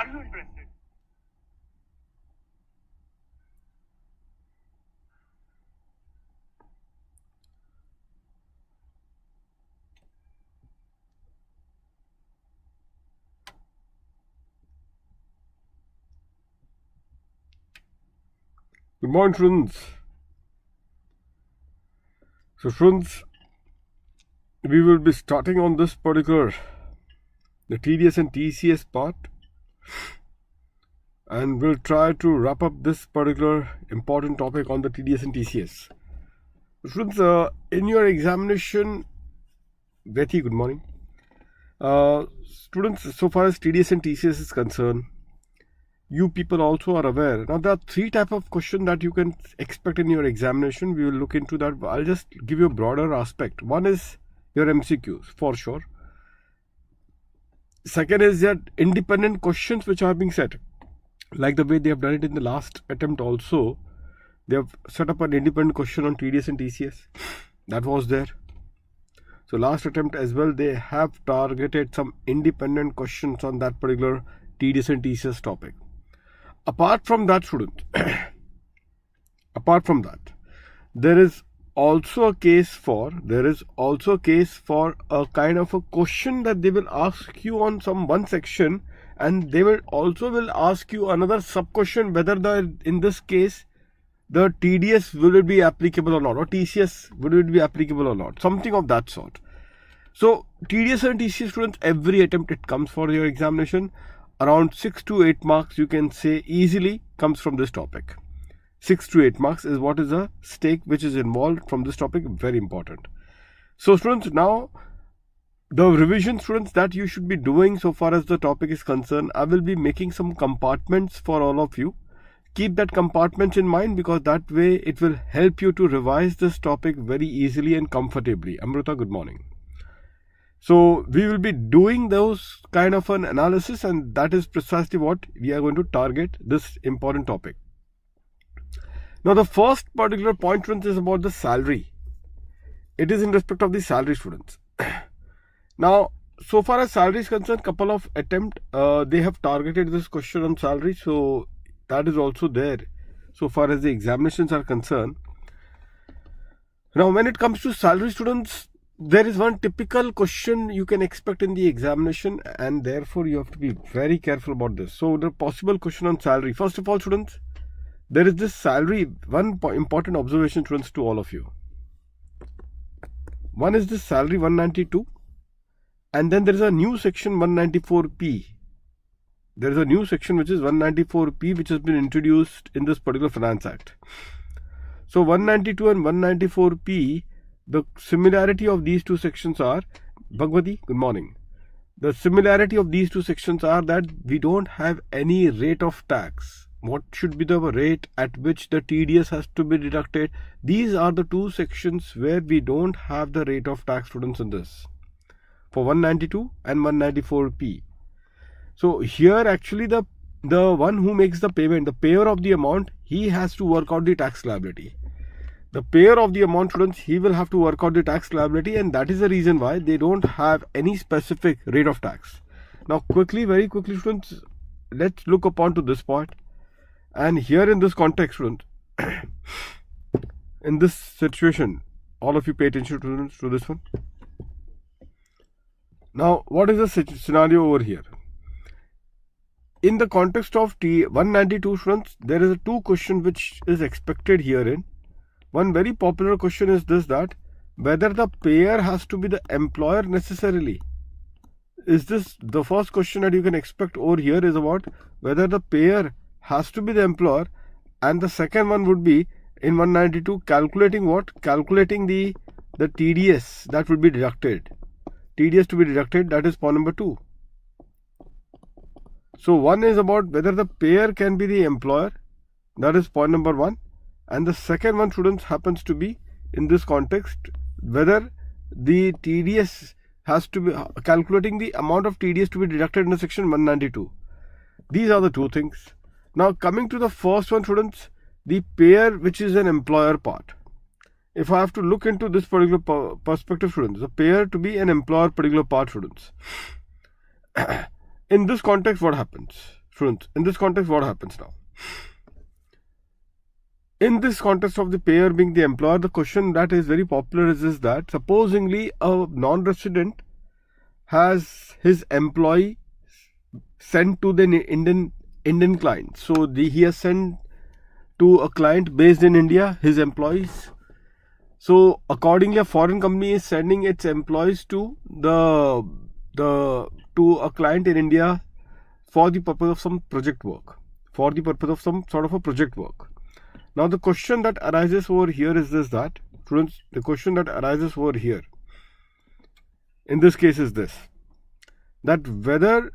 Are you interested? Good morning, students. So, students, we will be starting on this particular, the TDS and TCS part, and we'll try to wrap up this particular important topic on the TDS and TCS. Students, in your examination, Betty, good morning. Students, so far as TDS and TCS is concerned, you people also are aware. Now, there are three types of questions that you can expect in your examination. We will look into that. I'll just give you a broader aspect. One is your MCQs, for sure. Second is that independent questions which are being set. Like the way they have done it in the last attempt also. They have set up an independent question on TDS and TCS. That was there. So last attempt as well, they have targeted some independent questions on that particular TDS and TCS topic. Apart from that, students, apart from that, there is also a case for a kind of a question that they will ask you on some one section, and they will ask you another sub question whether in this case the TDS will it be applicable or not, or TCS will it be applicable or not, something of that sort. So TDS and TCS, students, every attempt it comes for your examination, around 6 to 8 marks you can say easily comes from this topic. 6 to 8 marks is what is a stake which is involved from this topic, very important. So students, now the revision, students, that you should be doing so far as the topic is concerned, I will be making some compartments for all of you. Keep that compartments in mind, because that way it will help you to revise this topic very easily and comfortably. Amrita, good morning. So we will be doing those kind of an analysis, and that is precisely what we are going to target this important topic. Now the first particular point, students, is about the salary. It is in respect of the salary, students. Now, so far as salary is concerned, couple of attempt they have targeted this question on salary, so that is also there so far as the examinations are concerned. Now when it comes to salary, students, there is one typical question you can expect in the examination, and therefore you have to be very careful about this. So the possible question on salary, first of all, students, there is this salary. One important observation, students, to all of you. One is this salary 192, and then there is a new section 194P. There is a new section which is 194P, which has been introduced in this particular Finance Act. So 192 and 194P, the similarity of these two sections are, Bhagwati, good morning. The similarity of these two sections are that we don't have any rate of tax. What should be the rate at which the TDS has to be deducted? These are the two sections where we don't have the rate of tax, students, in this, for 192 and 194P. So here actually the one who makes the payment, the payer of the amount, he has to work out the tax liability. The payer of the amount, students, he will have to work out the tax liability, and that is the reason why they don't have any specific rate of tax. Now very quickly, students, let's look upon to this part. And here in this context, students, in this situation, all of you pay attention, students, to this one. Now, what is the scenario over here? In the context of T192, students, there is a two question which is expected herein. One very popular question is this, that whether the payer has to be the employer necessarily. Is this the first question that you can expect over here is about whether the payer has to be the employer, and the second one would be in 192 calculating what? Calculating the TDS that would be deducted. TDS to be deducted, that is point number 2. So one is about whether the payer can be the employer, that is point number 1, and the second one, students, happens to be in this context whether the TDS has to be calculating the amount of TDS to be deducted in the section 192. These are the two things. Now coming to the first one, students, the payer which is an employer part. If I have to look into this particular perspective, students, the payer to be an employer particular part, students. In this context, what happens? Students, in this context, what happens now? In this context of the payer being the employer, the question that is very popular is that supposingly a non-resident has his employee sent to the Indian client. So he has sent to a client based in India his employees. So accordingly, a foreign company is sending its employees to to a client in India for the purpose of some project work, for the purpose of some sort of a project work. Now the question that arises over here is this, that students, the question that arises over here in this case is this, that whether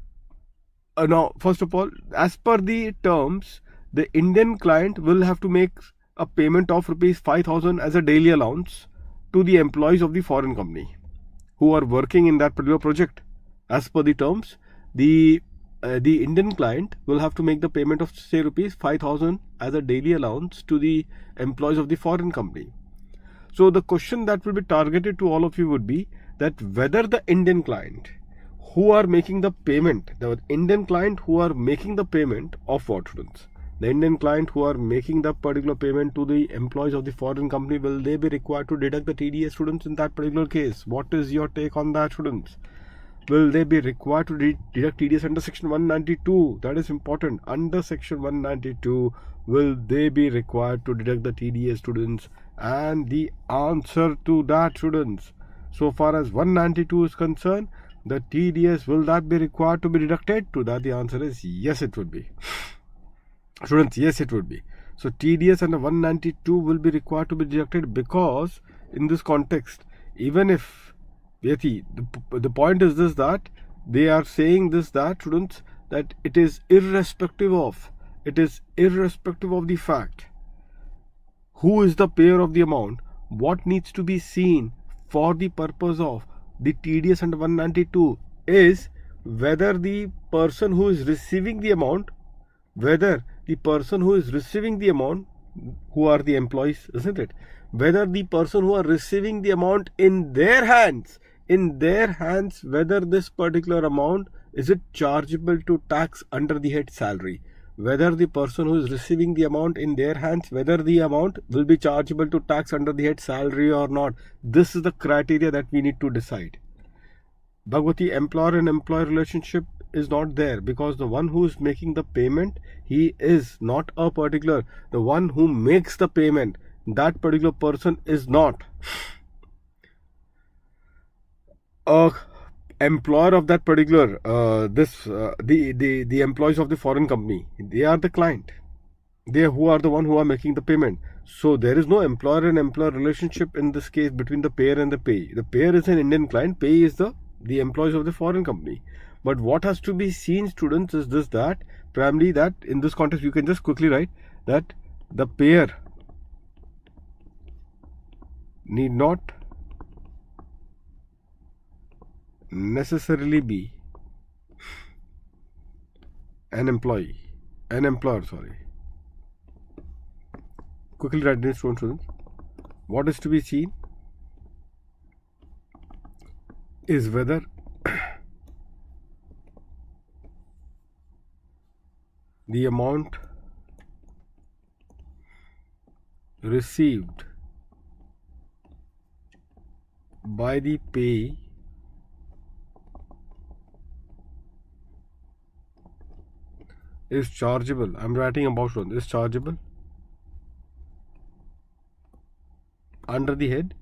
now first of all, as per the terms, the Indian client will have to make a payment of rupees 5,000 as a daily allowance to the employees of the foreign company who are working in that particular project. As per the terms, the Indian client will have to make the payment of say rupees 5,000 as a daily allowance to the employees of the foreign company. So the question that will be targeted to all of you would be that whether the Indian client who are making the payment, the Indian client who are making the payment of what, students? The Indian client who are making the particular payment to the employees of the foreign company, will they be required to deduct the TDS, students, in that particular case? What is your take on that, students? Will they be required to deduct TDS under section 192? That is important. Under section 192, will they be required to deduct the TDS, students? And the answer to that, students, so far as 192 is concerned, the TDS, will that be required to be deducted? To that the answer is yes, it would be. Students, yes, it would be. So TDS under 192 will be required to be deducted, because in this context, even if the point is this, that they are saying this, that students, that it is irrespective of the fact who is the payer of the amount, what needs to be seen for the purpose of the TDS under 192 is whether the person who is receiving the amount, who are the employees, isn't it? Whether the person who are receiving the amount in their hands, whether this particular amount, is it chargeable to tax under the head salary? Whether the person who is receiving the amount in their hands, whether the amount will be chargeable to tax under the head salary or not. This is the criteria that we need to decide. Bhagwati, employer and employee relationship is not there, because the one who is making the payment, he is not a particular, the one who makes the payment, that particular person is not a employer of that particular the employees of the foreign company. They are the client, they who are the one who are making the payment. So there is no employer and employer relationship in this case between the payer and the payee. The payer is an Indian client, payee is the employees of the foreign company. But what has to be seen, students, is this, that primarily, that in this context you can just quickly write that the payer need not necessarily be an employer, sorry. Quickly write this, students. What is to be seen is whether the amount received by the payee is chargeable. I'm writing about one. Is chargeable under the head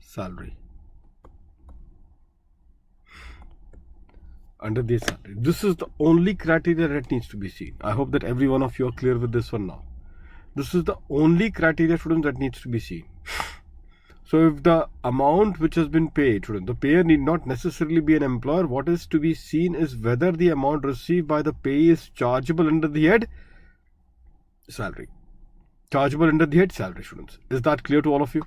salary. Under the salary. This is the only criteria that needs to be seen. I hope that every one of you are clear with this one now. This is the only criteria, students, that needs to be seen. So if the amount which has been paid, students, the payer need not necessarily be an employer. What is to be seen is whether the amount received by the payee is chargeable under the head salary. Chargeable under the head salary, students. Is that clear to all of you?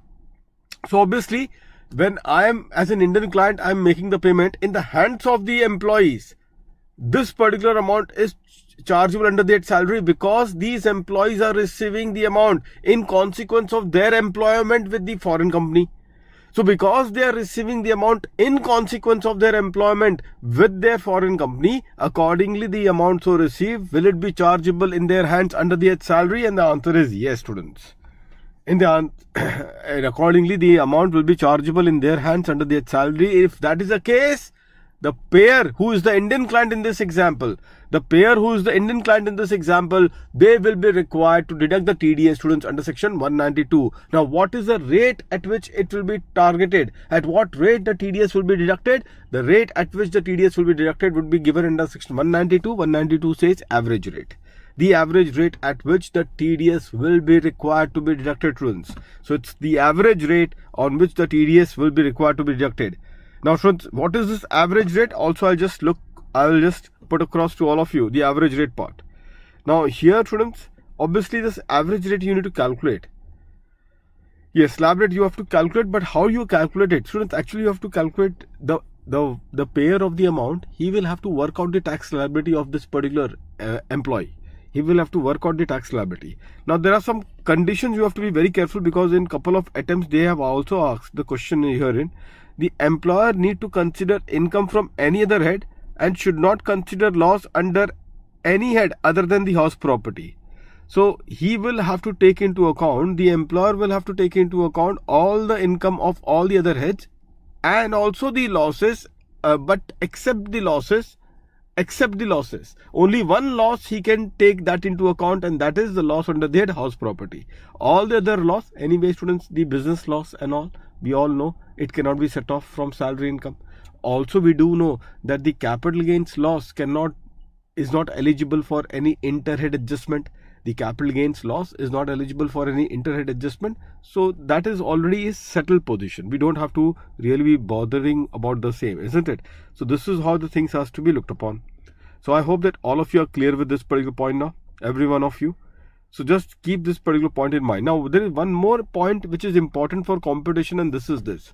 So obviously, when I am, as an Indian client, I am making the payment in the hands of the employees, this particular amount is chargeable under that salary, because these employees are receiving the amount in consequence of their employment with the foreign company. So because they are receiving the amount in consequence of their employment with their foreign company, accordingly the amount so received, will it be chargeable in their hands under the salary? And the answer is yes, students. Accordingly the amount will be chargeable in their hands under their salary. If that is the case, the payer who is the Indian client in this example, they will be required to deduct the TDS, students, under section 192. Now, what is the rate at which it will be targeted? At what rate the TDS will be deducted? The rate at which the TDS will be deducted would be given under section 192. 192 says average rate. The average rate at which the TDS will be required to be deducted, students. So, it's the average rate on which the TDS will be required to be deducted. Now, students, what is this average rate? Also, I will just put across to all of you the average rate part. Now, here, students, obviously this average rate you need to calculate. Yes, slab rate you have to calculate, but how you calculate it? Students, actually you have to calculate the payer of the amount. He will have to work out the tax liability of this particular employee. He will have to work out the tax liability. Now, there are some conditions you have to be very careful, because in couple of attempts they have also asked the question herein. The employer need to consider income from any other head and should not consider loss under any head other than the house property. So he will have to take into account, the employer will have to take into account all the income of all the other heads and also the losses, but except the losses. Only one loss he can take that into account, and that is the loss under the house property. All the other loss, anyway, students, the business loss and all, we all know it cannot be set off from salary income. Also, we do know that the capital gains loss is not eligible for any interhead adjustment. The capital gains loss is not eligible for any interhead adjustment. So that is already a settled position. We don't have to really be bothering about the same, isn't it? So this is how the things has to be looked upon. So I hope that all of you are clear with this particular point now, every one of you. So just keep this particular point in mind. Now, there is one more point which is important for computation, and this is this.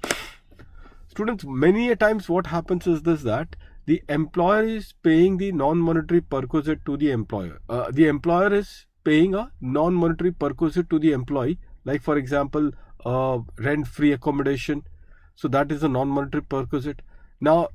Students, many a times what happens is this, that the employer is paying the non-monetary perquisite to the employer. The employer is paying a non-monetary perquisite to the employee, like for example, rent-free accommodation. So that is a non-monetary perquisite. Now,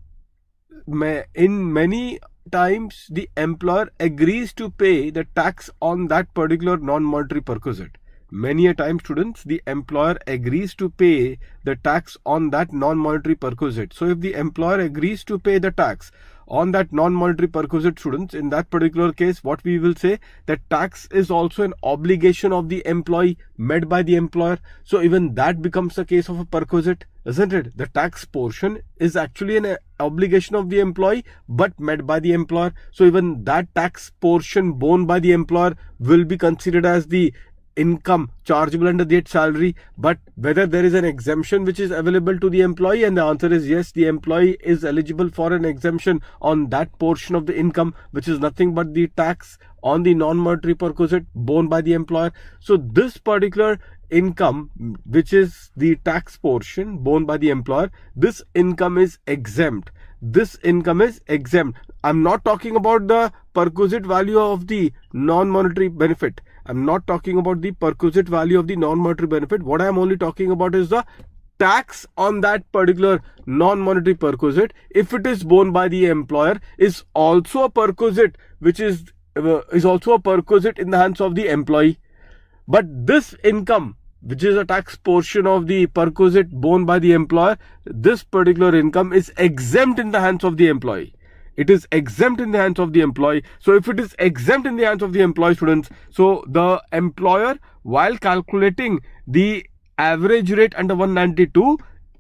in many times the employer agrees to pay the tax on that particular non-monetary perquisite. Many a time, students, the employer agrees to pay the tax on that non-monetary perquisite. So if the employer agrees to pay the tax on that non-monetary perquisite, students, in that particular case, what we will say, that tax is also an obligation of the employee met by the employer. So even that becomes a case of a perquisite, isn't it? The tax portion is actually an obligation of the employee but met by the employer. So even that tax portion borne by the employer will be considered as the income chargeable under that salary. But whether there is an exemption which is available to the employee, and the answer is yes, the employee is eligible for an exemption on that portion of the income, which is nothing but the tax on the non-monetary perquisite borne by the employer. So this particular income, which is the tax portion borne by the employer, this income is exempt. This income is exempt. I'm not talking about the perquisite value of the non-monetary benefit. I'm not talking about the perquisite value of the non-monetary benefit. What I'm only talking about is the tax on that particular non-monetary perquisite, if it is borne by the employer, is also a perquisite, which is also a perquisite in the hands of the employee. But this income, which is a tax portion of the perquisite borne by the employer, this particular income is exempt in the hands of the employee. It is exempt in the hands of the employee. So if it is exempt in the hands of the employee, students, so the employer, while calculating the average rate under 192,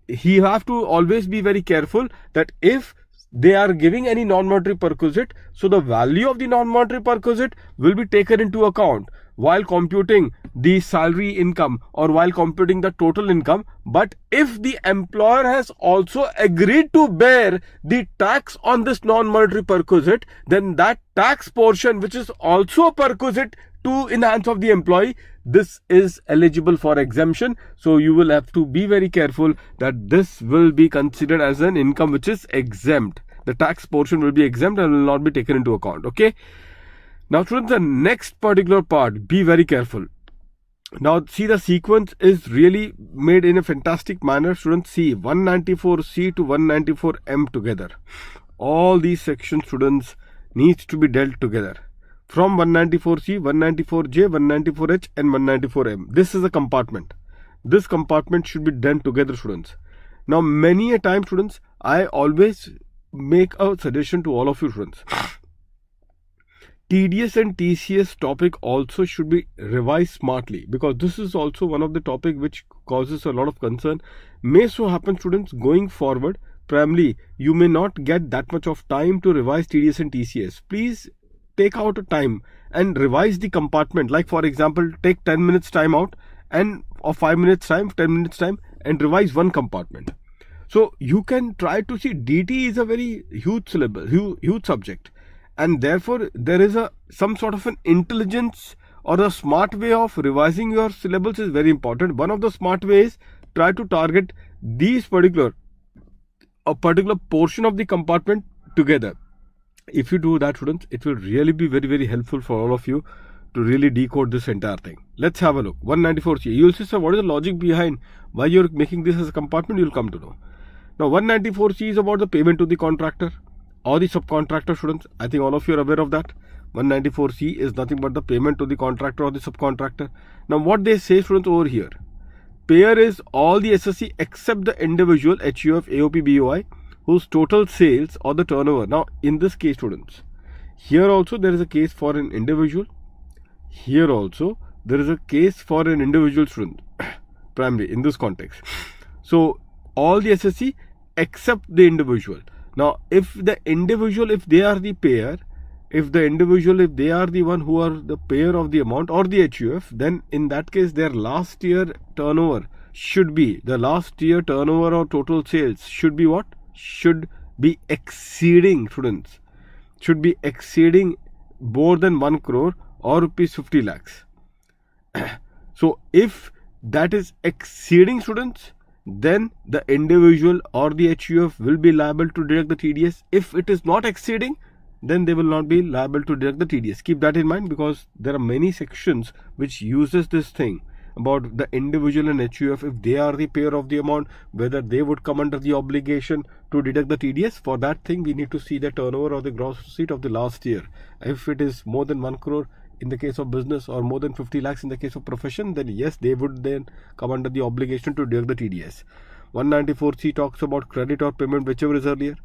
he have to always be very careful that if they are giving any non-monetary perquisite, so the value of the non-monetary perquisite will be taken into account while computing the salary income or while computing the total income. But if the employer has also agreed to bear the tax on this non-monetary perquisite, then that tax portion, which is also a perquisite in the hands of the employee, this is eligible for exemption. So you will have to be very careful that this will be considered as an income which is exempt. The tax portion will be exempt and will not be taken into account. Okay. Now, students, the next particular part, be very careful. Now see, the sequence is really made in a fantastic manner. Students, see 194C to 194M together. All these sections, students, needs to be dealt together. From 194C, 194J, 194H and 194M. This is a compartment. This compartment should be done together, students. Now many a time, students, I always make a suggestion to all of you, students. TDS and TCS topic also should be revised smartly, because this is also one of the topic which causes a lot of concern. May so happen, students, going forward, primarily you may not get that much of time to revise TDS and TCS. Please take out a time and revise the compartment. Like for example, take 10 minutes time out and or 5 minutes time, 10 minutes time, and revise one compartment. So you can try to see, DT is a very huge syllabus, huge subject. And therefore, there is some sort of an intelligence or a smart way of revising your syllabus is very important. One of the smart ways, try to target a particular portion of the compartment together. If you do that, students, it will really be very, very helpful for all of you to really decode this entire thing. Let's have a look. 194C. You will see, sir, what is the logic behind why you're making this as a compartment? You'll come to know. Now, 194C is about the payment to the contractor or the subcontractor, students. I think all of you are aware of that. 194C is nothing but the payment to the contractor or the subcontractor. Now what they say, students, over here, payer is all the SSC except the individual HUF, AOP, BOI whose total sales or the turnover. Now in this case, students, here also there is a case for an individual. Here also there is a case for an individual, student, primarily in this context. So all the SSC except the individual. Now, if the individual, if they are the payer, if they are the one who are the payer of the amount or the HUF, then in that case, their last year turnover should be, the last year turnover or total sales should be what? Should be exceeding, students, should be exceeding more than 1 crore or rupees 50 lakhs. So, if that is exceeding, students, then the individual or the HUF will be liable to deduct the TDS. If it is not exceeding, then they will not be liable to deduct the TDS. Keep that in mind, because there are many sections which uses this thing about the individual and HUF, if they are the payer of the amount, whether they would come under the obligation to deduct the TDS. For that thing, we need to see the turnover or the gross receipt of the last year. If it is more than 1 crore in the case of business or more than 50 lakhs in the case of profession, then yes, they would then come under the obligation to deduct the TDS. 194C talks about credit or payment, whichever is earlier.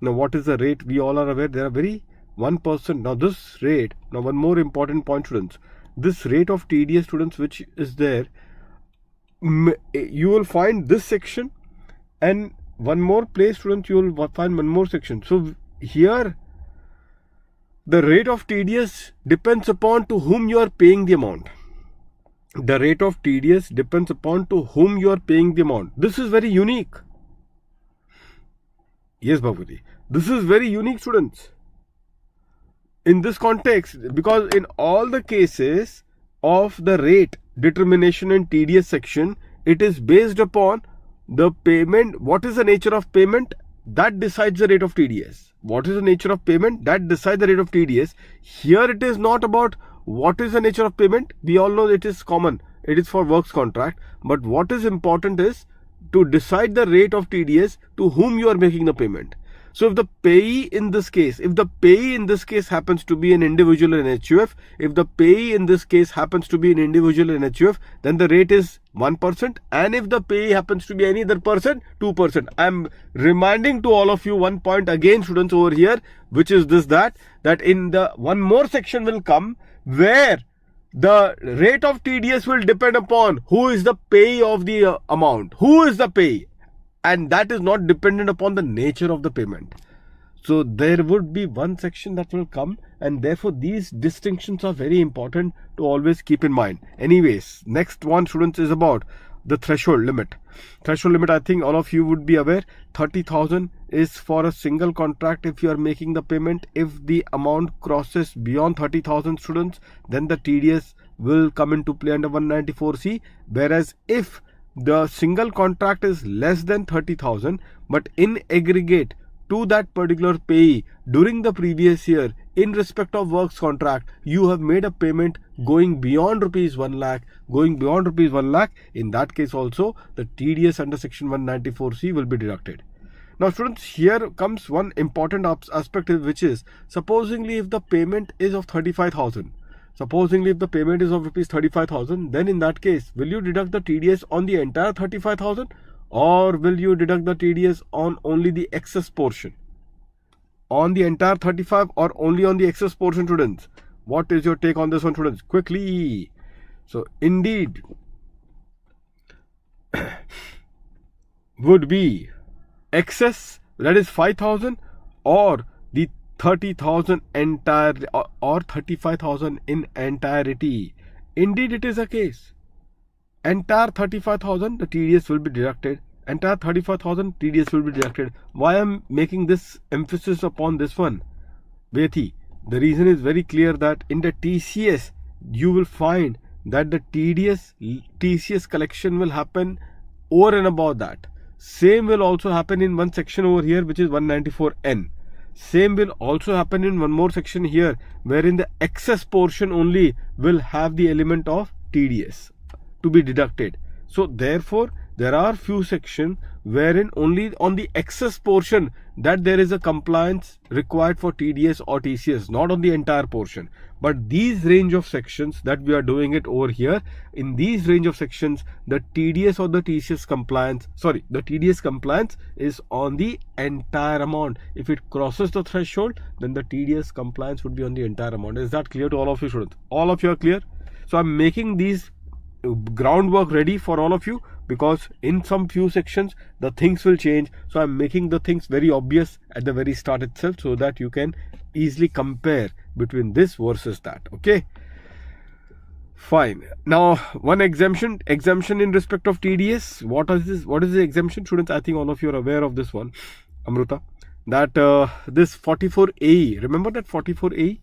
Now what is the rate? We all are aware there are very 1%. Now this rate, now one more important point, students, this rate of TDS, students, which is there, you will find this section, and one more place, students, you will find one more section. So here the rate of TDS depends upon to whom you are paying the amount. The rate of TDS depends upon to whom you are paying the amount. This is very unique. Yes, Bhavati. This is very unique, students, in this context, because in all the cases of the rate determination in TDS section, it is based upon the payment. What is the nature of payment? That decides the rate of TDS. What is the nature of payment? That decides the rate of TDS. Here it is not about what is the nature of payment. We all know it is common. It is for works contract. But what is important is to decide the rate of TDS to whom you are making the payment. So if the payee in this case, happens to be an individual in HUF, if the payee in this case happens to be an individual in HUF, then the rate is 1%. And if the payee happens to be any other person, 2%. I am reminding to all of you one point again, students, over here, which is this, that in the one more section will come where the rate of TDS will depend upon who is the payee of the amount, who is the payee. And that is not dependent upon the nature of the payment. So there would be one section that will come, and therefore these distinctions are very important to always keep in mind. Anyways, next one, students, is about the threshold limit. Threshold limit, I think all of you would be aware, 30,000 is for a single contract if you are making the payment. If the amount crosses beyond 30,000, students, then the TDS will come into play under 194C. Whereas if the single contract is less than 30,000, but in aggregate to that particular payee during the previous year, in respect of works contract, you have made a payment going beyond rupees 1 lakh, in that case also the TDS under section 194C will be deducted. Now students, here comes one important aspect, which is supposingly if the payment is of 35,000, rupees 35,000, then in that case, will you deduct the TDS on the entire 35,000 or will you deduct the TDS on only the excess portion? On the entire 35 or only on the excess portion, students? What is your take on this one, students? Quickly. So indeed would be excess, that is 5,000, or the 30,000 entire, or 35,000 in entirety. Indeed it is a case. Entire 35,000 the TDS will be deducted. Entire 35,000 TDS will be deducted. Why I am making this emphasis upon this one, Bethi? The reason is very clear, that in the TCS you will find that the TCS collection will happen over and above that. Same will also happen in one section over here, which is 194N. Same will also happen in one more section here, wherein the excess portion only will have the element of TDS to be deducted. So therefore there are few sections wherein only on the excess portion that there is a compliance required for TDS or TCS, not on the entire portion. But these range of sections that we are doing it over here, in these range of sections, the TDS or the TCS compliance, the TDS compliance is on the entire amount. If it crosses the threshold, then the TDS compliance would be on the entire amount. Is that clear to all of you, students? All of you are clear? So I'm making these groundwork ready for all of you, because in some few sections the things will change. So I'm making the things very obvious at the very start itself, so that you can easily compare between this versus that. Okay, fine. Now one exemption in respect of TDS. What is the exemption, students? I think all of you are aware of this one, Amruta, that this 44A, remember that 44A?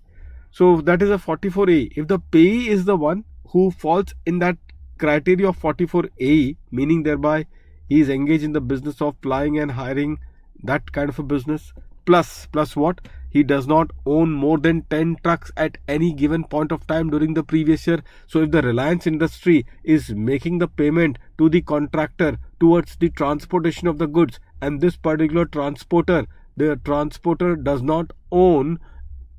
So that is a 44A. If the payee is the one who falls in that criteria of 44A, meaning thereby he is engaged in the business of plying and hiring, that kind of a business, plus what? He does not own more than 10 trucks at any given point of time during the previous year. So if the Reliance Industry is making the payment to the contractor towards the transportation of the goods, and this particular transporter, the transporter does not own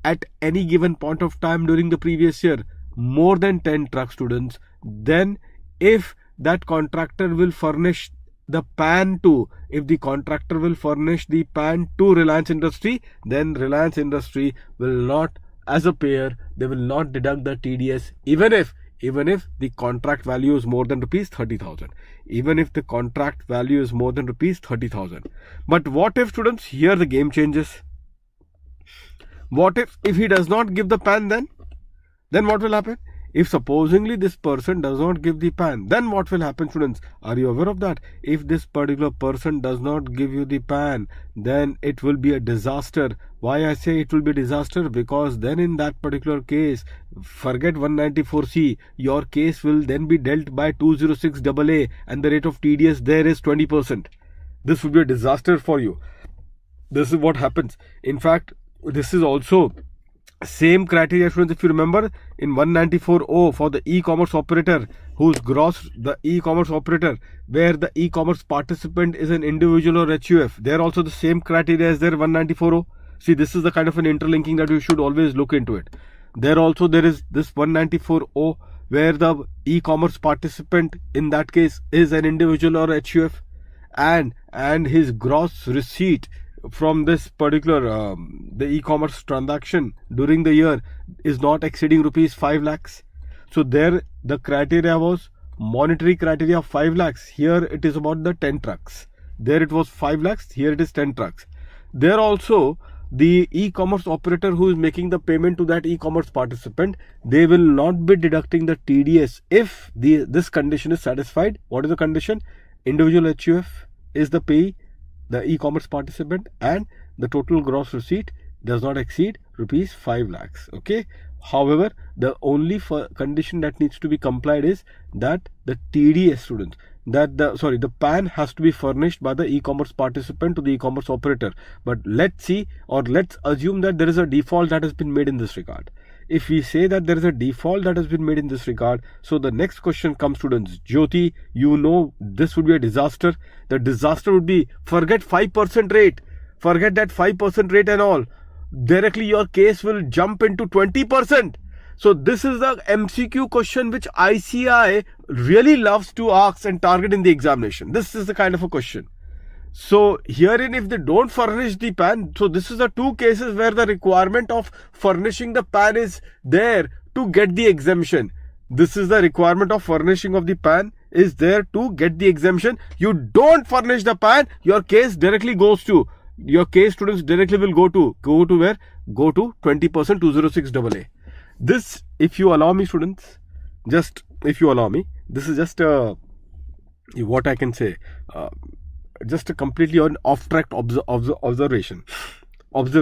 at any given point of time during the previous year more than 10 truck, students, then if that contractor will furnish the PAN to, if the contractor will furnish the PAN to Reliance Industry, then Reliance Industry will not, as a payer, they will not deduct the TDS, even if the contract value is more than rupees 30,000. Even if the contract value is more than rupees 30,000. But what if, students, here the game changes? What if he does not give the PAN, then what will happen? If supposingly this person does not give the PAN, then what will happen, students? Are you aware of that? If this particular person does not give you the PAN, then it will be a disaster. Why I say it will be a disaster? Because then in that particular case, forget 194C, your case will then be dealt by 206AA, and the rate of TDS there is 20%. This will be a disaster for you. This is what happens. In fact, this is also same criteria, students. If you remember in 194O for the e-commerce operator whose gross, the e-commerce operator where the e-commerce participant is an individual or HUF, there also the same criteria as there 194O. See, this is the kind of an interlinking that you should always look into it. There also there is this 194O where the e-commerce participant in that case is an individual or HUF, and his gross receipt from this particular the e-commerce transaction during the year is not exceeding rupees 5 lakhs. So there the criteria was monetary criteria of 5 lakhs. Here it is about the 10 trucks. There it was 5 lakhs. Here it is 10 trucks. There also the e-commerce operator who is making the payment to that e-commerce participant, they will not be deducting the TDS if this condition is satisfied. What is the condition? Individual HUF is the payee, the e-commerce participant, and the total gross receipt does not exceed rupees 5 lakhs. Okay. However, the only condition that needs to be complied is that the TDS, students, that the PAN has to be furnished by the e-commerce participant to the e-commerce operator. But let's assume that there is a default that has been made in this regard. If we say that there is a default that has been made in this regard, so the next question comes, students. Jyoti, you know this would be a disaster. The disaster would be, forget 5% rate. Forget that 5% rate and all. Directly your case will jump into 20%. So this is the MCQ question which ICI really loves to ask and target in the examination. This is the kind of a question. So herein, if they don't furnish the PAN, so this is the two cases where the requirement of furnishing the PAN is there to get the exemption. This is the requirement of furnishing of the PAN is there to get the exemption. You don't furnish the PAN, your case directly goes to, your case, students, directly will go to where? Go to 20%, 206AA. This, if you allow me, students, just if you allow me, this is just what I can say, just a completely on off-track observation,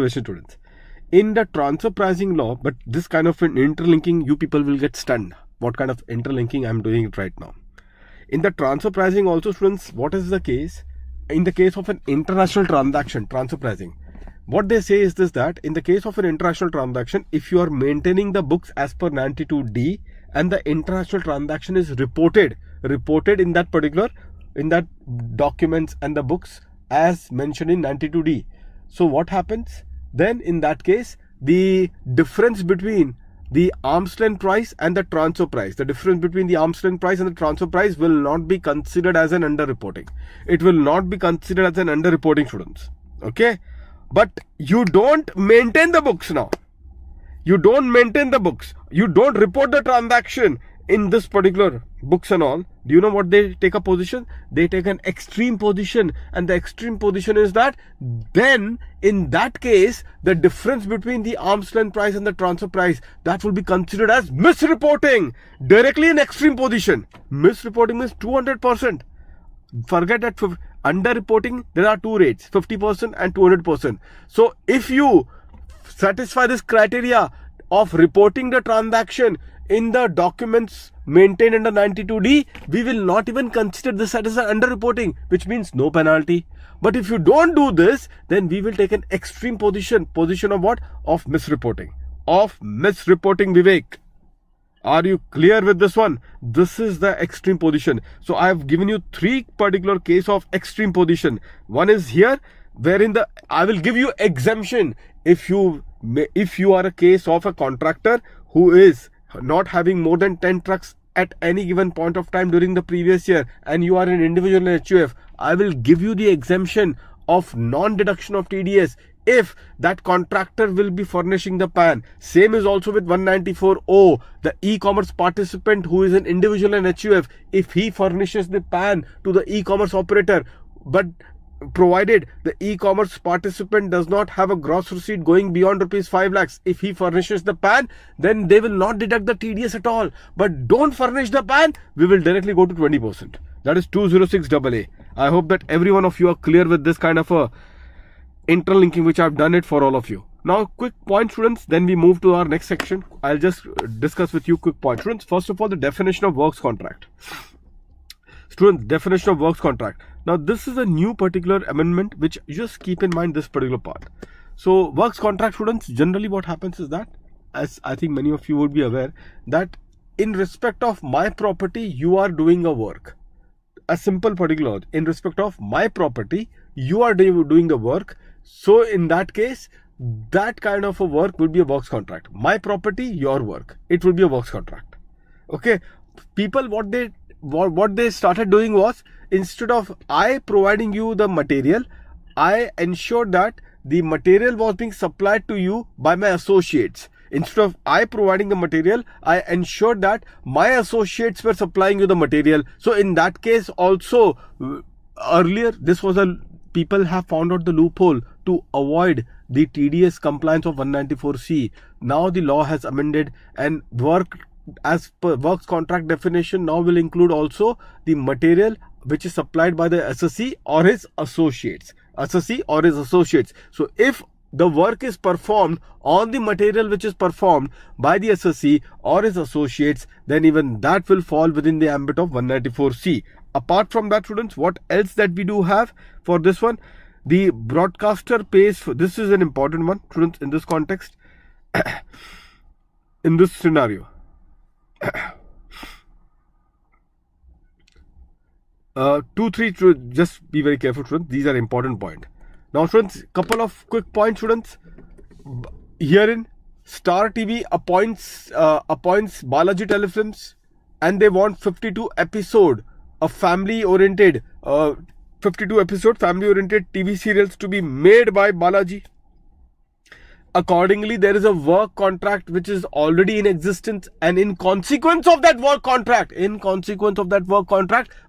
students. In the transfer pricing law, but this kind of an interlinking, you people will get stunned. What kind of interlinking I'm doing it right now. In the transfer pricing also, students, what is the case? In the case of an international transaction, transfer pricing, what they say is this, that in the case of an international transaction, if you are maintaining the books as per 92D and the international transaction is reported in that particular, in that documents and the books as mentioned in 92D. So what happens? Then in that case, the difference between the arm's length price and the transfer price, the difference between the arm's length price and the transfer price will not be considered as an underreporting. It will not be considered as an underreporting, students. Okay? But you don't maintain the books now. You don't maintain the books. You don't report the transaction in this particular books and all. Do you know what they take a position? They take an extreme position, and the extreme position is that then in that case, the difference between the arm's length price and the transfer price, that will be considered as misreporting. Directly in extreme position. Misreporting means 200%. Forget that underreporting, there are two rates, 50% and 200%. So if you satisfy this criteria of reporting the transaction in the documents maintained under 92D, we will not even consider this as an underreporting, which means no penalty. But if you don't do this, then we will take an extreme position of what? Of misreporting. Vivek. Are you clear with this one? This is the extreme position. So I have given you three particular case of extreme position. One is here, wherein I will give you exemption if you are a case of a contractor who is not having more than 10 trucks at any given point of time during the previous year, and you are an individual in HUF. I will give you the exemption of non-deduction of TDS if that contractor will be furnishing the PAN. Same is also with 194O, the e-commerce participant who is an individual in HUF, if he furnishes the PAN to the e-commerce operator, but provided the e-commerce participant does not have a gross receipt going beyond rupees 5 lakhs, if he furnishes the PAN, then they will not deduct the TDS at all. But don't furnish the PAN, we will directly go to 20%. That is 206AA. I hope that every one of you are clear with this kind of a interlinking, which I've done it for all of you. Now, quick point, students, then we move to our next section. I'll just discuss with you quick points. Students, first of all, the definition of works contract. Students, definition of works contract. Now, this is a new particular amendment, which just keep in mind this particular part. So, works contract, students, generally what happens is that, as I think many of you would be aware, that in respect of my property, you are doing a work. A simple particular, in respect of my property, you are doing the work. So in that case, that kind of a work will be a works contract. My property, your work. It will be a works contract. Okay. People, what they started doing was, instead of I providing you the material, I ensured that the material was being supplied to you by my associates. Instead of I providing the material, I ensured that my associates were supplying you the material. So in that case also, earlier this was people have found out the loophole to avoid the TDS compliance of 194C. Now the law has amended, and work as per works contract definition now will include also the material which is supplied by the SSE or his associates. So if the work is performed on the material which is performed by the SSC or his associates, then even that will fall within the ambit of 194C. Apart from that, students, what else that we do have for this one? The broadcaster pays for, this is an important one, students, in this context, in this scenario. 2-3, just be very careful, students. These are important points. Now, students, couple of quick points, students. Herein, Star TV appoints Balaji Telefilms, and they want 52 episode of family-oriented, 52 episode family-oriented TV serials to be made by Balaji. Accordingly, there is a work contract which is already in existence, and in consequence of that work contract,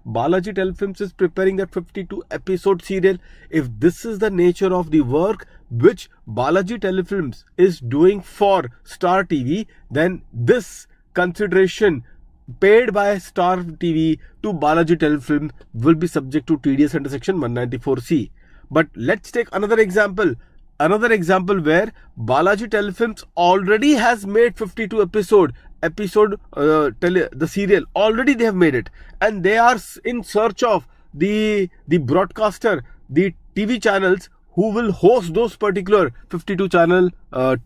Balaji Telefilms is preparing that 52 episode serial. If this is the nature of the work which Balaji Telefilms is doing for Star TV, then this consideration paid by Star TV to Balaji Telefilm will be subject to TDS under section 194C. But let's take another example. Where Balaji Telefilms already has made 52 the serial, already they have made it, and they are in search of the broadcaster, the TV channels who will host those particular 52 channel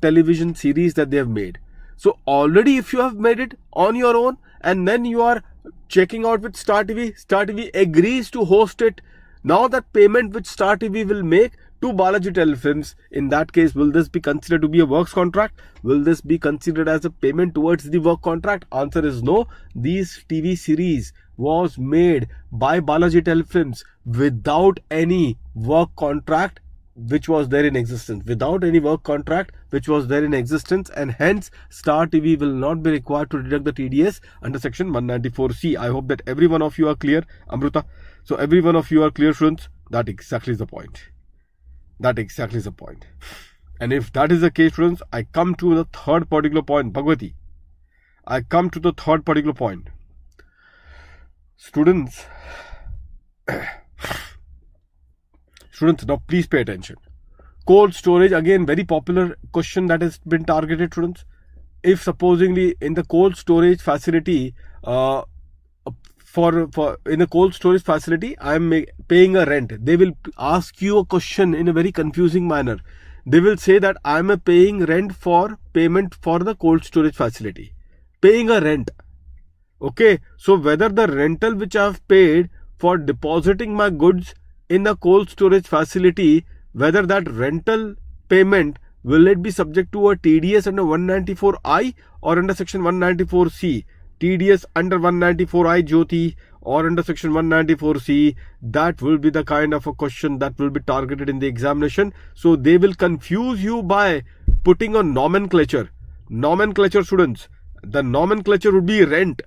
television series that they have made. So already if you have made it on your own and then you are checking out with Star TV agrees to host it. Now that payment which Star TV will make to Balaji Telefilms, in that case, will this be considered to be a works contract? Will this be considered as a payment towards the work contract? Answer is no. These TV series was made by Balaji Telefilms without any work contract which was there in existence. And hence Star TV will not be required to deduct the TDS under section 194C. I hope that every one of you are clear, Amruta. So every one of you are clear, students. That exactly is the point. And if that is the case, students, I come to the third particular point, Bhagwati. Students, now please pay attention. Cold storage, again, very popular question that has been targeted, students. If supposingly in the cold storage facility, I am paying a rent, they will ask you a question in a very confusing manner. They will say that I am paying rent for payment for the cold storage facility. Paying a rent. Okay, so whether the rental which I have paid for depositing my goods in the cold storage facility, whether that rental payment, will it be subject to a TDS under 194I or under section 194C? TDS under 194I, Jyoti, or under section 194C, that will be the kind of a question that will be targeted in the examination. So they will confuse you by putting a nomenclature. Students, the nomenclature would be rent.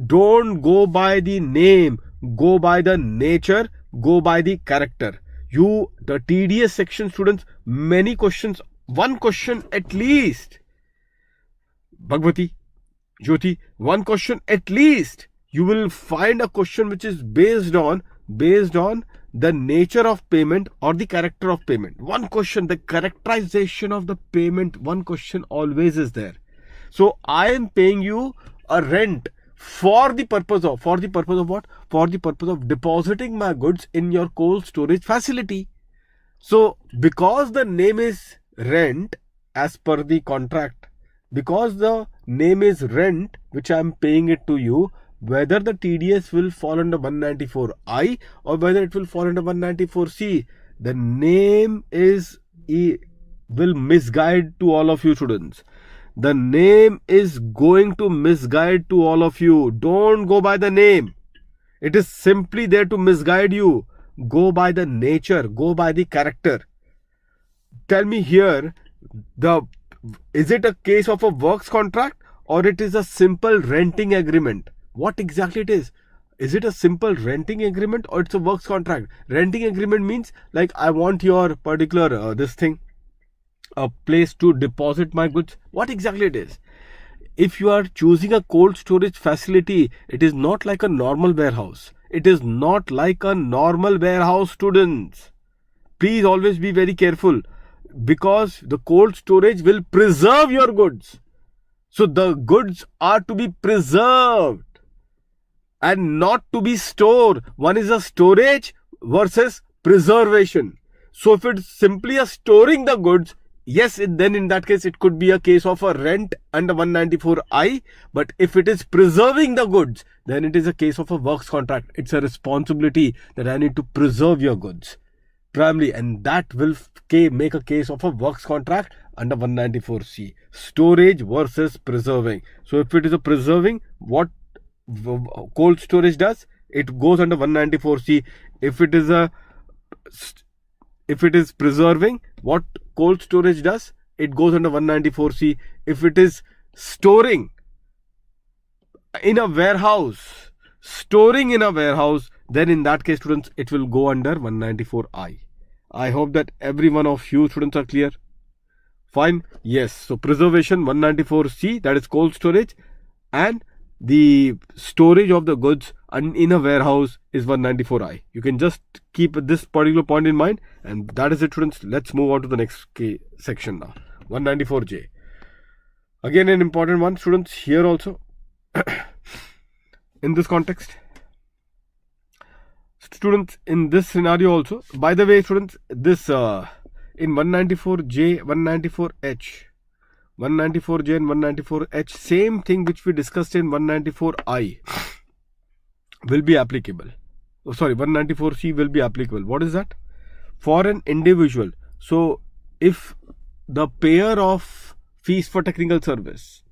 Don't go by the name, go by the nature, go by the character. The TDS section, students, many questions, one question at least. Bhagwati, Jyoti, one question at least. You will find a question which is based on the nature of payment or the character of payment. One question, the characterization of the payment, one question always is there. So I am paying you a rent for the purpose of what? For the purpose of depositing my goods in your cold storage facility. So because the name is rent as per the contract, because the name is rent which I am paying it to you, whether the TDS will fall under 194I or whether it will fall under 194C, the name will misguide to all of you, students. The name is going to misguide to all of you. Don't go by the name. It is simply there to misguide you. Go by the nature, go by the character. Tell me here, is it a case of a works contract or it is a simple renting agreement? What exactly it is? Is it a simple renting agreement or it's a works contract? Renting agreement means like I want your particular a place to deposit my goods. What exactly it is? If you are choosing a cold storage facility, it is not like a normal warehouse. Students. Please always be very careful. because the cold storage will preserve your goods. So the goods are to be preserved and not to be stored. One is a storage versus preservation. So if it's simply a storing the goods, yes, then in that case it could be a case of a rent under 194I. But if it is preserving the goods, then it is a case of a works contract. It's a responsibility that I need to preserve your goods primarily, and that will make a case of a works contract under 194C. Storage versus preserving. So if it is a preserving, what cold storage does, it goes under 194C. If it is preserving, what cold storage does, it goes under 194C. If it is storing in a warehouse, then in that case, students, it will go under 194I. I hope that every one of you students are clear. Fine. Yes. So preservation 194C, that is cold storage, and the storage of the goods in a warehouse is 194I. You can just keep this particular point in mind, and that is it, students. Let's move on to the next section now. 194J. Again, an important one, students, here also. In this context, students, in this scenario also, by the way, students, this in 194J, 194H, 194J and 194H, same thing which we discussed in 194I will be applicable. Oh, sorry, 194C will be applicable. What is that? For an individual. So if the payer of fees for technical service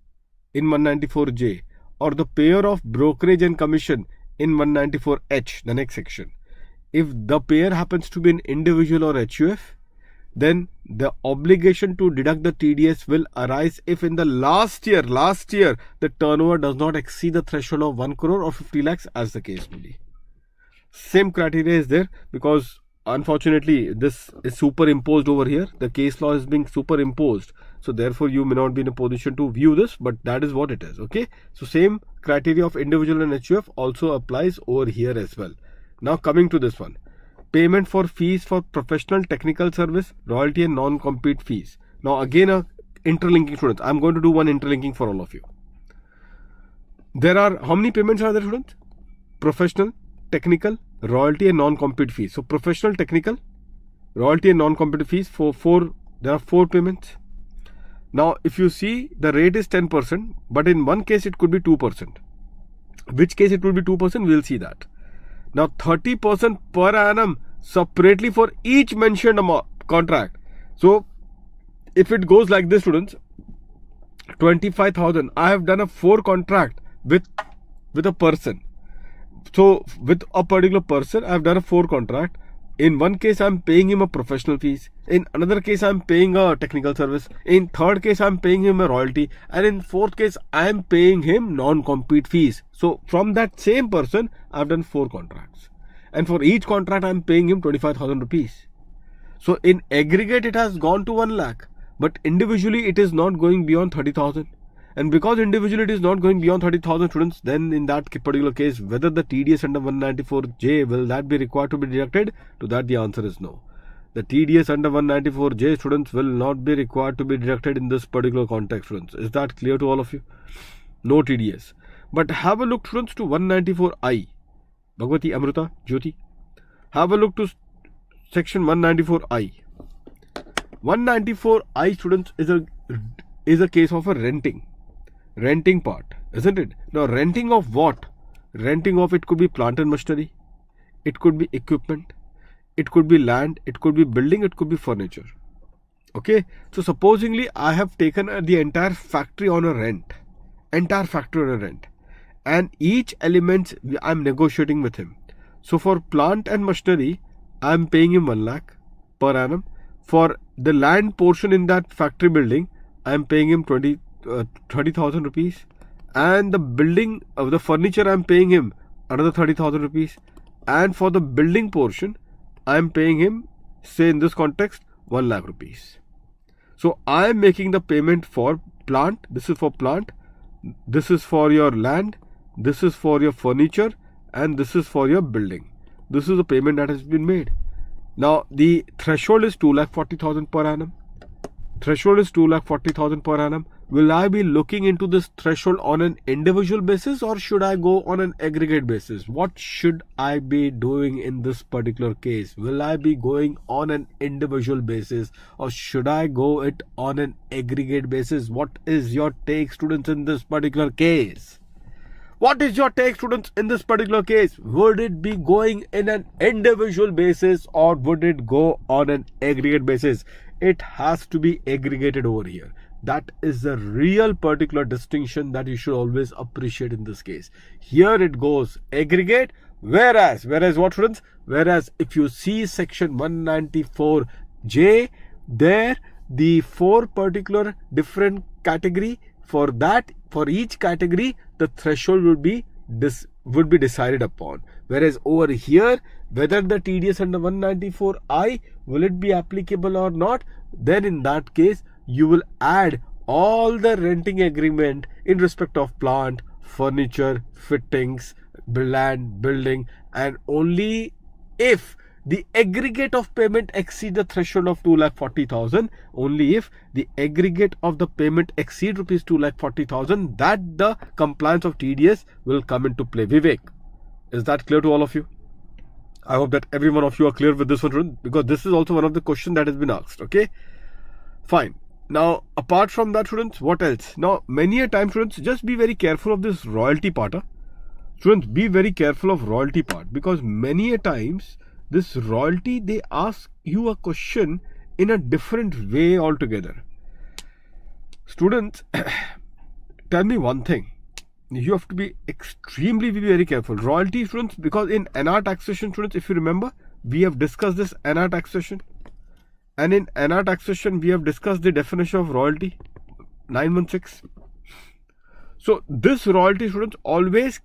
in 194J or the payer of brokerage and commission in 194H, the next section, if the payer happens to be an individual or HUF, then the obligation to deduct the TDS will arise if in the last year the turnover does not exceed the threshold of 1 crore or 50 lakhs as the case may be. Same criteria is there, because unfortunately this is superimposed over here. The case law is being superimposed. So therefore you may not be in a position to view this, but that is what it is. Okay. So same criteria of individual and HUF also applies over here as well. Now coming to this one. Payment for fees for professional technical service, royalty and non-compete fees. Now again interlinking, students. I'm going to do one interlinking for all of you. There are, how many payments are there, students? Professional, technical, royalty and non-compete fees. So professional, technical, royalty and non-compete fees there are 4 payments. Now if you see, the rate is 10%, but in one case it could be 2%. Which case it will be 2%, we'll see that. Now 30% per annum separately for each mentioned contract. So if it goes like this, students, 25,000, I have done a 4 contract with a person. So with a particular person, I have done a 4 contract. In one case, I am paying him a professional fees. In another case, I am paying a technical service. In third case, I am paying him a royalty. And in fourth case, I am paying him non-compete fees. So from that same person, I have done 4 contracts. And for each contract, I am paying him 25,000 rupees. So in aggregate, it has gone to 1 lakh. But individually, it is not going beyond 30,000. And because individually it is not going beyond 30,000, students, then in that particular case, whether the TDS under 194J, will that be required to be deducted? To that the answer is no. The TDS under 194J, students, will not be required to be deducted in this particular context, students. Is that clear to all of you? No TDS. But have a look, students, to 194I. Bhagwati, Amrita, Jyoti. Have a look to section 194I. 194I, students, is a case of a renting part, isn't it? Now renting of what? Renting of, it could be plant and machinery, it could be equipment, it could be land, it could be building, it could be furniture. Okay, so supposingly I have taken the entire factory on a rent, and each element I'm negotiating with him. So for plant and machinery, I'm paying him 1 lakh per annum. For the land portion in that factory building, I'm paying him 30,000 rupees, and the building of the furniture, I'm paying him another 30,000 rupees, and for the building portion, I'm paying him, say in this context, 1 lakh rupees. So I am making the payment for plant. This is for plant. This is for your land. This is for your furniture, and this is for your building. This is the payment that has been made. Now the threshold is 2,40,000 per annum. threshold is 2,40,000 per annum. Will I be looking into this threshold on an individual basis or should I go on an aggregate basis? What should I be doing in this particular case? Will I be going on an individual basis or should I go it on an aggregate basis? What is your take, students, in this particular case? What is your take, students, in this particular case? Would it be going in an individual basis or would it go on an aggregate basis? It has to be aggregated over here. That is the real particular distinction that you should always appreciate in this case. Here it goes aggregate, whereas what, students? Whereas if you see section 194J, there the 4 particular different category, for each category the threshold would be decided upon. Whereas over here, whether the TDS under 194I will it be applicable or not, then in that case you will add all the renting agreement in respect of plant, furniture, fittings, land, building, and only if the aggregate of payment exceed the threshold of 2,40,000, only if the aggregate of the payment exceed rupees 2,40,000, that the compliance of TDS will come into play. Vivek, is that clear to all of you? I hope that every one of you are clear with this one, because this is also one of the questions that has been asked. Okay, fine. Now, apart from that, students, what else? Now, many a time, students, just be very careful of this royalty part. Students, be very careful of royalty part, because many a times this royalty, they ask you a question in a different way altogether. Students, tell me one thing. You have to be extremely very careful. Royalty, students, because in NR taxation, students, if you remember, we have discussed this NR taxation. And in NR taxation, we have discussed the definition of royalty, 916. So this royalty, students, always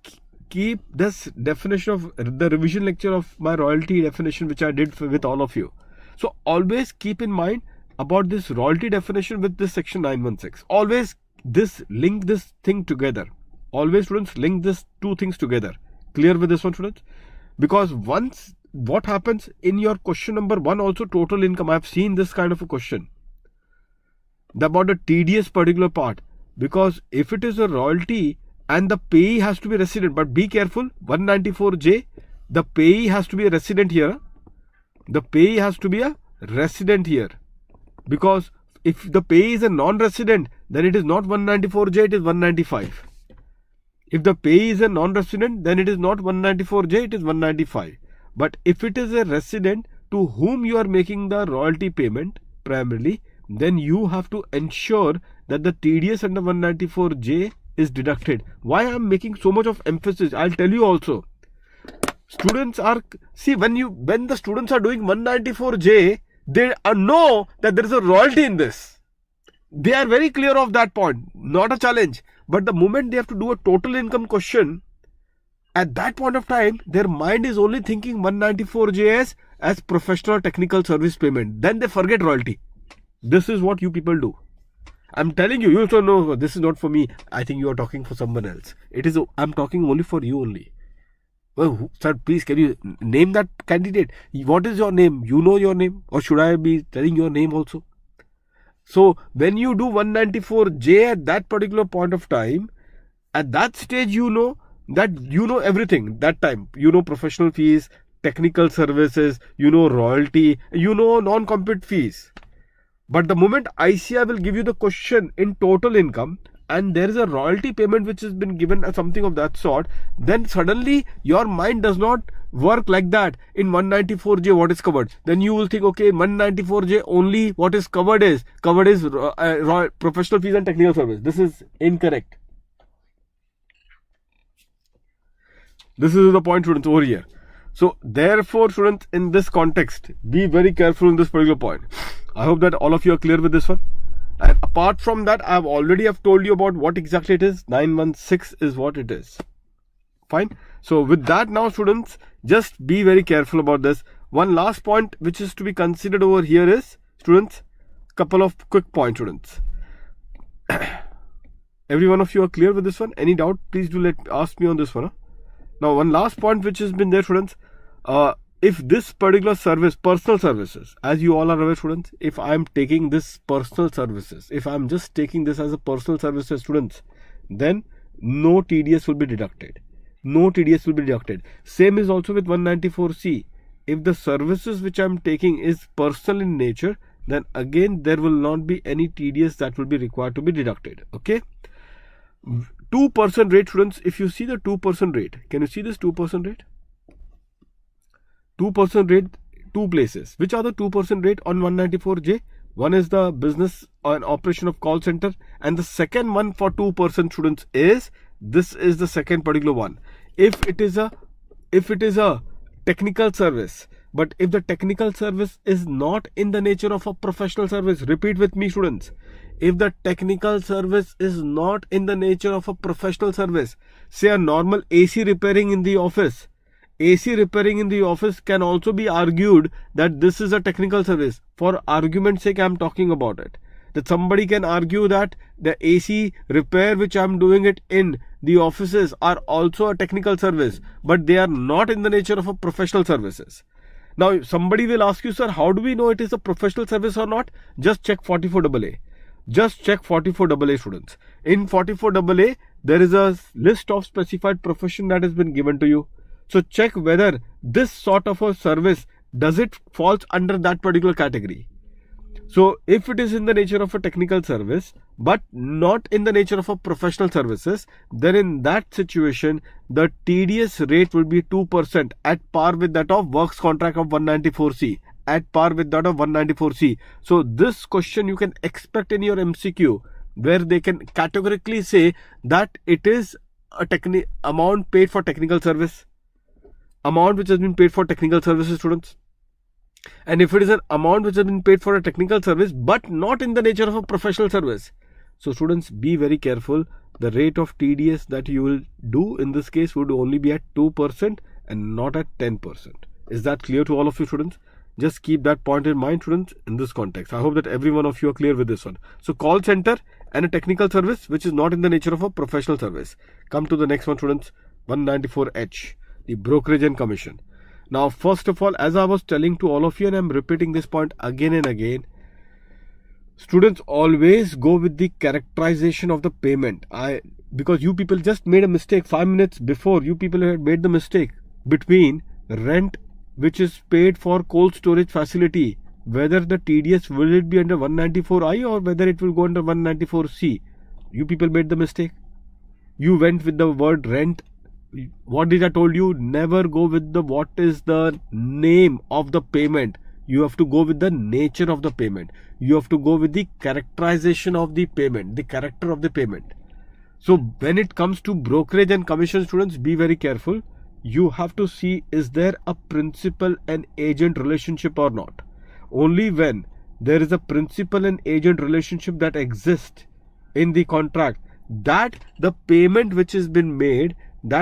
keep this definition of the revision lecture of my royalty definition, which I did with all of you. So always keep in mind about this royalty definition with this section 916. Always link this thing together. Always, students, link these two things together. Clear with this one, students? Because once, what happens in your question number 1 also, total income, I have seen this kind of a question about the TDS particular part. Because if it is a royalty and the payee has to be resident, but be careful, 194J, the payee has to be a resident here. The payee has to be a resident here. Because if the payee is a non-resident, then it is not 194J, it is 195. If the payee is a non-resident, then it is not 194J, it is 195. But if it is a resident to whom you are making the royalty payment primarily, then you have to ensure that the TDS under 194J is deducted. Why I am making so much of emphasis, I'll tell you also. Students are, see, when the students are doing 194J, they know that there is a royalty in this. They are very clear of that point, not a challenge. But the moment they have to do a total income question, at that point of time, their mind is only thinking 194J as professional technical service payment. Then they forget royalty. This is what you people do. I'm telling you, you also know this is not for me. I think you are talking for someone else. I'm talking only for you only. Well, sir, please, can you name that candidate? What is your name? You know your name? Or should I be telling your name also? So, when you do 194J at that particular point of time, at that stage, you know that you know everything. That time, you know professional fees, technical services, you know royalty, you know non-compete fees. But the moment ICI will give you the question in total income, and there is a royalty payment which has been given as something of that sort, then suddenly your mind does not work like that. In 194J, what is covered? Then you will think, okay, 194J only what is covered is professional fees and technical service. This is incorrect. This is the point, students, over here. So therefore, students, in this context, be very careful in this particular point. I hope that all of you are clear with this one. And apart from that, I have already told you about what exactly it is. 916 is what it is. Fine. So with that now, students, just be very careful about this. One last point which is to be considered over here is, students, couple of quick points, students. Every one of you are clear with this one? Any doubt? Please do ask me on this one. Now, one last point which has been there, students. if this particular service, personal services, as you all are aware students, if I am taking this personal services, if I am just taking this as a personal services students, then no TDS will be deducted. No TDS will be deducted. Same is also with 194C. If the services which I am taking is personal in nature, then again there will not be any TDS that will be required to be deducted. Okay. 2% rate students, if you see the 2% rate, can you see this 2% rate? 2% rate, two places. Which are the 2% rate on 194J? One is the business and operation of call center, and the second one for 2% students is, this is the second particular one. If it is a technical service, but if the technical service is not in the nature of a professional service, repeat with me students, if the technical service is not in the nature of a professional service, say a normal AC repairing in the office, AC repairing in the office can also be argued that this is a technical service. For argument's sake, I am talking about it. That somebody can argue that the AC repair which I am doing it in the offices are also a technical service, but they are not in the nature of a professional services. Now, somebody will ask you, sir, how do we know it is a professional service or not? Just check 44AA. Just check 44AA students. In 44AA, there is a list of specified profession that has been given to you. So check whether this sort of a service, does it falls under that particular category. So if it is in the nature of a technical service, but not in the nature of a professional services, then in that situation, the TDS rate will be 2% at par with that of works contract of 194C. At par with that of 194C. So this question you can expect in your MCQ, where they can categorically say that it is a amount paid for technical service. Amount which has been paid for technical services students. And if it is an amount which has been paid for a technical service but not in the nature of a professional service, so students, be very careful. The rate of TDS that you will do in this case would only be at 2% and not at 10%. Is that clear to all of you students? Just keep that point in mind students in this context. I hope that every one of you are clear with this one. So call center and a technical service which is not in the nature of a professional service. Come to the next one students, 194H. The brokerage and commission. Now, first of all, as I was telling to all of you, and I'm repeating this point again and again, students, always go with the characterization of the payment. Because you people just made a mistake 5 minutes before. You people had made the mistake between rent which is paid for cold storage facility, whether the TDS will it be under 194I or whether it will go under 194C. You people made the mistake. You went with the word rent. What did I told you? Never go with the what is the name of the payment. You have to go with the nature of the payment. You have to go with the characterization of the payment, the character of the payment. So when it comes to brokerage and commission students, be very careful. You have to see, is there a principal and agent relationship or not? Only when there is a principal and agent relationship that exists in the contract, that the payment which has been made, will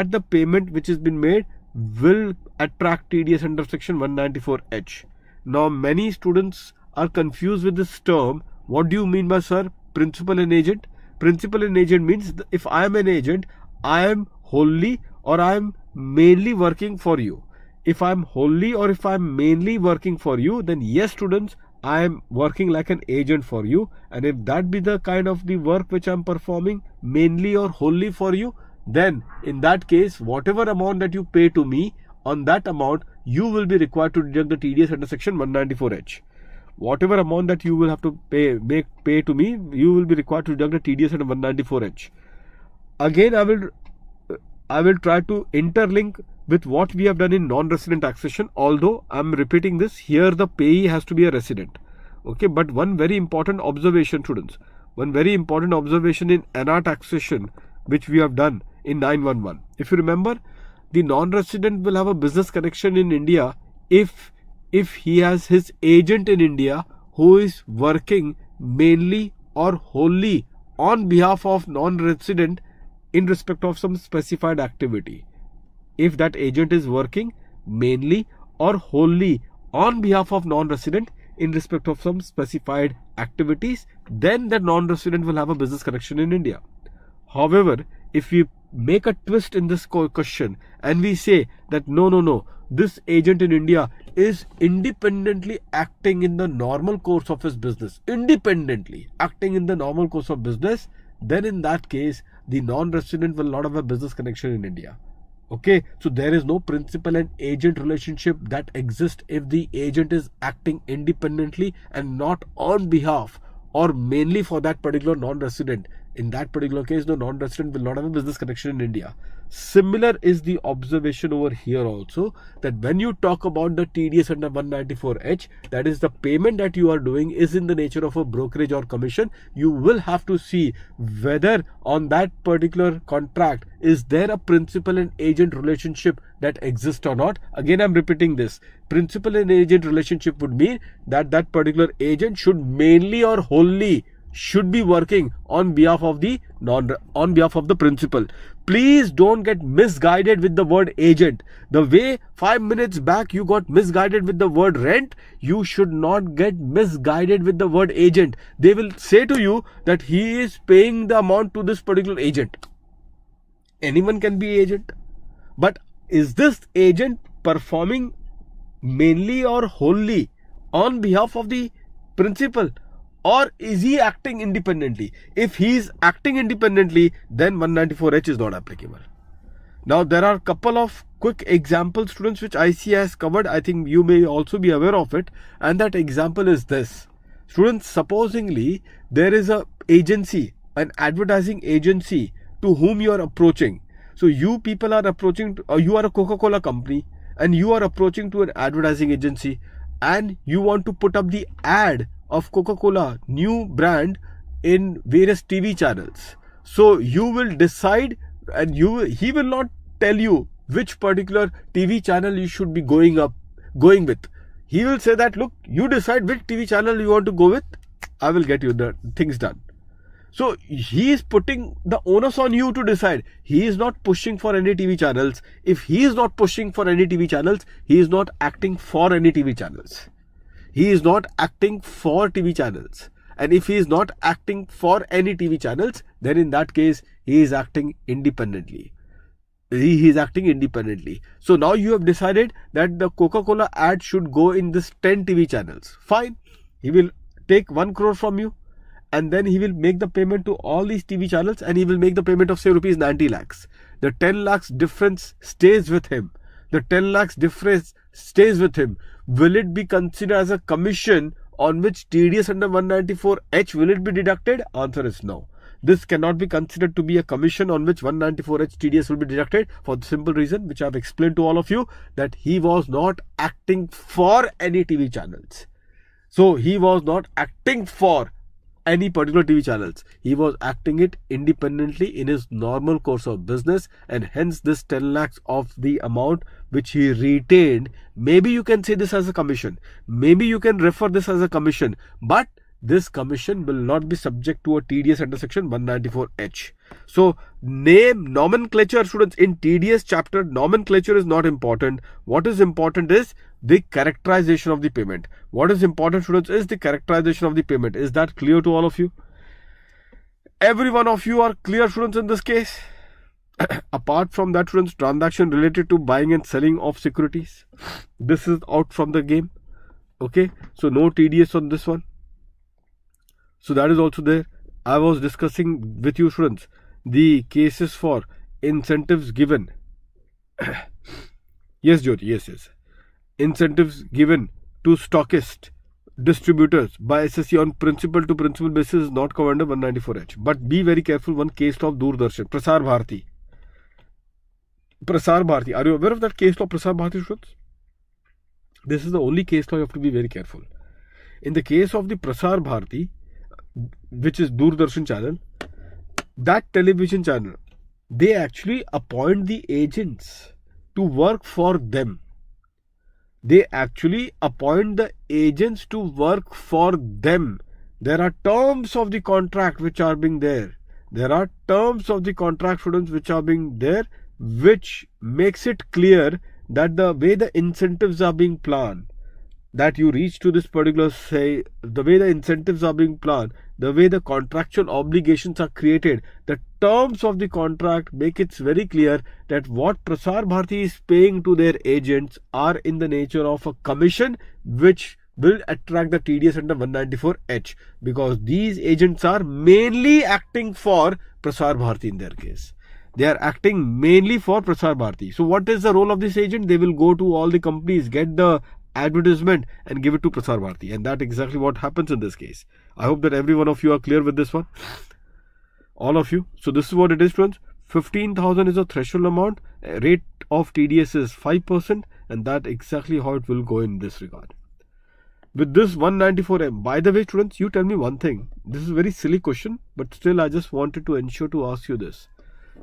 attract TDS under section 194H. Now many students are confused with this term. What do you mean by, sir, principal and agent? Principal and agent means if I am an agent, I am wholly or I am mainly working for you. If I am wholly or if I am mainly working for you, then yes students, I am working like an agent for you. And if that be the kind of the work which I am performing mainly or wholly for you, then in that case, whatever amount that you pay to me, on that amount you will be required to deduct the TDS under section 194H. Whatever amount that you will have to pay to me, you will be required to deduct the TDS under 194H. Again, I will try to interlink with what we have done in non-resident taxation. Although I am repeating this, here the payee has to be a resident. Okay, but one very important observation students, one very important observation in NR taxation which we have done in 911. If you remember, the non-resident will have a business connection in India if he has his agent in India who is working mainly or wholly on behalf of non-resident in respect of some specified activity. If that agent is working mainly or wholly on behalf of non-resident in respect of some specified activities, then that non-resident will have a business connection in India. However, if we make a twist in this question and we say that no, this agent in India is independently acting in the normal course of his business, independently acting in the normal course of business, then in that case, the non-resident will not have a business connection in India. Okay, so there is no principal and agent relationship that exists if the agent is acting independently and not on behalf or mainly for that particular non-resident. In that particular case, the non-resident will not have a business connection in India. Similar is the observation over here also, that when you talk about the TDS under 194H, that is the payment that you are doing is in the nature of a brokerage or commission. You will have to see whether on that particular contract is there a principal and agent relationship that exists or not. Again, I'm repeating this. Principal and agent relationship would mean that that particular agent should mainly or wholly should be working on behalf of the principal. Please don't get misguided with the word agent. The way 5 minutes back you got misguided with the word rent, you should not get misguided with the word agent. They will say to you that he is paying the amount to this particular agent. Anyone can be agent, but is this agent performing mainly or wholly on behalf of the principal? Or is he acting independently? If he is acting independently, then 194H is not applicable. Now, there are a couple of quick examples, students, which IC has covered. I think you may also be aware of it. And that example is this. Students, supposingly, there is an agency, an advertising agency to whom you are approaching. So, you people are approaching, or you are a Coca-Cola company and you are approaching to an advertising agency and you want to put up the ad of Coca-Cola new brand in various TV channels. So you will decide, and he will not tell you which particular TV channel you should be going with. He will say that, look, you decide which TV channel you want to go with. I will get you the things done. So he is putting the onus on you to decide. He is not pushing for any TV channels. If he is not pushing for any TV channels, he is not acting for any TV channels. He is not acting for TV channels. And if he is not acting for any TV channels, then in that case, he is acting independently. He is acting independently. So now you have decided that the Coca-Cola ad should go in this 10 TV channels. Fine. He will take 1 crore from you and then he will make the payment to all these TV channels and he will make the payment of say rupees 90 lakhs. The 10 lakhs difference stays with him. The 10 lakhs difference stays with him. Will it be considered as a commission on which TDS under 194H will it be deducted? Answer is no. This cannot be considered to be a commission on which 194H TDS will be deducted for the simple reason which I have explained to all of you, that he was not acting for any TV channels. So he was not acting for any particular TV channels. He was acting it independently in his normal course of business, and hence this 10 lakhs of the amount which he retained, maybe you can say this as a commission, maybe you can refer this as a commission, but this commission will not be subject to a TDS under section 194H. So nomenclature, students, in TDS chapter, nomenclature is not important. What is important is the characterization of the payment. What is important, students, is the characterization of the payment. Is that clear to all of you? Every one of you are clear, students, in this case? Apart from that, students, transaction related to buying and selling of securities, this is out from the game. Okay, so no TDS on this one. So that is also there. I was discussing with you, students, the cases for incentives given. Yes, Jyoti, yes. Incentives given to stockist distributors by SSE on principal to principal basis is not covered under 194H. But be very careful, one case law of Doordarshan, Prasar Bharati. Are you aware of that case law, Prasar Bharati, students? This is the only case law you have to be very careful. In the case of the Prasar Bharati, which is Doordarshan channel, that television channel, they actually appoint the agents to work for them. They actually appoint the agents to work for them. There are terms of the contract which are being there. There are terms of the contract, students, which are being there, which makes it clear that the way the incentives are being planned, that you reach to this particular, say, the way the incentives are being planned, the way the contractual obligations are created, the terms of the contract make it very clear that what Prasar Bharati is paying to their agents are in the nature of a commission which will attract the TDS under 194H, because these agents are mainly acting for Prasar Bharati in their case. They are acting mainly for Prasar Bharati. So what is the role of this agent? They will go to all the companies, get the advertisement and give it to Prasar Bharati, and that's exactly what happens in this case. I hope that every one of you are clear with this one, all of you. So this is what it is, friends. 15,000 is a threshold amount, rate of TDS is 5%, and that exactly how it will go in this regard. With this 194M, by the way, students, you tell me one thing. This is a very silly question, but still I just wanted to ensure to ask you this.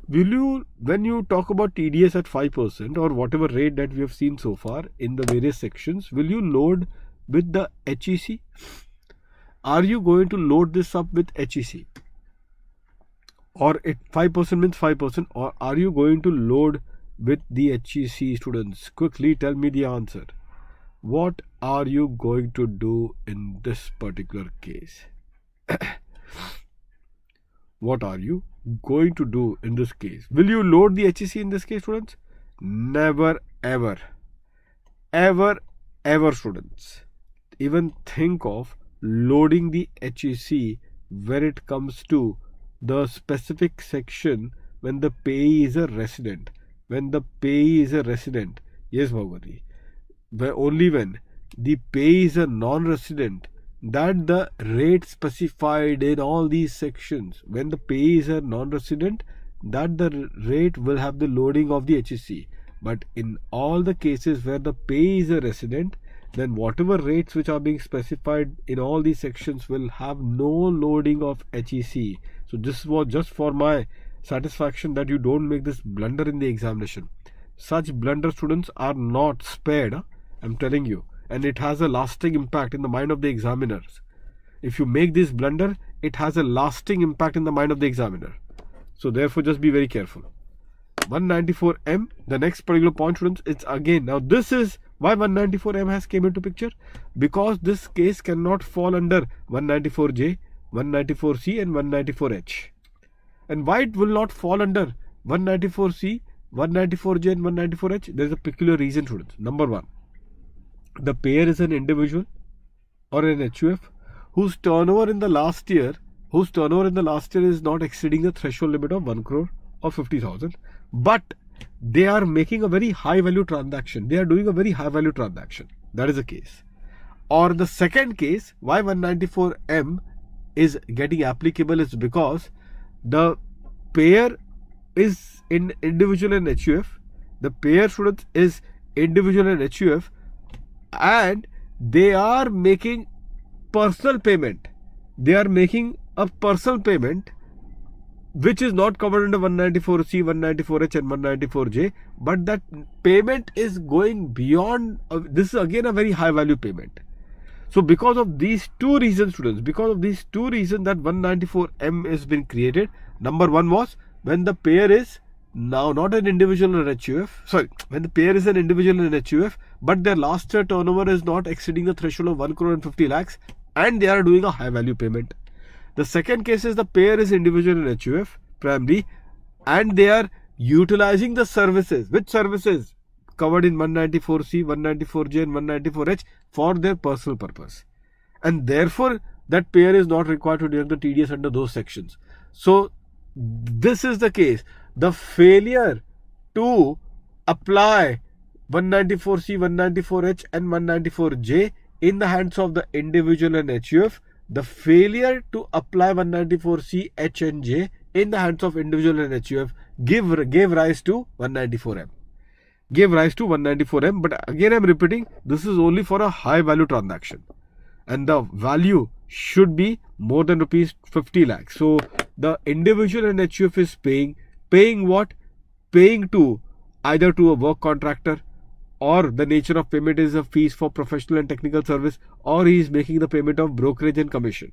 Will you, when you talk about TDS at 5% or whatever rate that we have seen so far in the various sections, will you load with the HEC? Are you going to load this up with HEC? Or 5% means 5%, or are you going to load with the HEC, students? Quickly tell me the answer. What are you going to do in this particular case? What are you going to do in this case? Will you load the HEC in this case, students? Never, ever, ever, ever, students. Even think of loading the HEC when it comes to the specific section when the payee is a resident. When the payee is a resident, yes, Bhagwati, only when the payee is a non-resident, that the rate specified in all these sections, when the payee is a non-resident, that the rate will have the loading of the HEC. But in all the cases where the payee is a resident, then whatever rates which are being specified in all these sections will have no loading of HEC. So this was just for my satisfaction that you don't make this blunder in the examination. Such blunder, students, are not spared, I'm telling you. And it has a lasting impact in the mind of the examiners. If you make this blunder, it has a lasting impact in the mind of the examiner. So therefore, just be very careful. 194M, the next particular point, students, it's again, now this is why 194M has came into picture, because this case cannot fall under 194J, 194C and 194H. And why it will not fall under 194C, 194J and 194H? There is a peculiar reason, students. Number one, the payer is an individual or an HUF whose turnover in the last year is not exceeding the threshold limit of 1 crore or 50,000, but they are making a very high value transaction. They are doing a very high value transaction. That is the case. Or the second case, why 194M is getting applicable is because the payer is in individual and HUF. The payer, students, is individual and HUF, and they are making personal payment. They are making a personal payment which is not covered under 194C, 194H and 194J, but that payment is going beyond. This is again a very high value payment. So because of these two reasons, students, because of these two reasons that 194M has been created. Number one was when the payer is now not an individual or HUF, when the payer is an individual and HUF, but their last year turnover is not exceeding the threshold of 1 crore and 50 lakhs, and they are doing a high value payment. The second case is the payer is individual and HUF primarily, and they are utilizing the services. Which services? Covered in 194C, 194J and 194H for their personal purpose. And therefore, that payer is not required to deduct the TDS under those sections. So, this is the case. The failure to apply 194C, 194H and 194J in the hands of the individual and HUF, the failure to apply 194C, H and J in the hands of individual and HUF gave rise to 194M. Gave rise to 194M, but again I am repeating, this is only for a high value transaction. And the value should be more than rupees 50 lakhs. So the individual and HUF is paying what? Paying to either to a work contractor, or the nature of payment is a fees for professional and technical service, or he is making the payment of brokerage and commission.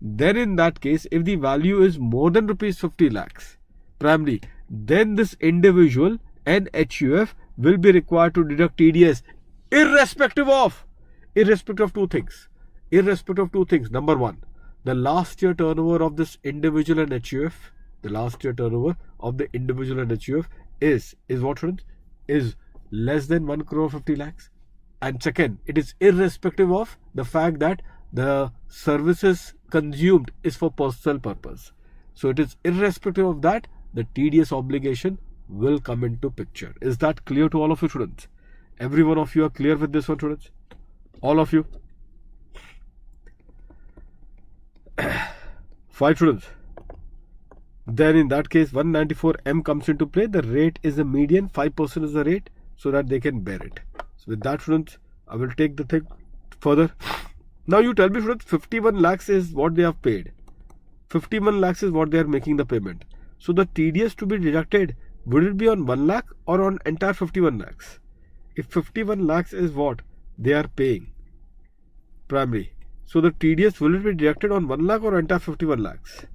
Then in that case, if the value is more than rupees 50 lakhs primarily, then this individual and HUF will be required to deduct TDS irrespective of irrespective of two things. Number one, the last year turnover of this individual and HUF, is what, friends? Is less than 1 crore 50 lakhs. And second, it is irrespective of the fact that the services consumed is for personal purpose. So it is irrespective of that, the TDS obligation will come into picture. Is that clear to all of you, students? Every one of you are clear with this one, students? All of you? Fine, students. Then in that case, 194M comes into play. The rate is a median, 5% is the rate, so that they can bear it. So with that, students, I will take the thing further. Now you tell me, students, 51 lakhs is what they have paid. 51 lakhs is what they are making the payment. So the TDS to be deducted, would it be on 1 lakh or on entire 51 lakhs? If 51 lakhs is what they are paying primary, so the TDS, will it be deducted on 1 lakh or entire 51 lakhs?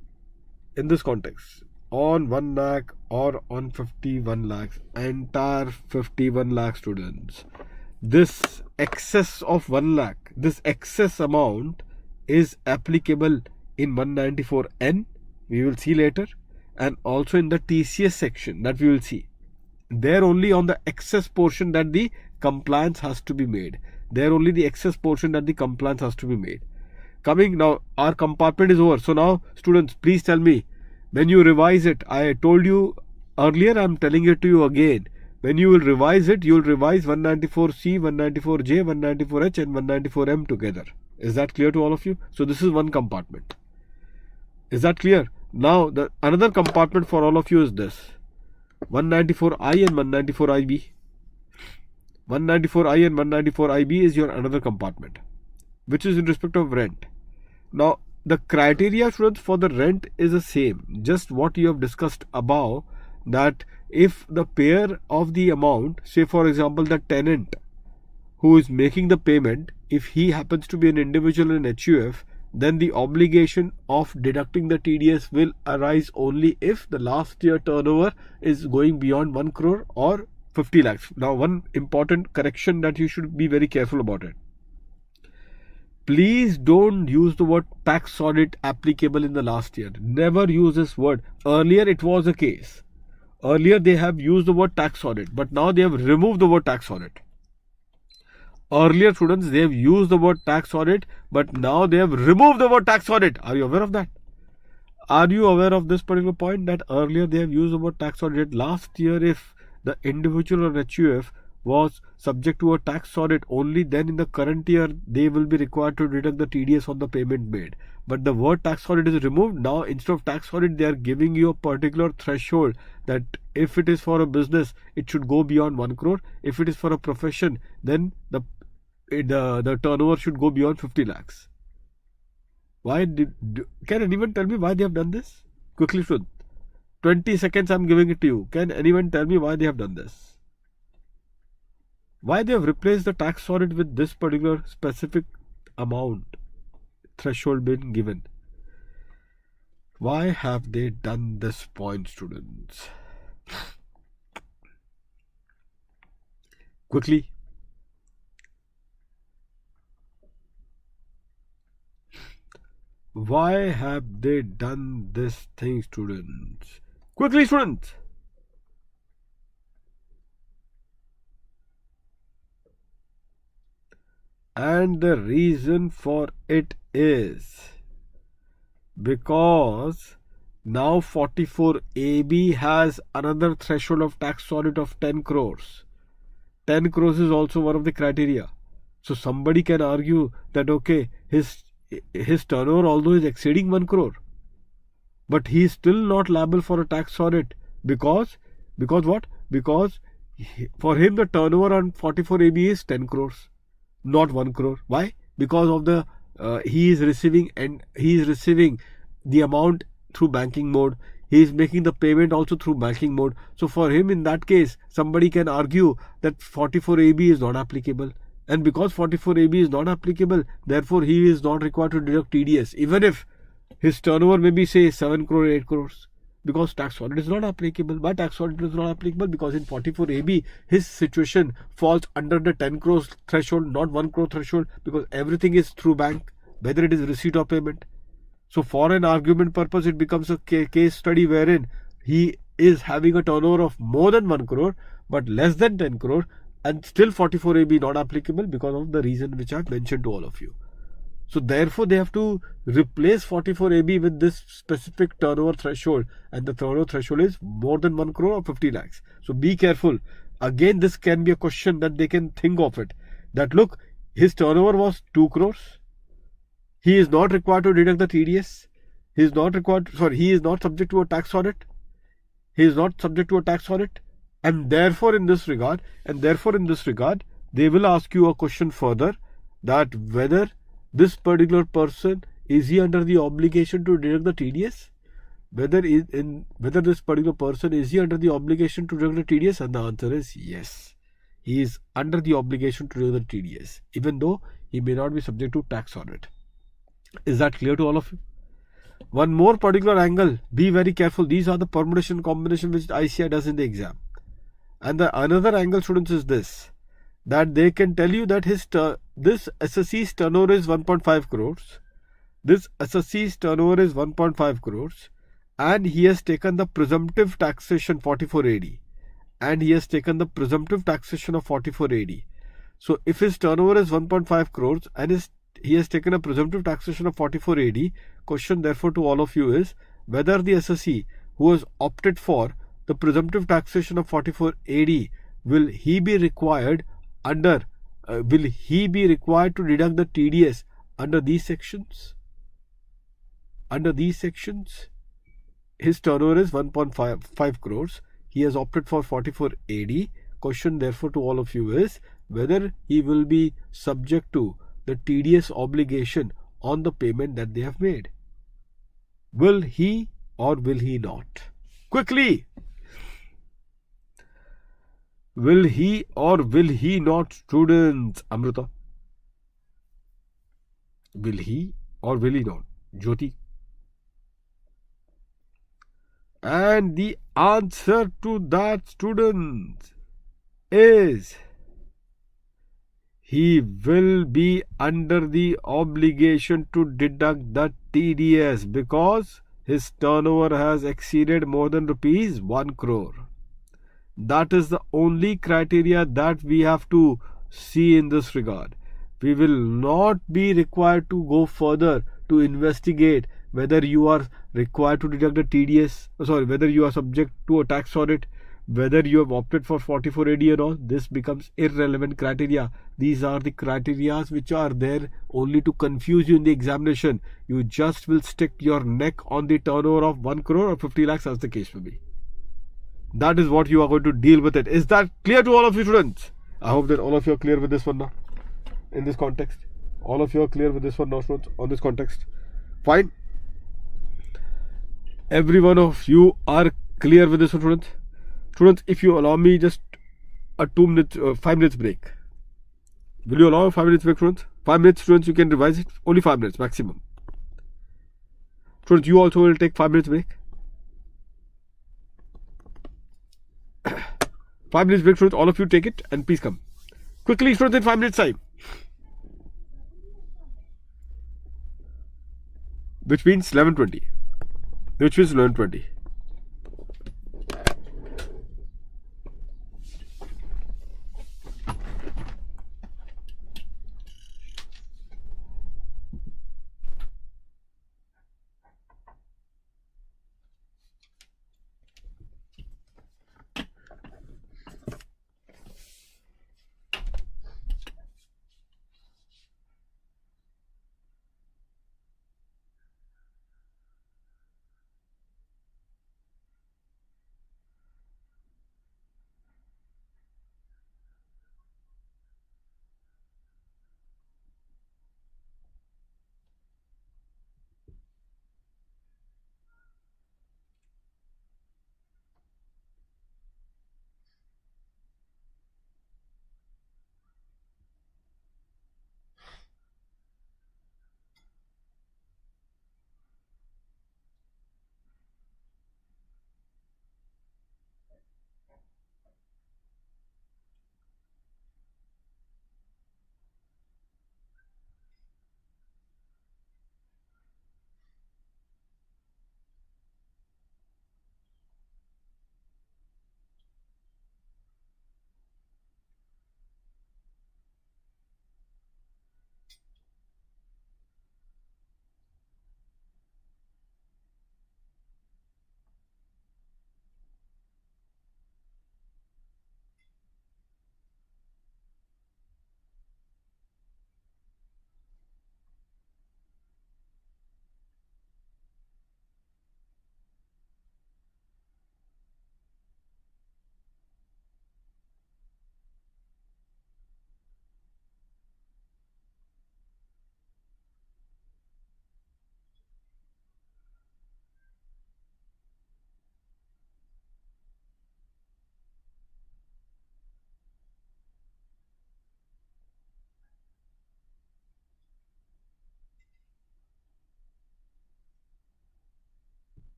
In this context, on 1 lakh or on 51 lakhs, entire 51 lakh, students. This excess of 1 lakh, this excess amount is applicable in 194N, we will see later, and also in the TCS section that we will see. There only on the excess portion that the compliance has to be made. Coming now, our compartment is over. So now, students, please tell me, when you revise it, I told you earlier, I am telling it to you again. When you will revise it, you will revise 194C, 194J, 194H and 194M together. Is that clear to all of you? So this is one compartment. Is that clear? Now, the another compartment for all of you is this. 194I and 194IB. 194I and 194IB is your another compartment, which is in respect of rent. Now, the criteria, students, for the rent is the same. Just what you have discussed above, that if the payer of the amount, say for example the tenant who is making the payment, if he happens to be an individual in HUF, then the obligation of deducting the TDS will arise only if the last year turnover is going beyond 1 crore or 50 lakhs. Now, one important correction that you should be very careful about it. Please don't use the word tax audit applicable in the last year. Never use this word. Earlier it was the case. Earlier they have used the word tax audit, but now they have removed the word tax audit. Earlier, students, they have used the word tax audit, but now they have removed the word tax audit. Are you aware of that? Are you aware of this particular point, that earlier they have used the word tax audit? Last year, if the individual or HUF was subject to a tax audit, only then in the current year they will be required to deduct the TDS on the payment made. But the word tax audit is removed. Now, instead of tax audit, they are giving you a particular threshold that if it is for a business, it should go beyond 1 crore. If it is for a profession, then the turnover should go beyond 50 lakhs. Can anyone tell me why they have done this? Quickly, Shud. 20 seconds I am giving it to you. Can anyone tell me why they have done this? Why they have replaced the tax audit with this particular specific amount threshold being given? Why have they done this point, students? Quickly. Why have they done this thing, students? Quickly, students. And the reason for it is because now 44AB has another threshold of tax audit of 10 crores. 10 crores is also one of the criteria. So somebody can argue that okay, his turnover although is exceeding 1 crore, but he is still not liable for a tax audit because what? Because for him the turnover on 44AB is 10 crores, not 1 crore. Why? Because of the he is receiving the amount through banking mode. He is making the payment also through banking mode. So for him, in that case, somebody can argue that 44AB is not applicable. And because 44AB is not applicable, therefore he is not required to deduct TDS, even if his turnover may be say 7 crore, 8 crores. because tax audit is not applicable. Why tax audit is not applicable? Because in 44AB, his situation falls under the 10 crores threshold, not 1 crore threshold, because everything is through bank, whether it is receipt or payment. So for an argument purpose, it becomes a case study wherein he is having a turnover of more than 1 crore, but less than 10 crore, and still 44AB not applicable because of the reason which I have mentioned to all of you. So therefore, they have to replace 44AB with this specific turnover threshold, and the turnover threshold is more than 1 crore or 50 lakhs. So be careful. Again, this can be a question that they can think of it. That look, his turnover was 2 crores. He is not required to deduct the TDS. He is not subject to a tax audit. He is not subject to a tax audit. And therefore, in this regard, they will ask you a question further, that whether this particular person, is he under the obligation to deduct the TDS? Whether this particular person, is he under the obligation to deduct the TDS? And the answer is yes. He is under the obligation to deduct the TDS, even though he may not be subject to tax audit. Is that clear to all of you? One more particular angle, be very careful. These are the permutation combination which ICI does in the exam. And the another angle, students, is this, that they can tell you that this SSC's turnover is 1.5 crores. This SSC's turnover is 1.5 crores, and he has taken the presumptive taxation 44AD, and he has taken the presumptive taxation of 44AD. So if his turnover is 1.5 crores and he has taken a presumptive taxation of 44AD, question therefore to all of you is whether the SSC who has opted for the presumptive taxation of 44AD, will he be required to deduct the TDS under these sections? Under these sections, his turnover is 1.5 crores. He has opted for 44AD. Question therefore to all of you is whether he will be subject to the TDS obligation on the payment that they have made. Will he or will he not? Quickly! Will he or will he not, students? Amrita. Will he or will he not? Jyoti. And the answer to that, students, is he will be under the obligation to deduct the TDS because his turnover has exceeded more than rupees 1 crore. That is the only criteria that we have to see in this regard. We will not be required to go further to investigate whether you are required to deduct the TDS, whether you are subject to a tax audit, whether you have opted for 44AD and all. This becomes irrelevant criteria. These are the criteria which are there only to confuse you in the examination. You just will stick your neck on the turnover of 1 crore or 50 lakhs as the case may be. That is what you are going to deal with it. Is that clear to all of you, students? I hope that all of you are clear with this one now. In this context, all of you are clear with this one now, students, on this context. Fine. Every one of you are clear with this one, students. Students, if you allow me just a 5 minutes break. Will you allow a 5 minutes break, students? 5 minutes, students, you can revise it. Only 5 minutes maximum. Students, you also will take 5 minutes break. 5 minutes break, students. All of you take it and please come. Quickly, students, in 5 minutes time. Which means 11:20. Which means 11:20.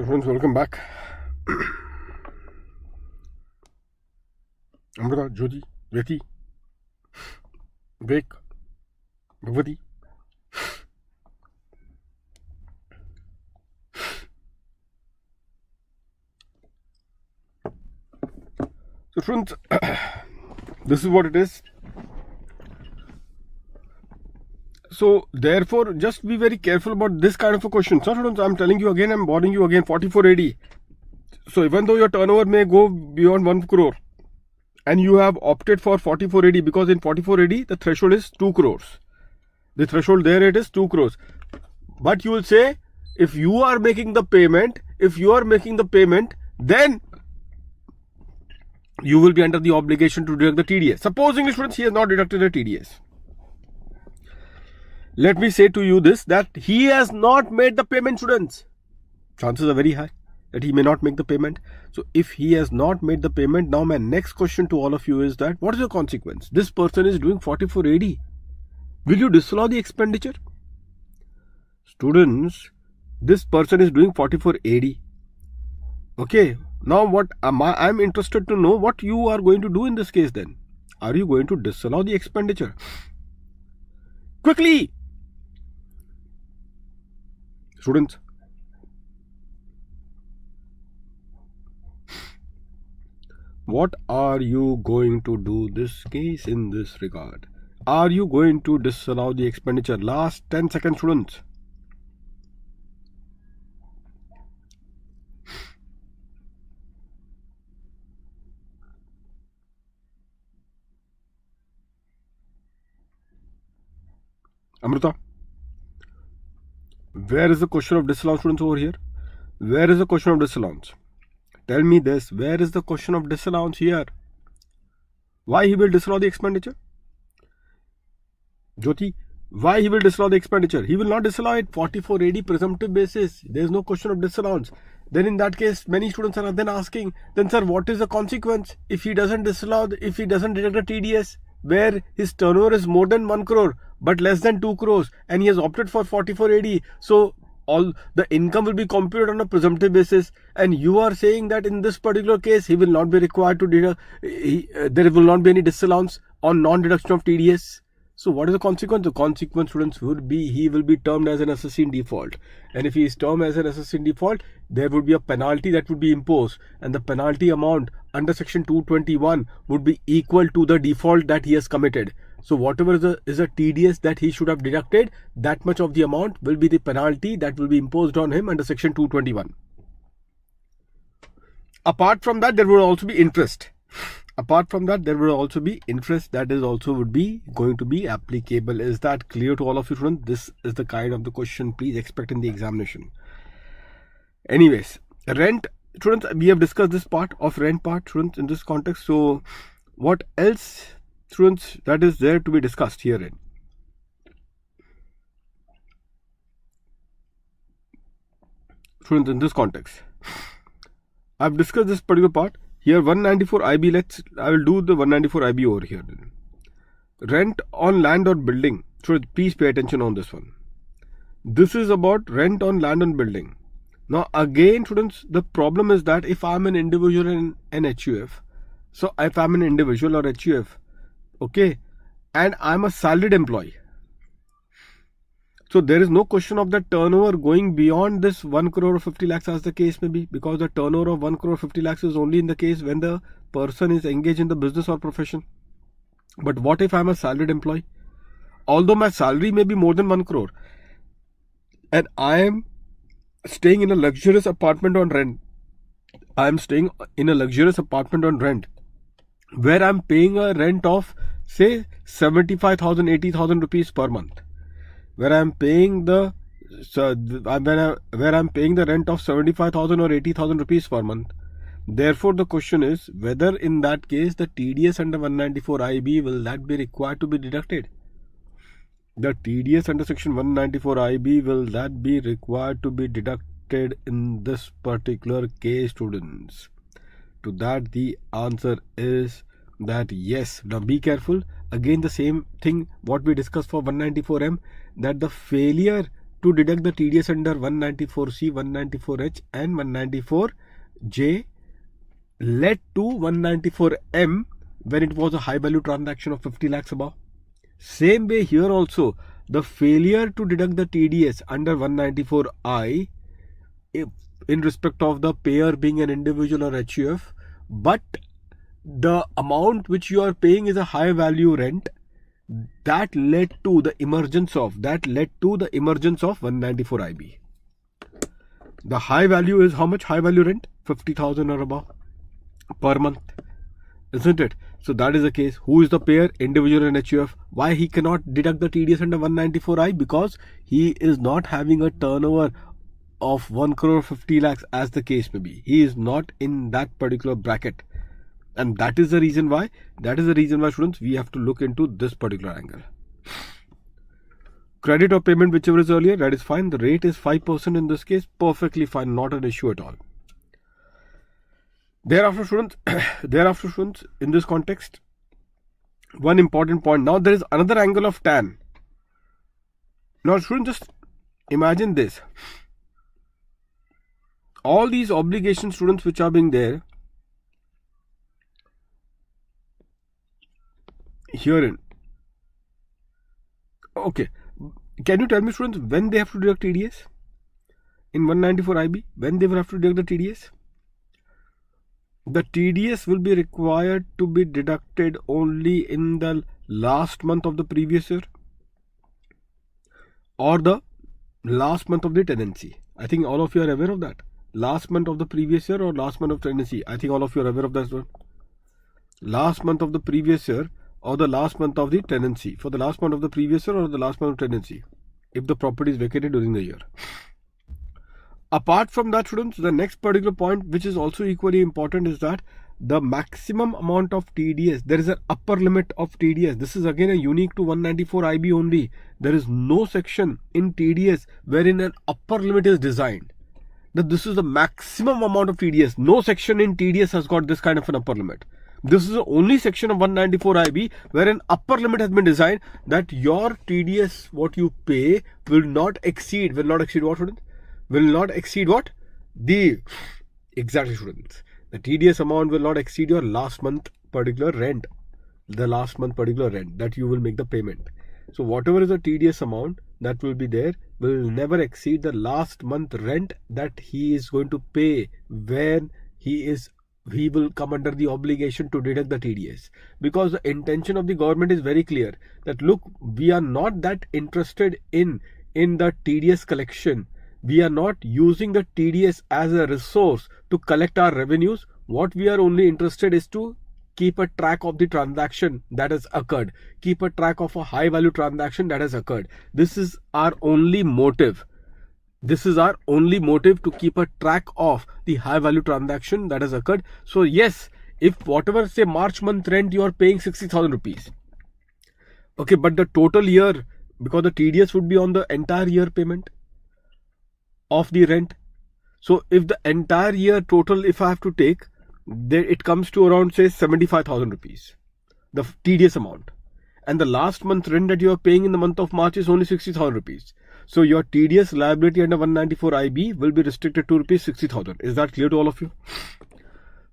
Friends, welcome back. Amrita, Jyoti, Yati, Vivek, Bhavati. So friends, this is what it is. So therefore, just be very careful about this kind of a question. So friends, I'm telling you again, I'm bothering you again, 4480. So even though your turnover may go beyond 1 crore and you have opted for 4480, because in 4480 the threshold is 2 crores. The threshold there it is 2 crores. But you will say, if you are making the payment, then you will be under the obligation to deduct the TDS. Suppose English friends, he has not deducted the TDS. Let me say to you this, that he has not made the payment, students. Chances are very high that he may not make the payment. So if he has not made the payment, now my next question to all of you is that, what is the consequence? This person is doing 4480. Will you disallow the expenditure? Students, this person is doing 4480. Okay, now what I'm interested to know what you are going to do in this case then. Are you going to disallow the expenditure? Quickly! Students, what are you going to do this case in this regard? Are you going to disallow the expenditure? Last 10 seconds, students. Amrita, where is the question of disallowance, students, over here? Where is the question of disallowance? Tell me this, where is the question of disallowance here? Why he will disallow the expenditure? Jyoti, why he will disallow the expenditure? He will not disallow it 4480 presumptive basis. There is no question of disallowance. Then in that case, many students are then asking, then sir, what is the consequence if he doesn't disallow, if he doesn't deduct a TDS, where his turnover is more than 1 crore but less than 2 crores and he has opted for 4480. So all the income will be computed on a presumptive basis, and you are saying that in this particular case he will not be required to deduct, there will not be any disallowance on non-deduction of TDS. So what is the consequence? The consequence, students, would be he will be termed as an assessee in default. And if he is termed as an assessee in default, there would be a penalty that would be imposed. And the penalty amount under section 221 would be equal to the default that he has committed. So whatever is a TDS that he should have deducted, that much of the amount will be the penalty that will be imposed on him under section 221. Apart from that, there will also be interest. Apart from that, there will also be interest that is also would be going to be applicable. Is that clear to all of you, students? This is the kind of the question please expect in the examination. Anyways, rent, students, we have discussed this part of rent part, students, in this context. So what else, students, that is there to be discussed herein? Students, in this context, I've discussed this particular part. Here 194 IB, I will do the 194 IB over here. Rent on land or building. So please pay attention on this one. This is about rent on land and building. Now again, students, the problem is that if I'm an individual in an HUF, so if I'm an individual or HUF, okay, and I'm a salaried employee, so there is no question of the turnover going beyond this 1 crore or 50 lakhs as the case may be, because the turnover of 1 crore 50 lakhs is only in the case when the person is engaged in the business or profession. But what if I'm a salaried employee? Although my salary may be more than 1 crore and I am staying in a luxurious apartment on rent. I am staying in a luxurious apartment on rent where I'm paying a rent of say 75,000, 80,000 rupees per month. Where I'm paying the rent of 75,000 or 80,000 rupees per month. Therefore, the question is whether in that case the TDS under 194 IB will that be required to be deducted? The TDS under section 194 IB will that be required to be deducted in this particular case, students? To that the answer is that yes. Now be careful. Again the same thing what we discussed for 194M, that the failure to deduct the TDS under 194C, 194H and 194J led to 194M when it was a high value transaction of 50 lakhs above. Same way here also, the failure to deduct the TDS under 194I in respect of the payer being an individual or HUF, but the amount which you are paying is a high value rent, that led to the emergence of 194IB. The high value is how much? High value rent 50,000 or above per month, isn't it? So that is the case. Who is the payer? Individual and HUF. Why he cannot deduct the TDS under 194I? Because he is not having a turnover of 1 crore 50 lakhs as the case may be. He is not in that particular bracket. And that is the reason why, students, we have to look into this particular angle. Credit or payment, whichever is earlier, that is fine. The rate is 5% in this case. Perfectly fine. Not an issue at all. Thereafter, students, in this context, one important point. Now, there is another angle of TAN. Now, students, just imagine this. All these obligations, students, which are being there herein. Okay. Can you tell me, students, when they have to deduct TDS? In 194IB, when they will have to deduct the TDS? The TDS will be required to be deducted only in the last month of the previous year or the last month of the tenancy. I think all of you are aware of that. Last month of the previous year or last month of tenancy. I think all of you are aware of that one. Last month of the previous year or the last month of the tenancy. For the last month of the previous year or the last month of tenancy, if the property is vacated during the year. Apart from that, students, the next particular point which is also equally important is that the maximum amount of TDS, there is an upper limit of TDS. This is again a unique to 194IB only. There is no section in TDS wherein an upper limit is designed. That this is the maximum amount of TDS. No section in TDS has got this kind of an upper limit. This is the only section of 194IB where an upper limit has been designed that your TDS, what you pay, will not exceed what, students? Will not exceed what? Exactly, students. The TDS amount will not exceed your last month particular rent. The last month particular rent that you will make the payment. So whatever is the TDS amount that will be there will never exceed the last month rent that he is going to pay when he will come under the obligation to deduct the TDS. Because the intention of the government is very clear that look, we are not that interested in the TDS collection. We are not using the TDS as a resource to collect our revenues. What we are only interested is to keep a track of the transaction that has occurred. Keep a track of a high value transaction that has occurred. This is our only motive. This is our only motive, to keep a track of the high value transaction that has occurred. So yes, if whatever, say March month rent, you are paying 60,000 rupees. Okay, but the total year, because the TDS would be on the entire year payment of the rent. So if the entire year total, if I have to take, then it comes to around, say, 75,000 rupees, the TDS amount. And the last month rent that you are paying in the month of March is only 60,000 rupees. So your TDS liability under 194IB will be restricted to rupees 60,000. Is that clear to all of you?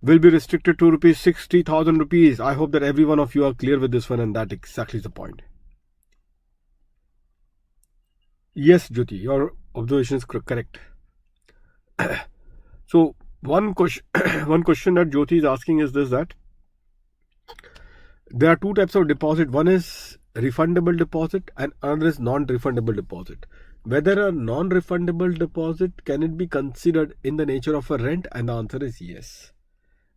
Will be restricted to rupees 60,000 rupees. I hope that every one of you are clear with this one, and that exactly is the point. Yes, Jyoti, your observation is correct. So one question that Jyoti is asking is this, that there are two types of deposit. One is refundable deposit and another is non-refundable deposit. Whether a non-refundable deposit, can it be considered in the nature of a rent? And the answer is yes.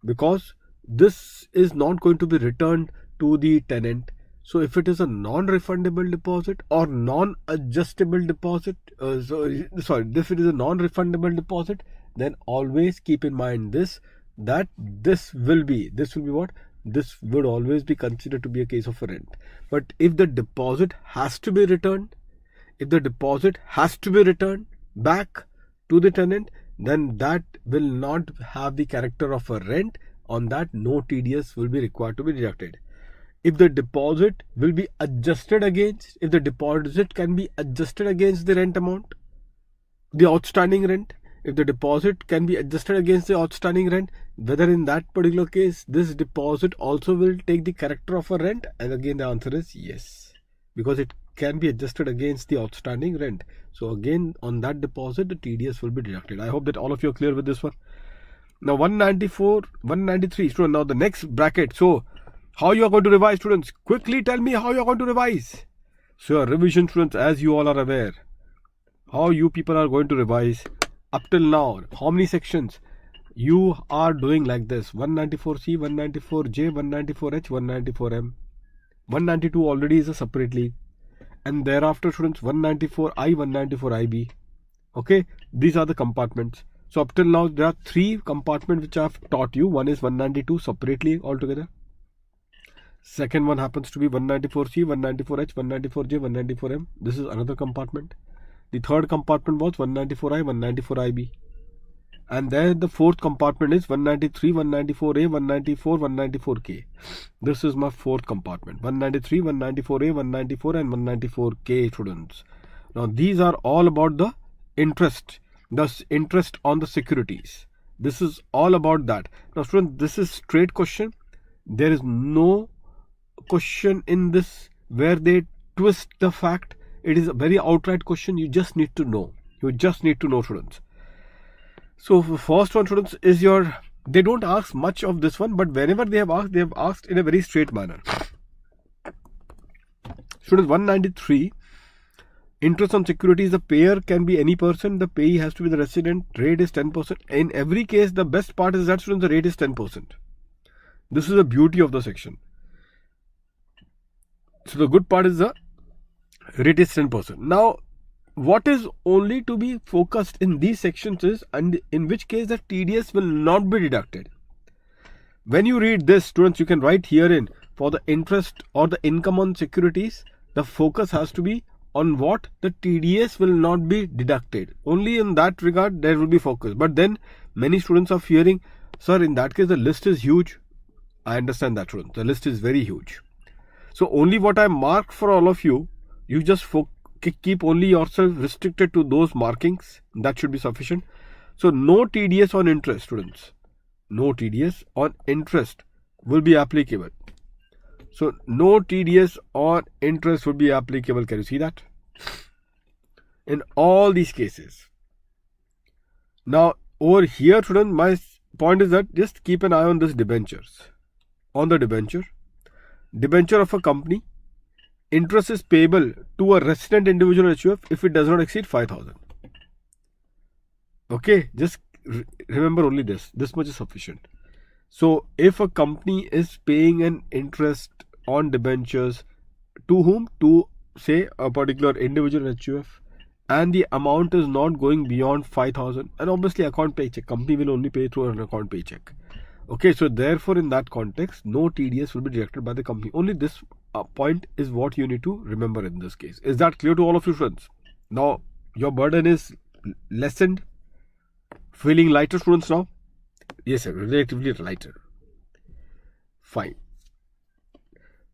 Because this is not going to be returned to the tenant. So if it is a non-refundable deposit or non-adjustable deposit, if it is a non-refundable deposit, then always keep in mind this, that this will be what? This would always be considered to be a case of a rent. But if the deposit has to be returned, back to the tenant, then that will not have the character of a rent. On that, no TDS will be required to be deducted. If the deposit will be adjusted against, if the deposit can be adjusted against the rent amount, the outstanding rent. If the deposit can be adjusted against the outstanding rent, whether in that particular case this deposit also will take the character of a rent, and again the answer is yes, because it can be adjusted against the outstanding rent. So again, on that deposit the TDS will be deducted. I hope that all of you are clear with this one. Now 194, 193, student. Now the next bracket. So how you are going to revise, students? Quickly tell me how you are going to revise. So revision, students, as you all are aware, how you people are going to revise up till now, how many sections you are doing like this: 194C, 194J, 194H, 194M. 192 already is a separately, and thereafter, students, 194I, 194IB. Okay, these are the compartments. So up till now there are 3 compartments which I have taught you. One is 192 separately altogether. Second one happens to be 194C, 194H, 194J, 194M. This is another compartment. The third compartment was 194I, 194IB. And then the fourth compartment is 193, 194A, 194, 194K. This is my fourth compartment. 193, 194A, 194 and 194K, students. Now these are all about the interest. Thus interest on the securities. This is all about that. Now students, this is straight question. There is no question in this where they twist the fact. It is a very outright question. You just need to know. You just need to know, students. So first one, students, is your, they don't ask much of this one, but whenever they have asked in a very straight manner. Students, 193, interest on securities, the payer can be any person, the payee has to be the resident, rate is 10%. In every case, the best part is that, students, the rate is 10%. This is the beauty of the section. So the good part is the rate is 10%. Now, what is only to be focused in these sections is, and in which case the TDS will not be deducted. When you read this, students, you can write herein, for the interest or the income on securities, the focus has to be on what? The TDS will not be deducted. Only in that regard there will be focus. But then many students are fearing, sir, in that case the list is huge. I understand that, students. The list is very huge. So only what I marked for all of you, you just keep only yourself restricted to those markings. That should be sufficient. So no TDS on interest, students. No TDS on interest will be applicable. So no TDS on interest would be applicable. Can you see that? In all these cases. Now over here, students, my point is that just keep an eye on this debentures. On the debenture of a company, interest is payable to a resident individual HUF if it does not exceed 5,000. Okay, just remember only this. This much is sufficient. So if a company is paying an interest on debentures to whom? To say a particular individual HUF, and the amount is not going beyond 5,000, and obviously account paycheck, company will only pay through an account paycheck. Okay, so therefore in that context, no TDS will be deducted by the company. Only this point is what you need to remember in this case. Is that clear to all of you, friends? Now your burden is lessened. Feeling lighter, students, now? Yes, sir, relatively lighter. Fine.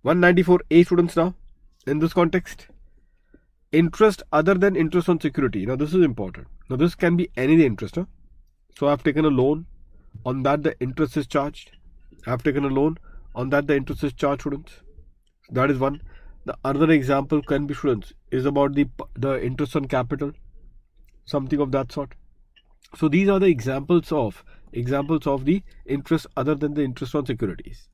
194A, students, now in this context, interest other than interest on security. Now this is important. Now this can be any interest. So I have taken a loan, on that the interest is charged. I have taken a loan, on that the interest is charged, students. That is one. The other example can be, students, is about the interest on capital, something of that sort. So these are the examples of the interest other than the interest on securities.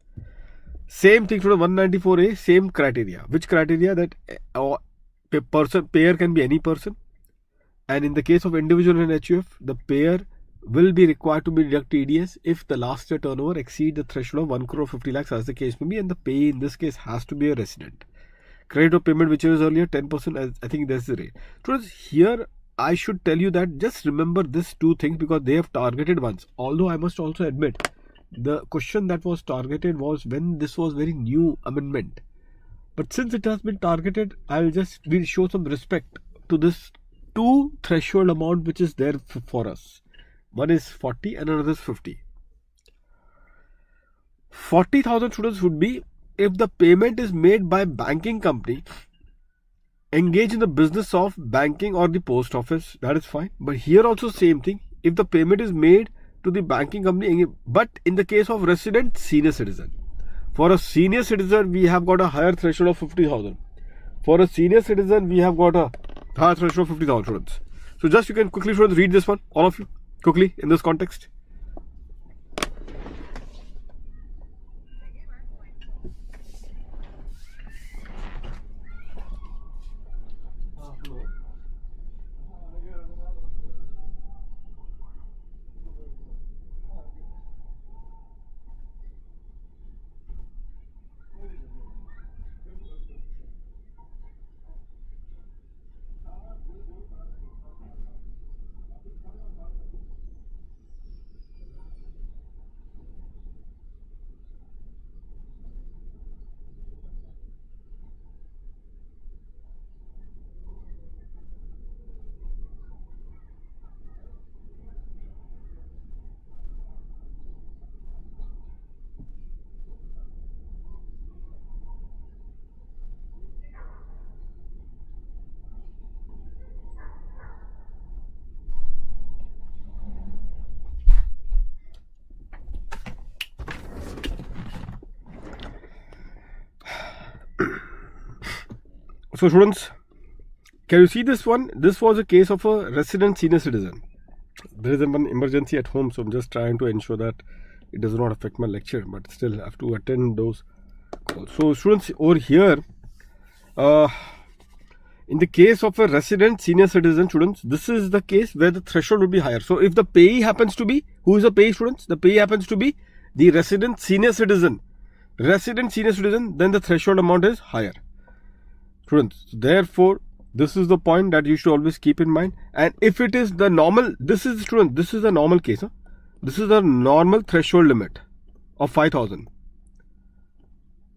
Same thing, students, 194A, same criteria. Which criteria? That payer can be any person, and in the case of individual and HUF, the payer will be required to be deduct TDS if the last year turnover exceeds the threshold of 1 crore 50 lakhs as the case may be, and the payee in this case has to be a resident. Credit of payment, which was earlier 10%, I think that's the rate. Students, here I should tell you that just remember these two things because they have targeted ones. Although I must also admit, the question that was targeted was when this was very new amendment. But since it has been targeted, we'll show some respect to this two threshold amount which is there for us. One is 40 and another is 50. 40,000, students, would be if the payment is made by banking company engage in the business of banking or the post office, that is fine. But here also same thing. If the payment is made to the banking company, but in the case of resident senior citizen, for a senior citizen we have got a higher threshold of 50,000. For a senior citizen we have got a higher threshold of 50,000 students. So just you can quickly students read this one, all of you, quickly in this context. So students, can you see this one? This was a case of a resident senior citizen. There is one emergency at home, so I'm just trying to ensure that it does not affect my lecture, but still have to attend those calls. So students, over here, in the case of a resident senior citizen, students, this is the case where the threshold will be higher. So if the payee happens to be, who is the payee, students? The payee happens to be the resident senior citizen. Resident senior citizen, then the threshold amount is higher. Students, therefore, this is the point that you should always keep in mind. And if it is the normal, this is student, this is the normal case. This is the normal threshold limit of 5,000.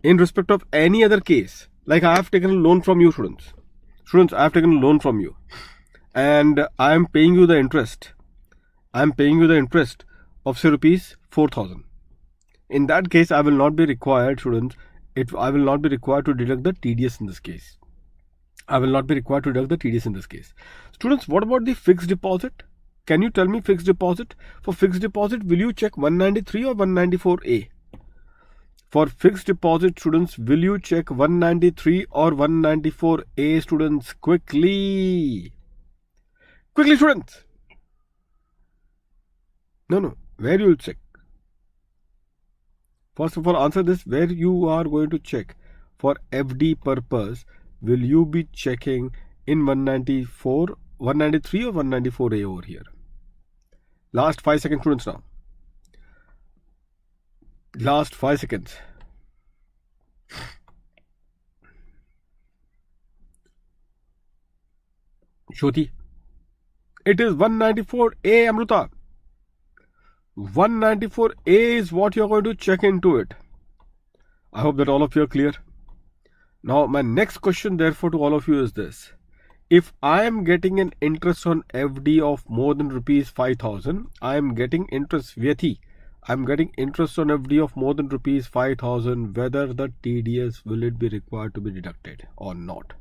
In respect of any other case, like I have taken a loan from you, students. Students, I have taken a loan from you, and I am paying you the interest. I am paying you the interest of say rupees 4,000. In that case, I will not be required, students. I will not be required to deduct the TDS in this case. I will not be required to deduct the TDS in this case. Students, what about the fixed deposit? Can you tell me fixed deposit? For fixed deposit, will you check 193 or 194A? For fixed deposit, students, will you check 193 or 194A, students? Quickly. Quickly, students. No. Where you will check? First of all, answer this. Where you are going to check for FD purpose, will you be checking in 193 or 194A over here? Last 5 seconds, students, now. Last 5 seconds. Shoti. It is 194A, Amruta. 194A is what you're going to check into it. I hope that all of you are clear. Now, my next question, therefore, to all of you is this. If I am getting an interest on FD of more than rupees 5,000, I am getting interest, Vyati. I am getting interest on FD of more than rupees 5,000, whether the TDS will it be required to be deducted or not?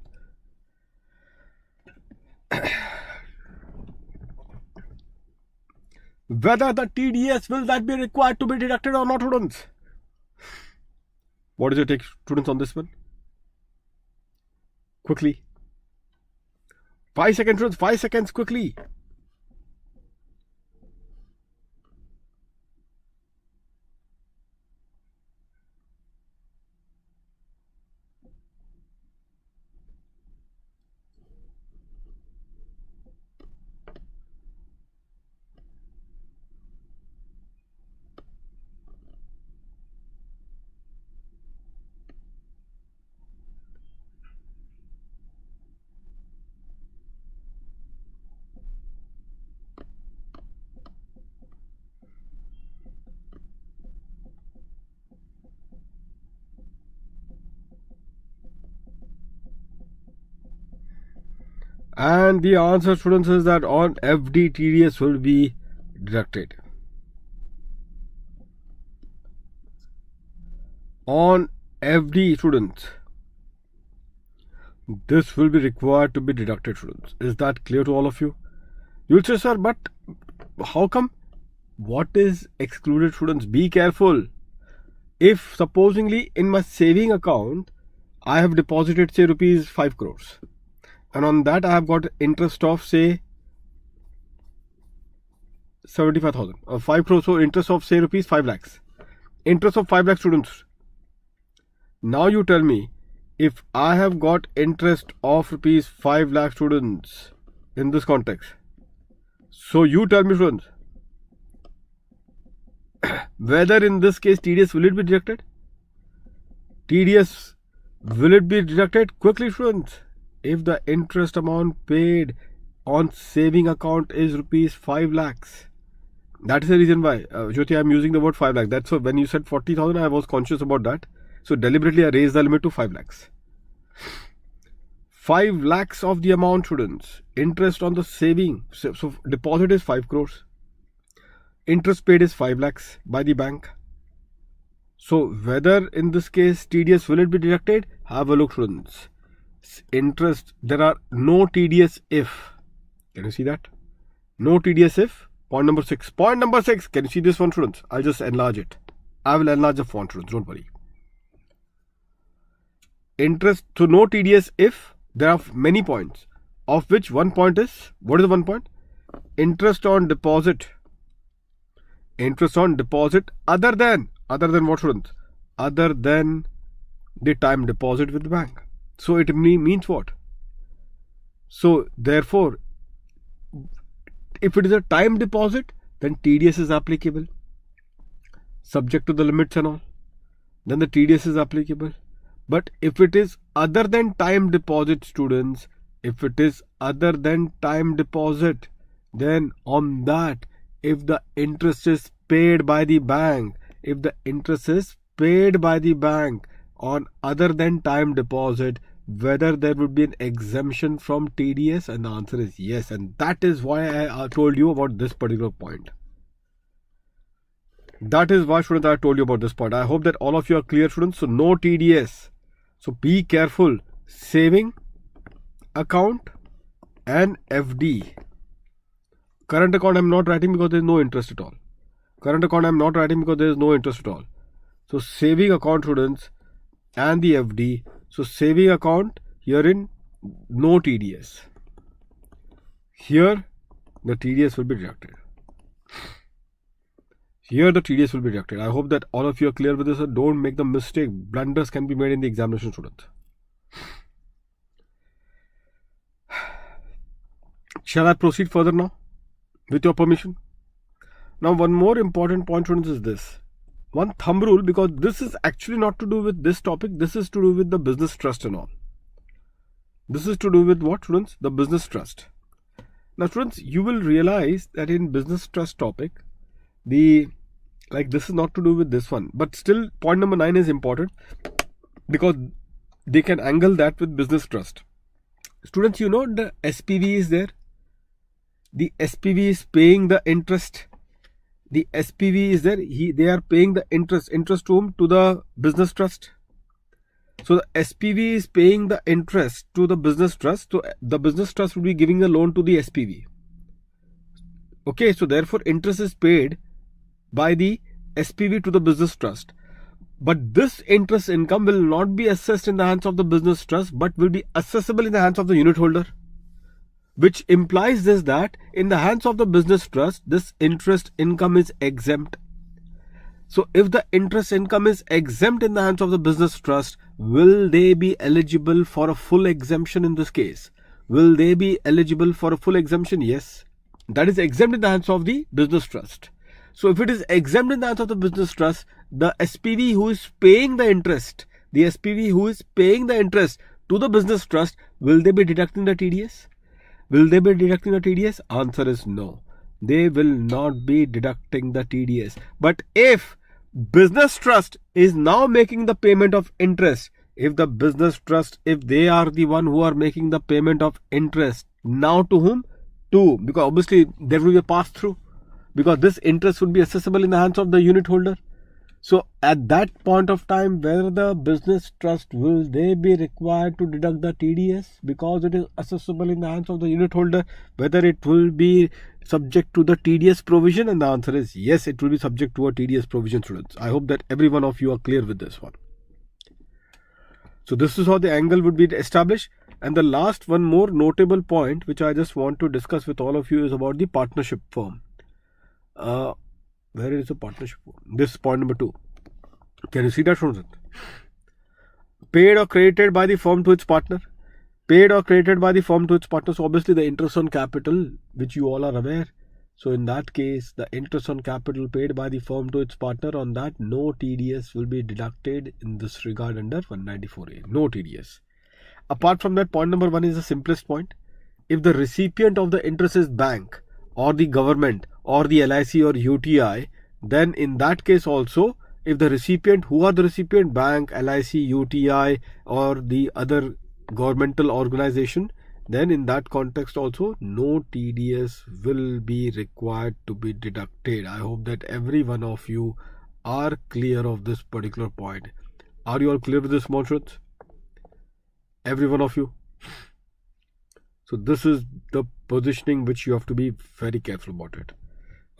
Whether the TDS will that be required to be deducted or not, students? What is your take, students, on this one? Quickly. 5 seconds, students. 5 seconds, quickly. And the answer, students, is that on FD, TDS will be deducted. On FD, students, this will be required to be deducted, students. Is that clear to all of you? You'll say, sir, but how come? What is excluded, students? Be careful. If supposingly in my saving account, I have deposited say rupees 5 crores and on that I have got interest of say 75,000 or 5 crores, so interest of say rupees 5 lakhs. Interest of 5 lakhs, students. Now you tell me, if I have got interest of rupees 5 lakh, students, in this context, so you tell me, students, whether in this case TDS will it be deducted? TDS will it be deducted? Quickly, students. If the interest amount paid on saving account is rupees 5 lakhs, that is the reason why, Jyoti, I am using the word 5 lakhs. That's why when you said 40,000, I was conscious about that. So deliberately I raised the limit to 5 lakhs. 5 lakhs of the amount, students. Interest on the saving. So deposit is 5 crores. Interest paid is 5 lakhs by the bank. So whether in this case TDS will it be deducted? Have a look, students. Interest, there are no TDS if. Can you see that? No TDS if. Point number 6. Point number 6. Can you see this one, students? I'll just enlarge it. I will enlarge the font, students. Don't worry. Interest, so no TDS if. There are many points, of which one point is, what is the one point? Interest on deposit. Interest on deposit other than what, students? Other than the time deposit with the bank. So it means what? So therefore, if it is a time deposit, then TDS is applicable, subject to the limits and all. Then the TDS is applicable. But if it is other than time deposit, students, if it is other than time deposit, then on that, if the interest is paid by the bank, if the interest is paid by the bank on other than time deposit, whether there would be an exemption from TDS, and the answer is yes. And that is why I told you about this particular point. That is why, students, I told you about this point. I hope that all of you are clear, students. So no TDS. So be careful. Saving account and FD. Current account I am not writing because there is no interest at all. Current account I am not writing because there is no interest at all. So saving account, students, and the FD. So saving account, herein no TDS. Here the TDS will be deducted. Here the TDS will be deducted. I hope that all of you are clear with this. Don't make the mistake. Blunders can be made in the examination, student. Shall I proceed further now? With your permission. Now one more important point, students, is this. One thumb rule, because this is actually not to do with this topic. This is to do with the business trust and all. This is to do with what, students? The business trust. Now, students, you will realize that in business trust topic, this is not to do with this one. But still, point number 9 is important because they can angle that with business trust. Students, you know the SPV is there. The SPV is paying the interest. The SPV is there. They are paying the interest. Interest to whom? To the business trust. So the SPV is paying the interest to the business trust. So the business trust will be giving a loan to the SPV. Okay, so therefore interest is paid by the SPV to the business trust. But this interest income will not be assessed in the hands of the business trust, but will be accessible in the hands of the unit holder. Which implies this, that in the hands of the business trust, this interest income is exempt. So if the interest income is exempt in the hands of the business trust, will they be eligible for a full exemption in this case? Will they be eligible for a full exemption? Yes. That is exempt in the hands of the business trust. So if it is exempt in the hands of the business trust, the SPV who is paying the interest, the SPV who is paying the interest to the business trust, will they be deducting the TDS? Will they be deducting the TDS? Answer is no. They will not be deducting the TDS. But if business trust is now making the payment of interest, if the business trust, if they are the one who are making the payment of interest, now to whom? Because obviously there will be a pass through, because this interest would be accessible in the hands of the unit holder. So at that point of time, whether the business trust will they be required to deduct the TDS because it is accessible in the hands of the unit holder, whether it will be subject to the TDS provision, and the answer is yes, it will be subject to a TDS provision, students. I hope that every one of you are clear with this one. So this is how the angle would be established. And the last one more notable point which I just want to discuss with all of you is about the partnership firm. Where is the partnership firm? This point number 2. Can you see that, students? Paid or credited by the firm to its partner. Paid or credited by the firm to its partner. So obviously the interest on capital, which you all are aware. So in that case, the interest on capital paid by the firm to its partner, on that no TDS will be deducted in this regard under 194A. No TDS. Apart from that, point number 1 is the simplest point. If the recipient of the interest is bank or the government or the LIC or UTI, then in that case also, if the recipient, who are the recipient, bank, LIC, UTI or the other governmental organization, then in that context also no TDS will be required to be deducted. I hope that every one of you are clear of this particular point. Are you all clear with this, students? Every one of you? So this is the positioning which you have to be very careful about it.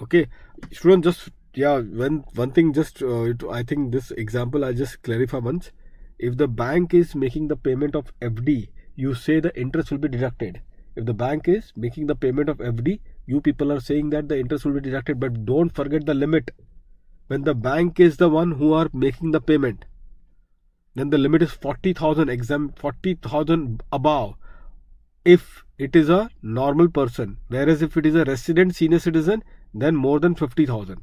Okay, students, just one thing, just I think this example I'll just clarify once. If the bank is making the payment of FD, you say the interest will be deducted. If the bank is making the payment of FD, you people are saying that the interest will be deducted, but don't forget the limit. When the bank is the one who are making the payment, then the limit is 40,000 40,000 above if it is a normal person, whereas if it is a resident senior citizen, then more than 50,000.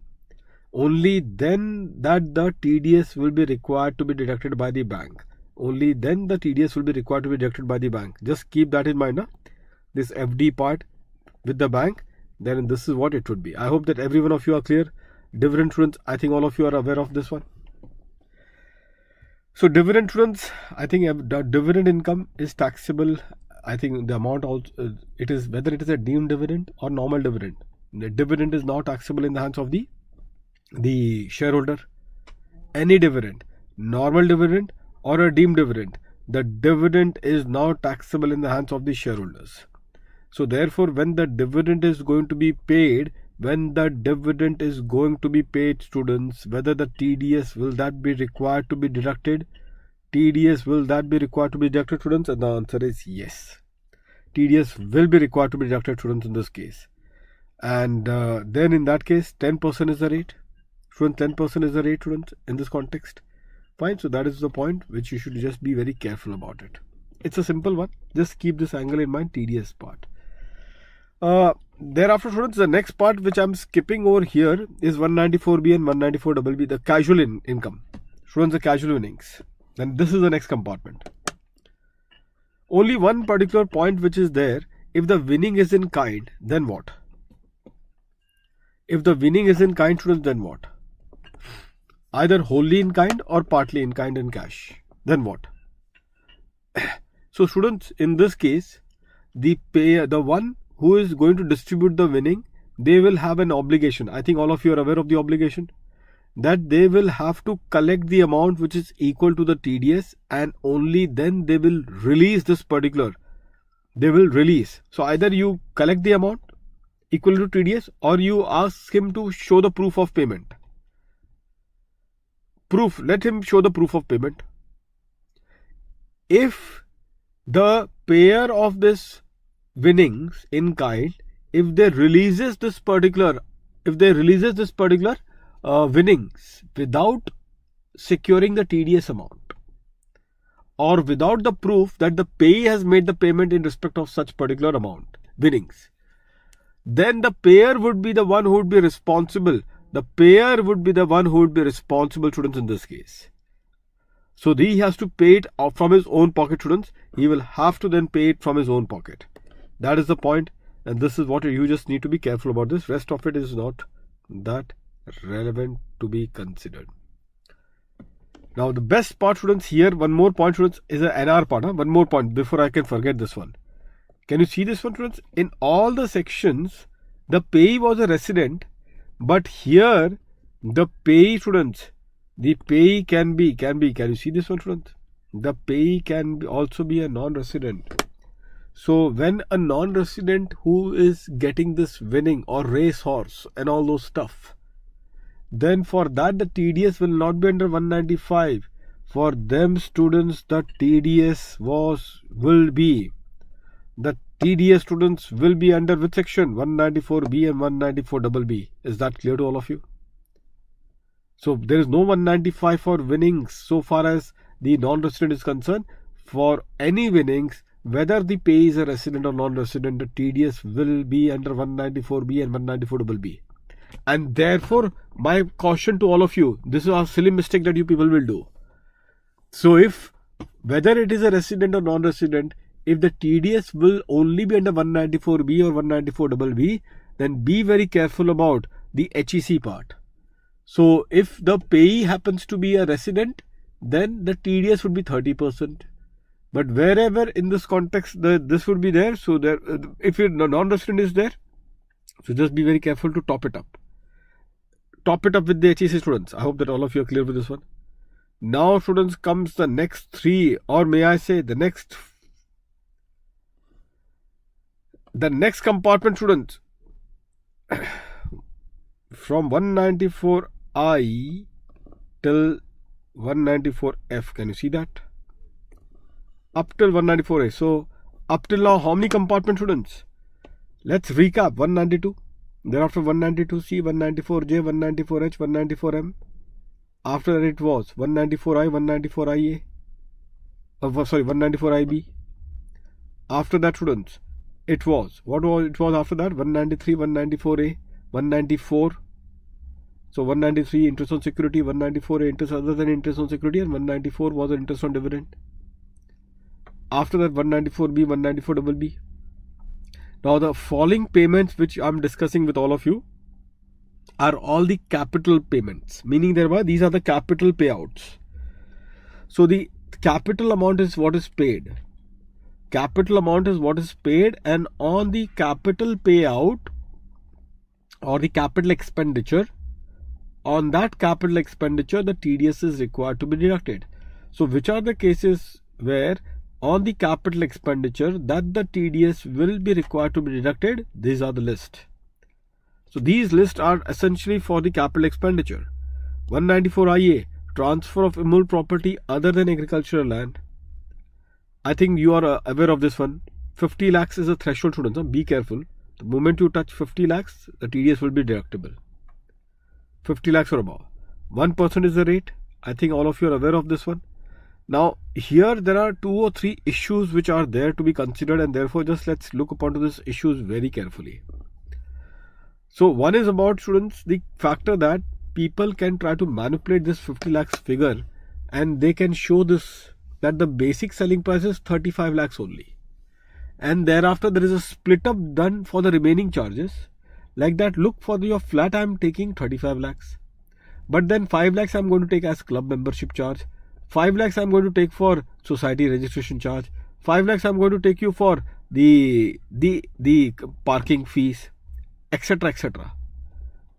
Only then that the TDS will be required to be deducted by the bank. Only then the TDS will be required to be deducted by the bank. Just keep that in mind. Huh? This FD part with the bank, then this is what it would be. I hope that every one of you are clear. Dividend, students, I think all of you are aware of this one. So dividend, students, I think the dividend income is taxable. I think the amount also, it is whether it is a deemed dividend or normal dividend. The dividend is not taxable in the hands of the shareholder. Any dividend, normal dividend or a deemed dividend, the dividend is not taxable in the hands of the shareholders. So therefore, when the dividend is going to be paid, students, whether the TDS will that be required to be deducted? TDS will that be required to be deducted, students? And the answer is yes. TDS will be required to be deducted, students, in this case. And then in that case, 10% is the rate. Students, 10% is the rate, students, in this context. Fine. So that is the point which you should just be very careful about it. It's a simple one. Just keep this angle in mind, TDS part. Thereafter, students, the next part which I'm skipping over here is 194B and 194BB, the casual income. Students, the casual winnings. Then this is the next compartment. Only one particular point which is there. If the winning is in kind, then what? If the winning is in kind, students, then what? Either wholly in kind or partly in kind in cash. Then what? So students, in this case, the one who is going to distribute the winning, they will have an obligation. I think all of you are aware of the obligation, that they will have to collect the amount which is equal to the TDS, and only then they will release this particular. They will release. So either you collect the amount equal to TDS or you ask him to show the proof of payment. Let him show the proof of payment. If the payer of this winnings in kind, if they releases this particular winnings without securing the TDS amount, or without the proof that the payee has made the payment in respect of such particular amount winnings, then the payer would be the one who would be responsible. The payer would be the one who would be responsible, students, in this case. So he has to pay it from his own pocket, students. He will have to then pay it from his own pocket. That is the point, and this is what you just need to be careful about. This rest of it is not that relevant to be considered. Now the best part, students, here one more point, students, is an NR part. One more point before I can forget this one. Can you see this one, students? In all the sections, the payee was a resident, but here the payee, students, The payee can you see this one, students? The payee can also be a non-resident. So when a non-resident who is getting this winning or race horse and all those stuff, then for that the TDS will not be under 195. For them students, the TDS will be under which section? 194B and 194BB. Is that clear to all of you? So there is no 195 for winnings so far as the non-resident is concerned. For any winnings, whether the payee is a resident or non-resident, the TDS will be under 194B and 194BB. And therefore, my caution to all of you, this is a silly mistake that you people will do. So if whether it is a resident or non-resident, if the TDS will only be under 194B or 194BB, then be very careful about the HEC part. So if the payee happens to be a resident, then the TDS would be 30%. But wherever in this context this would be there, so there, if your non-resident is there, so just be very careful to top it up. Top it up with the HEC students. I hope that all of you are clear with this one. Now students comes the next three, or may I say the next compartment, students. From 194I till 194F. Can you see that? Up till 194A. So up till now, how many compartment, students? Let's recap. 192. Thereafter 192C, 194J, 194H, 194M. After that it was 194I, 194IA. 194IB. After that, students, it was after that? 193, 194A, 194. So 193 interest on security, 194 interest other than interest on security, and 194 was an interest on dividend. After that 194B, 194BB. Now the following payments which I am discussing with all of you are all the capital payments, meaning these are the capital payouts. So the capital amount is what is paid. Capital amount is what is paid, and on the capital payout or the capital expenditure, on that capital expenditure the TDS is required to be deducted. So which are the cases where on the capital expenditure that the TDS will be required to be deducted? These are the list. So these lists are essentially for the capital expenditure. 194IA, transfer of immovable property other than agricultural land. I think you are aware of this one. 50 lakhs is a threshold, students. Be careful. The moment you touch 50 lakhs, the TDS will be deductible. 50 lakhs or above. 1% is the rate. I think all of you are aware of this one. Now here there are 2 or 3 issues which are there to be considered, and therefore just let's look upon to these issues very carefully. So one is about, students, the factor that people can try to manipulate this 50 lakhs figure, and they can show this that the basic selling price is 35 lakhs only, and thereafter there is a split up done for the remaining charges. Like that, look, for your flat I am taking 35 lakhs, but then 5 lakhs I am going to take as club membership charge, 5 lakhs I am going to take for society registration charge, 5 lakhs I am going to take you for the parking fees, etc, etc.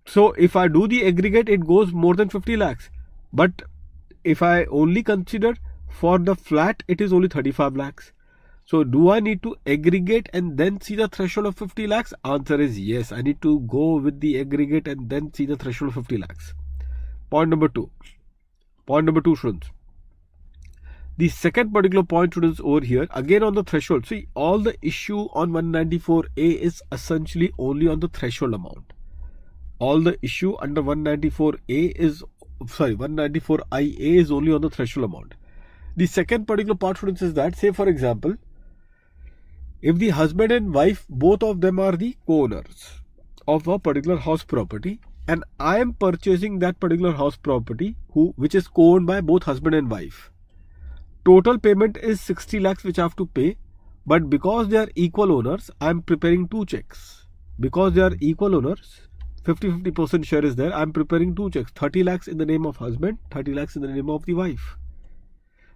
So if I do the aggregate, it goes more than 50 lakhs. But if I only consider for the flat, it is only 35 lakhs. So do I need to aggregate and then see the threshold of 50 lakhs? Answer is yes. I need to go with the aggregate and then see the threshold of 50 lakhs. Point number 2. Point number 2, students. The second particular point, students, over here, again on the threshold. See, all the issue on 194A is essentially only on the threshold amount. All the issue under 194IA is only on the threshold amount. The second particular part, students, is that, say for example, if the husband and wife, both of them are the co-owners of a particular house property, and I am purchasing that particular house property which is co-owned by both husband and wife. Total payment is 60 lakhs which I have to pay, but because they are equal owners, I am preparing 2 checks. Because they are equal owners, 50-50% share is there, I am preparing 2 checks. 30 lakhs in the name of husband, 30 lakhs in the name of the wife.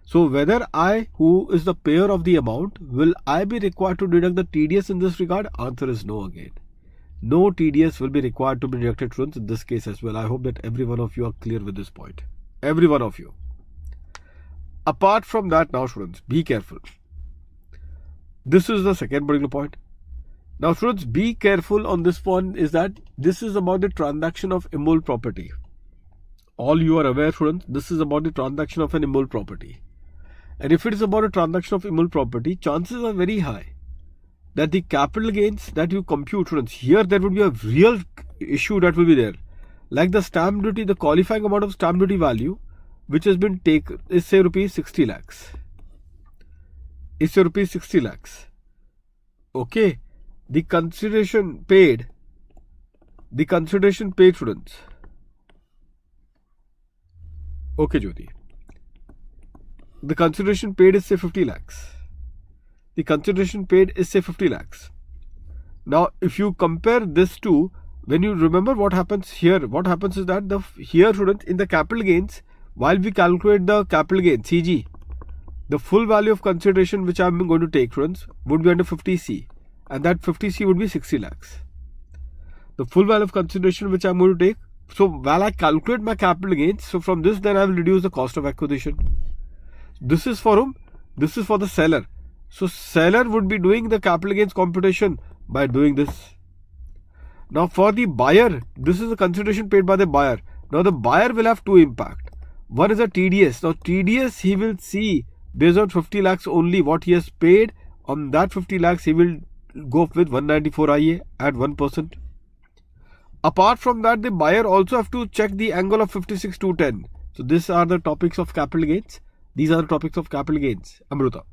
So whether I, who is the payer of the amount, will I be required to deduct the TDS in this regard? Answer is no again. No TDS will be required to be deducted, students, in this case as well. I hope that every one of you are clear with this point. Every one of you. Apart from that, now students, be careful. This is the second particular point. Now students, be careful on this point is that this is about the transaction of immobile property. All you are aware, students, this is about the transaction of an immobile property. And if it is about a transaction of immobile property, chances are very high that the capital gains that you compute, students, here there would be a real issue that will be there. Like the stamp duty, the qualifying amount of stamp duty value which has been taken is say rupees 60 lakhs. Is say rupees 60 lakhs. Okay. The consideration paid, students. Okay, Jyoti. The consideration paid is say 50 lakhs. The consideration paid is say 50 lakhs. Now, if you compare this to, when you remember what happens here, what happens is that here, students, in the capital gains, while we calculate the capital gain, CG, the full value of consideration which I am going to take, students, would be under 50C. And that 50C would be 60 lakhs. The full value of consideration which I am going to take. So, while I calculate my capital gains, so from this then I will reduce the cost of acquisition. This is for whom? This is for the seller. So, seller would be doing the capital gains computation by doing this. Now, for the buyer, this is the consideration paid by the buyer. Now, the buyer will have two impact. One is a TDS. Now, TDS he will see based on 50 lakhs only what he has paid. On that 50 lakhs, he will go with 194 IA at 1%. Apart from that, the buyer also have to check the angle of 56,210. So these are the topics of capital gains. These are the topics of capital gains, Amruta.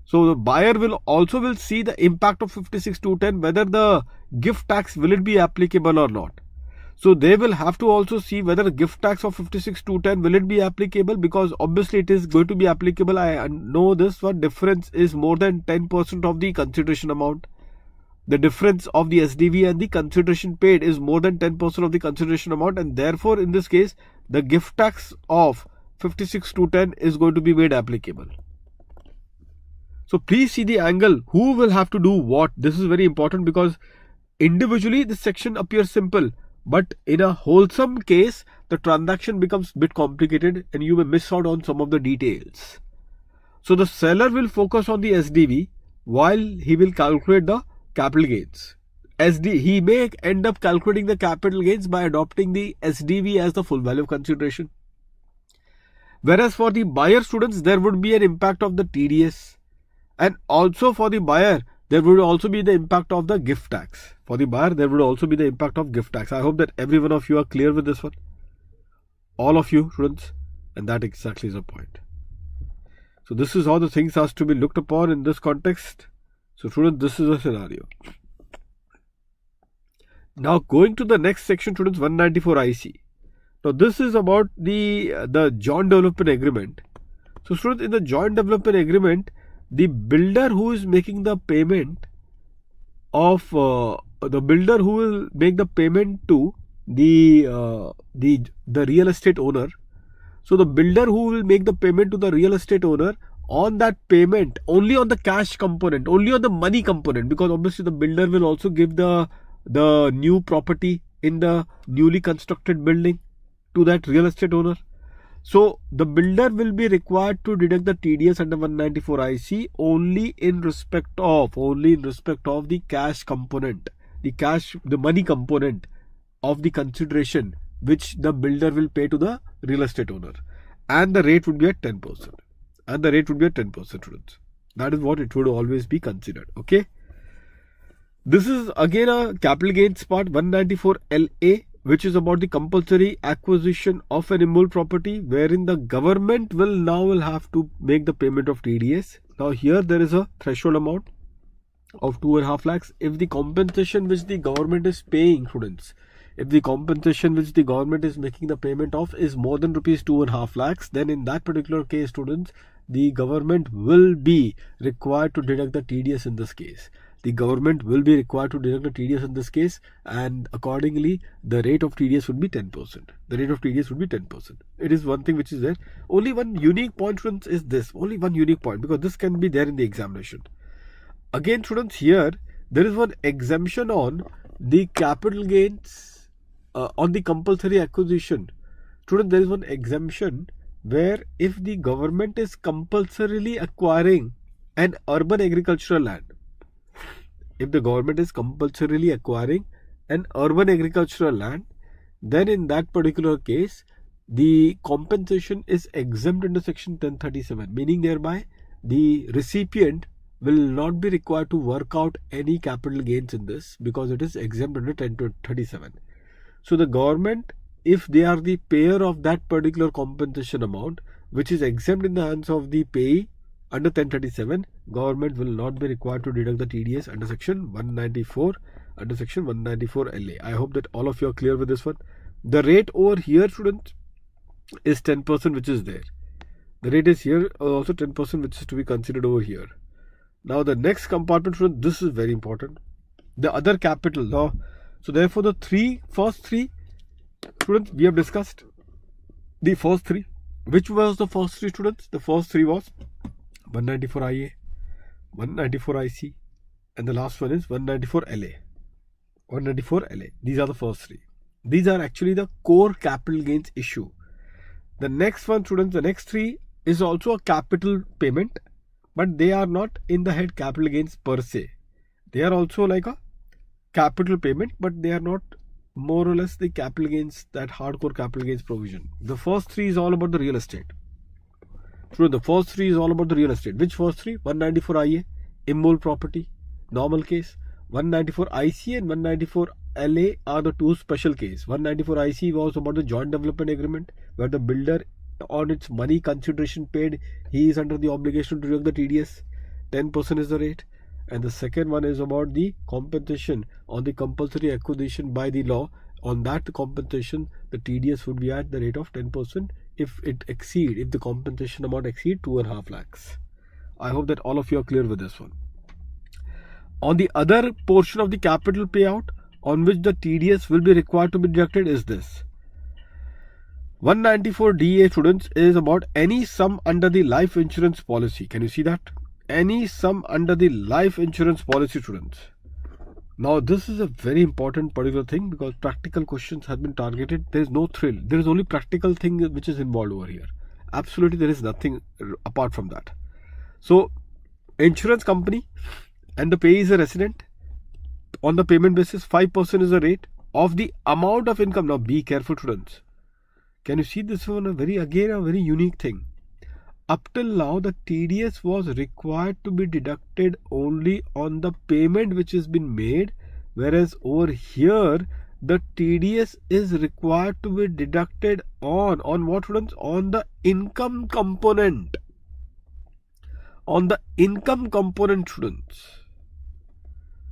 So the buyer will also see the impact of 56,210, whether the gift tax will it be applicable or not. So they will have to also see whether the gift tax of 56,210 will it be applicable, because obviously it is going to be applicable. I know this one difference is more than 10% of the consideration amount. The difference of the SDV and the consideration paid is more than 10% of the consideration amount, and therefore in this case the gift tax of 56,210 is going to be made applicable. So please see the angle, who will have to do what. This is very important because individually this section appears simple, but in a wholesome case the transaction becomes a bit complicated and you may miss out on some of the details. So the seller will focus on the SDV while he will calculate the capital gains. He may end up calculating the capital gains by adopting the SDV as the full value of consideration. Whereas for the buyer, students, there would be an impact of the TDS, and also for the buyer there would also be the impact of the gift tax. For the buyer there would also be the impact of gift tax. I hope that every one of you are clear with this one. All of you, students, and that exactly is the point. So this is how the things has to be looked upon in this context. So students, this is a scenario. Now going to the next section, students, 194 IC. Now this is about the joint development agreement. So students, in the joint development agreement, the builder who is making the payment of the builder who will make the payment to the real estate owner. So the builder who will make the payment to the real estate owner, on that payment, only on the cash component, only on the money component, because obviously the builder will also give the new property in the newly constructed building to that real estate owner. So the builder will be required to deduct the TDS under 194 IC only in respect of the cash component, the money component of the consideration which the builder will pay to the real estate owner, and the rate would be at 10%. And the rate would be at 10%, students. That is what it would always be considered. Okay. This is again a capital gains part, 194 LA, which is about the compulsory acquisition of an immobile property, wherein the government will have to make the payment of TDS. Now here there is a threshold amount of 2.5 lakhs. If the compensation which the government is paying, students, if the compensation which the government is making the payment of is more than rupees 2.5 lakhs, then in that particular case, students, the government will be required to deduct the TDS in this case. The government will be required to deduct the TDS in this case, and accordingly the rate of TDS would be 10%. The rate of TDS would be 10%. It is one thing which is there. Only one unique point, students, is this. Only one unique point, because this can be there in the examination. Again, students, here there is one exemption on the capital gains on the compulsory acquisition Student, there is one exemption where if the government is compulsorily acquiring an urban agricultural land, if the government is compulsorily acquiring an urban agricultural land, then in that particular case, the compensation is exempt under section 1037, meaning thereby the recipient will not be required to work out any capital gains in this because it is exempt under 1037. So the government, if they are the payer of that particular compensation amount, which is exempt in the hands of the payee under 1037, government will not be required to deduct the TDS under section 194, under section 194 LA. I hope that all of you are clear with this one. The rate over here, students, is 10%, which is there. The rate is here also 10%, which is to be considered over here. Now the next compartment, students, this is very important. The other capital law. So therefore the first three, students, we have discussed the first three. Which was the first three, students? The first three was 194 IA, 194 IC, and the last one is 194 LA. 194 LA. These are the first three. These are actually the core capital gains issue. The next one, students, the next three is also a capital payment, but they are not in the head capital gains per se. They are also like a capital payment, but they are not more or less the capital gains, that hardcore capital gains provision. The first three is all about the real estate. So the first three is all about the real estate. Which first three? 194 IA, immobile property, normal case. 194 IC and 194 LA are the two special case. 194 IC was about the joint development agreement, where the builder, on its money consideration paid, he is under the obligation to deduct the TDS. 10% is the rate. And the second one is about the compensation on the compulsory acquisition by the law. On that compensation, the TDS would be at the rate of 10% if the compensation amount exceed 2.5 lakhs. I hope that all of you are clear with this one. On the other portion of the capital payout on which the TDS will be required to be deducted is this. 194 DA, students, is about any sum under the life insurance policy. Can you see that? Any sum under the life insurance policy, students. Now this is a very important particular thing because practical questions have been targeted. There is no thrill. There is only practical thing which is involved over here. Absolutely, there is nothing apart from that. So, insurance company and the payee is a resident. On the payment basis, 5% is the rate of the amount of income. Now be careful, students. Can you see this one? Again a very unique thing. Up till now, the TDS was required to be deducted only on the payment which has been made, whereas over here, the TDS is required to be deducted on what, students? On the income component. On the income component, students.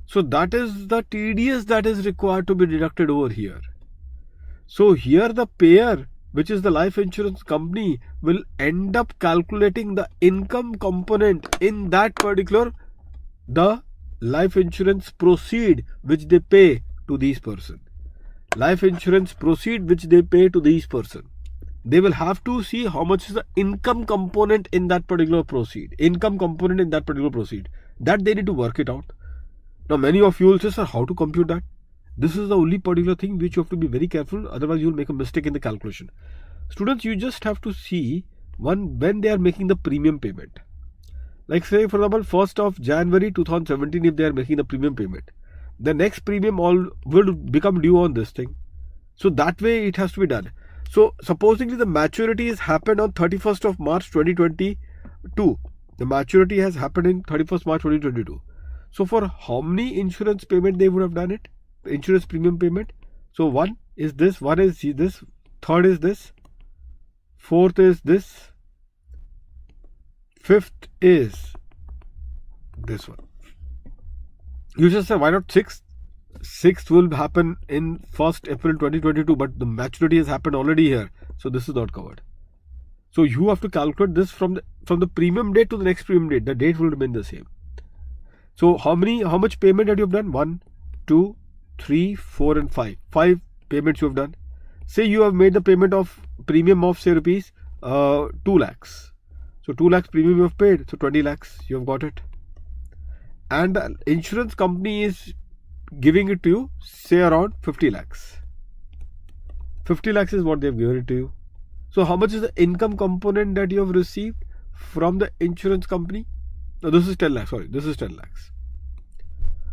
So that is the TDS that is required to be deducted over here. So here the payer, which is the life insurance company, will end up calculating the income component in that particular, the life insurance proceed which they pay to these person. Life insurance proceed which they pay to these person. They will have to see how much is the income component in that particular proceed. Income component in that particular proceed. That they need to work it out. Now many of you will say, sir, how to compute that? This is the only particular thing which you have to be very careful, otherwise you will make a mistake in the calculation. Students, you just have to see when they are making the premium payment. Like say for example 1st of January 2017, if they are making the premium payment, the next premium all will become due on this thing. So that way it has to be done. So supposedly the maturity has happened on 31st of March 2022. The maturity has happened in 31st March 2022. So for how many insurance payment they would have done it? The insurance premium payment. So one is this, one is this, third is this, fourth is this, fifth is this one. You just say why not 6th? 6th will happen in 1st April 2022, but the maturity has happened already here. So this is not covered. So you have to calculate this from the premium date to the next premium date. The date will remain the same. So how much payment that you have done? 1, 2, 3, 4 and 5. 5 payments you have done. Say you have made the payment of premium of say rupees 2 lakhs. So 2 lakhs premium you have paid. So 20 lakhs you have got it. And the insurance company is giving it to you say around 50 lakhs. 50 lakhs is what they have given it to you. So how much is the income component that you have received from the insurance company? No, this is 10 lakhs. Sorry, this is 10 lakhs.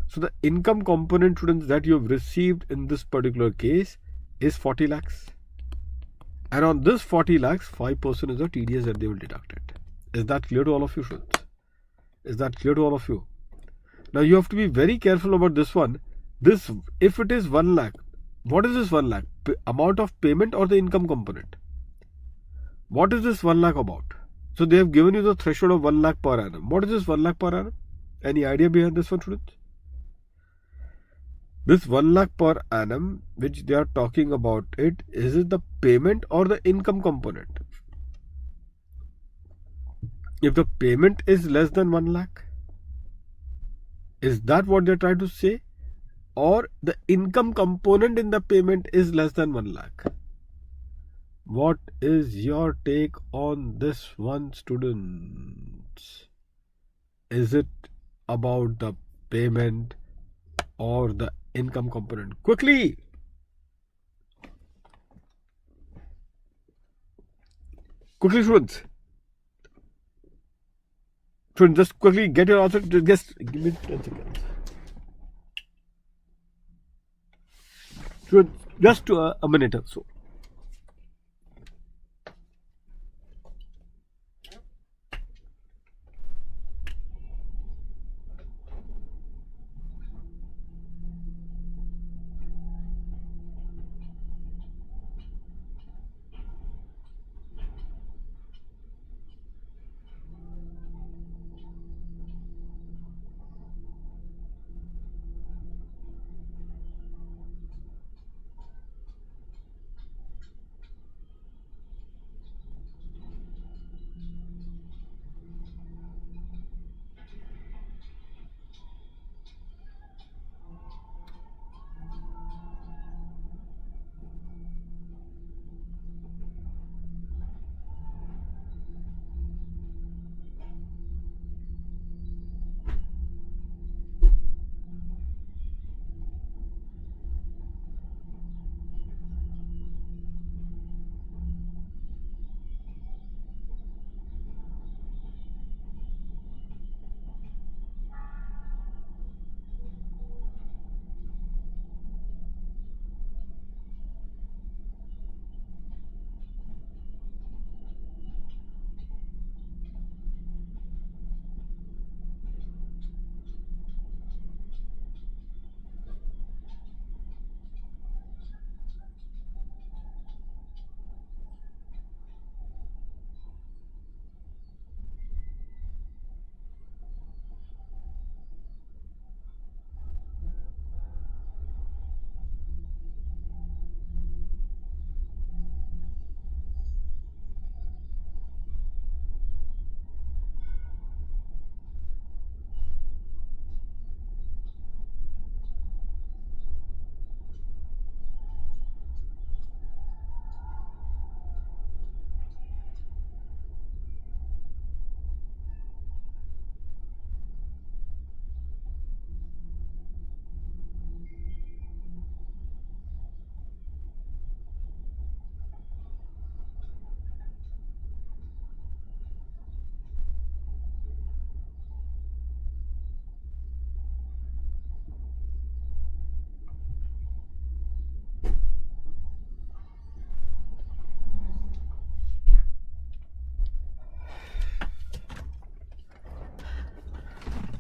So the income component, students, that you have received in this particular case is 40 lakhs. And on this 40 lakhs, 5% is the TDS that they will deduct it. Is that clear to all of you, students? Is that clear to all of you? Now you have to be very careful about this one. This, if it is 1 lakh, what is this 1 lakh? Amount of payment or the income component? What is this 1 lakh about? So they have given you the threshold of 1 lakh per annum. What is this 1 lakh per annum? Any idea behind this one, students? This 1 lakh per annum, which they are talking about it, is it the payment or the income component? If the payment is less than 1 lakh, is that what they're trying to say? Or the income component in the payment is less than 1 lakh? What is your take on this one, students? Is it about the payment or the income component? Quickly! Quickly, students. Students, just quickly get your answer. Just give me 10 seconds. Students, just a minute or so.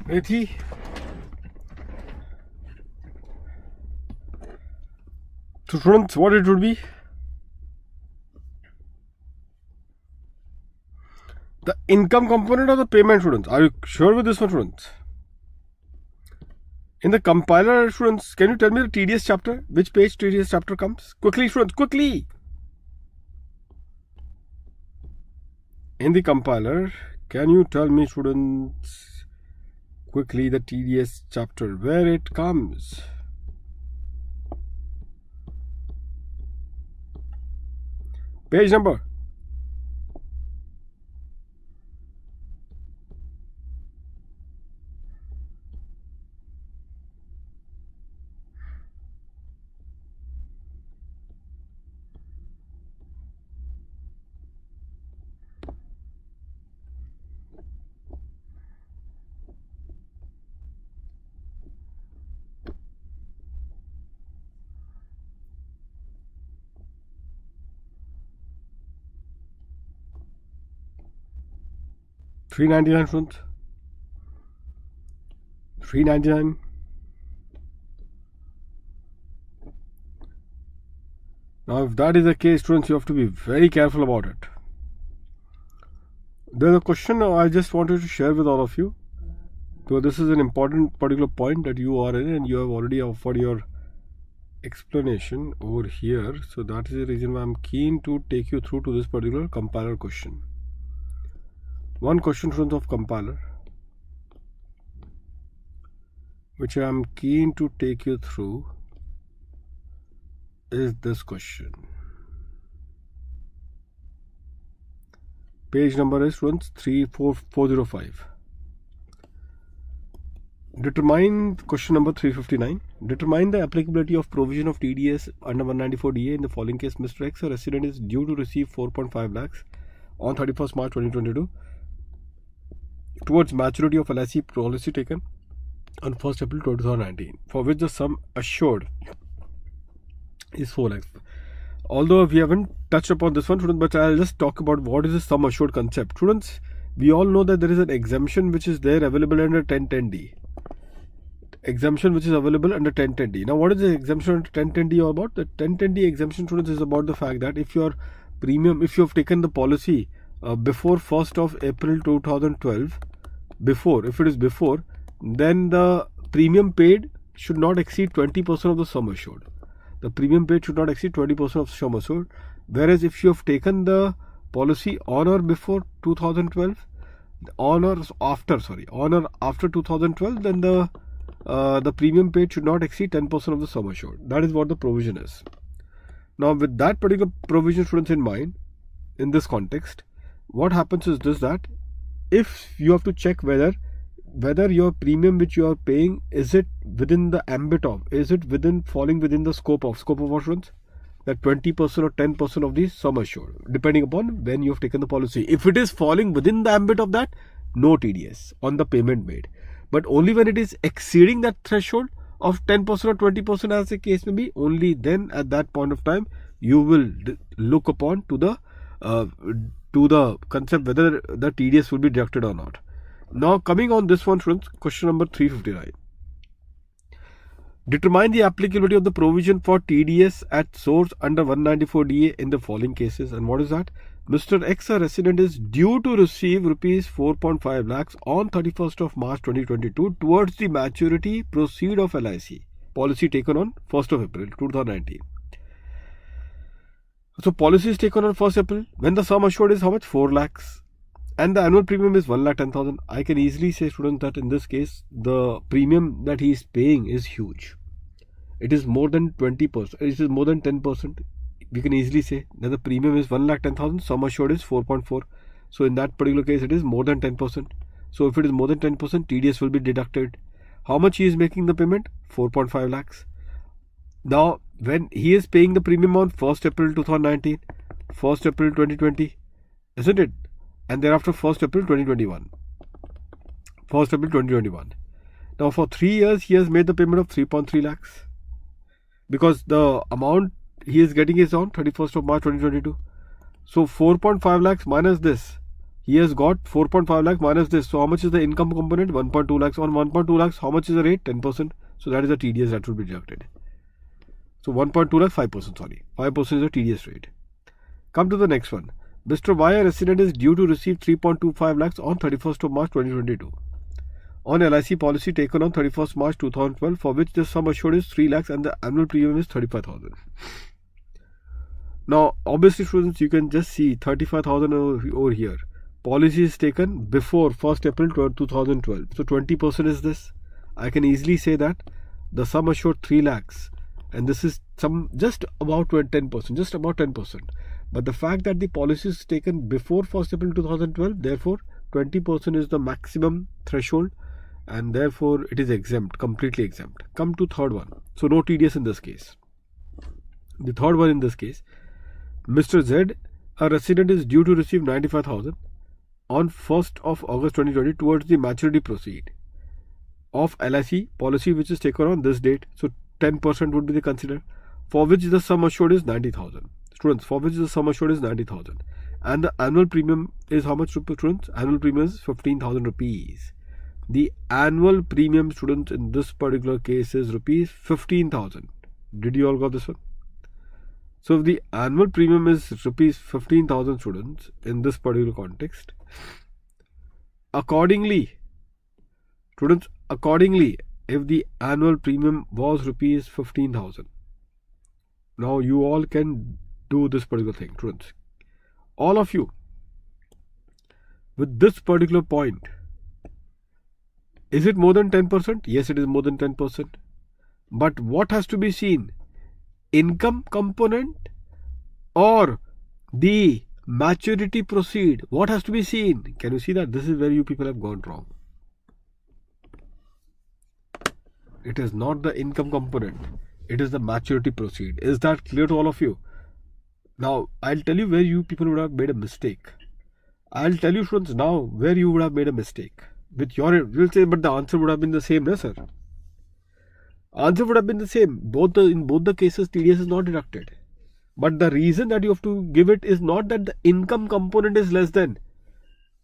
Rithi? So students, what it would be? The income component or the payment, students? Are you sure with this one, students? In the compiler, students, can you tell me the TDS chapter? Which page TDS chapter comes? Quickly, students, quickly! In the compiler, can you tell me, students, quickly the TDS chapter, where it comes? Page number. 399 students. 399. Now if that is the case, students, you have to be very careful about it. There's a question I just wanted to share with all of you. So this is an important particular point that you are in, and you have already offered your explanation over here. So that is the reason why I'm keen to take you through to this particular compiler question. One question, students, of compiler, which I'm keen to take you through, is this question. Page number is, students, 34405. Determine question number 359. Determine the applicability of provision of TDS under 194DA in the following case. Mr. X, a resident, is due to receive 4.5 lakhs on 31st March 2022 towards maturity of LIC policy taken on 1st April 2019, for which the sum assured is 4 lakhs. Although we haven't touched upon this one, students, but I'll just talk about what is the sum assured concept. Students, we all know that there is an exemption which is there available under 1010D. Exemption which is available under 1010D. Now, what is the exemption under 1010D all about? The 1010D exemption, students, is about the fact that if your premium, if you have taken the policy before 1st of April 2012, if it is before, then the premium paid should not exceed 20% of the sum assured. The premium paid should not exceed 20% of sum assured. Whereas if you have taken the policy on or before 2012, on or after 2012, then the premium paid should not exceed 10% of the sum assured. That is what the provision is. Now, with that particular provision, students, in mind, in this context, what happens is this, that if you have to check whether your premium which you are paying, is it within the ambit of, is it falling within the scope of assurance, that 20% or 10% of the sum assured, depending upon when you have taken the policy. If it is falling within the ambit of that, no TDS on the payment made. But only when it is exceeding that threshold of 10% or 20%, as the case may be, only then at that point of time you will look upon to the concept whether the TDS will be deducted or not. Now, coming on this one, students, question number 359. Determine the applicability of the provision for TDS at source under 194DA in the following cases. And what is that? Mr. X, a resident, is due to receive rupees 4.5 lakhs on 31st of March 2022 towards the maturity proceed of LIC policy taken on 1st of April 2019. So policy is taken on 1st April when the sum assured is how much? 4 lakhs. And the annual premium is 1,10,000. I can easily say, students, that in this case, the premium that he is paying is huge. It is more than 20%. It is more than 10%. We can easily say that the premium is 1,10,000. Sum assured is 4.4. So in that particular case, it is more than 10%. So if it is more than 10%, TDS will be deducted. How much he is making the payment? 4.5 lakhs. Now, when he is paying the premium on 1st April 2019, 1st April 2020, isn't it? And thereafter 1st April 2021. 1st April 2021. Now, for 3 years, he has made the payment of 3.3 lakhs. Because the amount he is getting is on 31st of March 2022. So, 4.5 lakhs minus this. He has got 4.5 lakhs minus this. So, how much is the income component? 1.2 lakhs. On 1.2 lakhs, how much is the rate? 10%. So, that is the TDS that will be deducted. So, 1.2 lakhs, 5%, sorry. 5% is the TDS rate. Come to the next one. Mr. Y, a resident, is due to receive 3.25 lakhs on 31st of March 2022 on LIC policy taken on 31st March 2012, for which the sum assured is 3 lakhs and the annual premium is 35,000. Now, obviously, students, you can just see 35,000 over here. Policy is taken before 1st April 2012. So, 20% is this. I can easily say that the sum assured 3 lakhs, and this is just about 10%, just about 10%. But the fact that the policy is taken before 1st April 2012, therefore 20% is the maximum threshold, and therefore it is exempt, completely exempt. Come to third one. So no TDS in this case. The third one in this case, Mr. Z, a resident, is due to receive 95,000 on 1st of August 2020 towards the maturity proceed of LIC policy which is taken on this date. So 10% would be the considered, for which the sum assured is 90,000. Students, for which the sum assured is 90,000. and the annual premium is how much, students? Annual premium is 15,000 rupees. The annual premium, students, in this particular case is rupees 15,000. Did you all got this one? So if the annual premium is rupees 15,000, students, in this particular context, accordingly, students, if the annual premium was rupees 15,000, now you all can do this particular thing, students. All of you, with this particular point, is it more than 10%? Yes, it is more than 10%. But what has to be seen? Income component or the maturity proceed? What has to be seen? Can you see that? This is where you people have gone wrong. It is not the income component. It is the maturity proceed. Is that clear to all of you? Now, I'll tell you where you people would have made a mistake. I'll tell you, students, now where you would have made a mistake. With your, you'll say, but the answer would have been the same, no, sir? Answer would have been the same. In both the cases, TDS is not deducted. But the reason that you have to give it is not that the income component is less than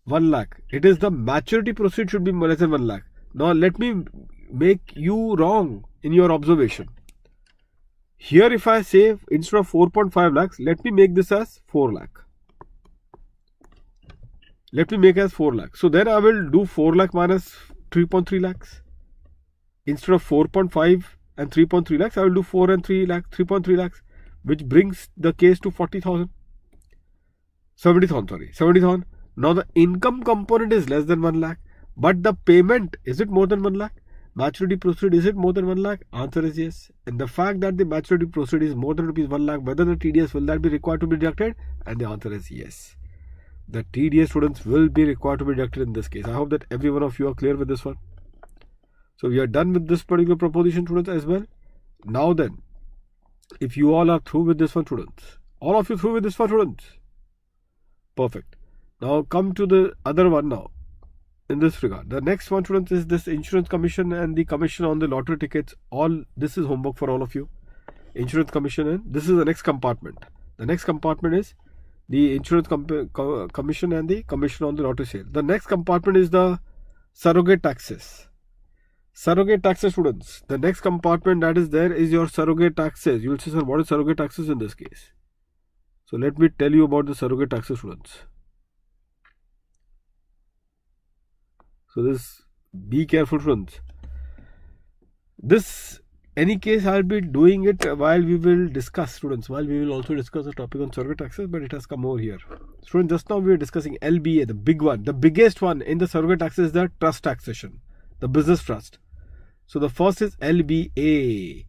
1 lakh. It is the maturity proceed should be less than 1 lakh. Now, let me make you wrong in your observation. Here, if I say instead of 4.5 lakhs, let me make this as 4 lakh. Let me make as 4 lakhs. So then I will do 4 lakh minus 3.3 lakhs. Instead of 4.5 and 3.3 lakhs, I will do 4 and 3 lakhs, 3.3 lakhs, which brings the case to 40,000. 70,000, sorry, 70,000. Now the income component is less than 1 lakh, but the payment, is it more than 1 lakh? Maturity proceed, is it more than 1 lakh? Answer is yes. And the fact that the maturity proceed is more than rupees 1 lakh, whether the TDS will that be required to be deducted? And the answer is yes. The TDS, students, will be required to be deducted in this case. I hope that every one of you are clear with this one. So we are done with this particular proposition, students, as well. Now then, if you all are through with this one, students, all of you through with this one, students? Perfect. Now come to the other one now. In this regard, the next one, students, is this insurance commission and the commission on the lottery tickets. All this is homework for all of you. Insurance commission, and this is the next compartment. The next compartment is the insurance commission and the commission on the lottery sale. The next compartment is the surrogate taxes. Surrogate taxes, students. The next compartment that is there is your surrogate taxes. You will say, sir, what is surrogate taxes in this case? So let me tell you about the surrogate taxes, students. So this, be careful, students. This, any case, I'll be doing it while we will discuss, students, while we will also discuss the topic on surrogate taxes, but it has come over here. Students, just now we were discussing LBA, the big one. The biggest one in the surrogate taxes is the trust taxation, the business trust. So the first is LBA,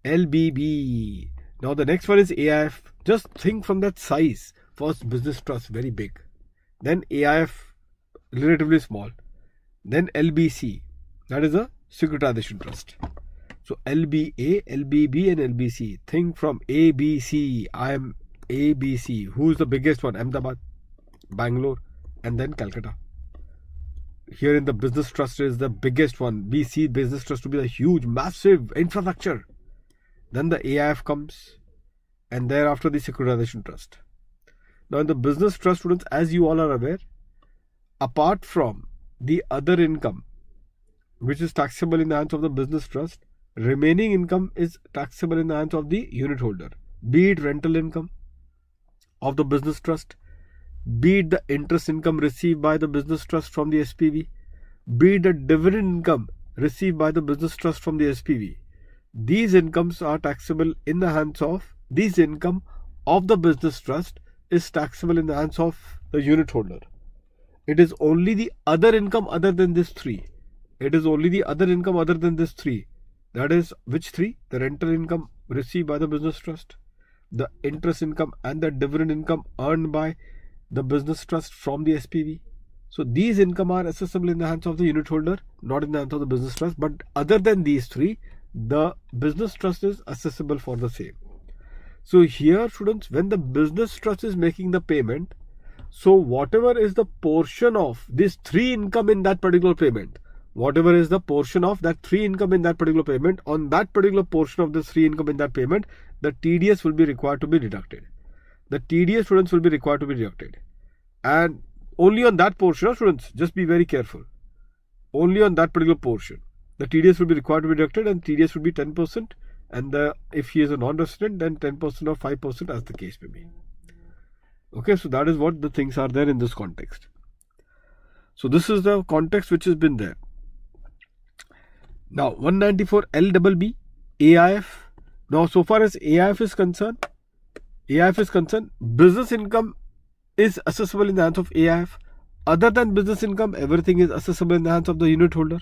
LBB. Now the next one is AIF. Just think from that size. First business trust, very big. Then AIF, relatively small. Then LBC, that is a securitization trust. So LBA, LBB and LBC. Think from ABC. I am ABC. Who is the biggest one? Ahmedabad, Bangalore, and then Calcutta. Here in the business trust is the biggest one. We see business trust to be the huge, massive infrastructure. Then the AIF comes, and thereafter the securitization trust. Now in the business trust, students, as you all are aware, apart from the other income, which is taxable in the hands of the business trust, remaining income is taxable in the hands of the unit holder. Be it rental income of the business trust, be it the interest income received by the business trust from the SPV, be it the dividend income received by the business trust from the SPV. These incomes are taxable in the hands of, these income of the business trust is taxable in the hands of the unit holder. It is only the other income other than this three. It is only the other income other than this three. That is, which three? The rental income received by the business trust, the interest income and the dividend income earned by the business trust from the SPV. So these income are accessible in the hands of the unit holder, not in the hands of the business trust. But other than these three, the business trust is accessible for the same. So here, students, when the business trust is making the payment, so whatever is the portion of this three income in that particular payment, whatever is the portion of that three income in that particular payment, on that particular portion of this three income in that payment, the TDS will be required to be deducted. The TDS, students, will be required to be deducted. And only on that portion, students, just be very careful. Only on that particular portion, the TDS will be required to be deducted, and TDS will be 10%. And if he is a non-resident, then 10% or 5%, as the case may be. Okay, so that is what the things are there in this context. So this is the context which has been there. Now 194 LBB AIF. Now so far as AIF is concerned, business income is accessible in the hands of AIF. Other than business income, everything is accessible in the hands of the unit holder.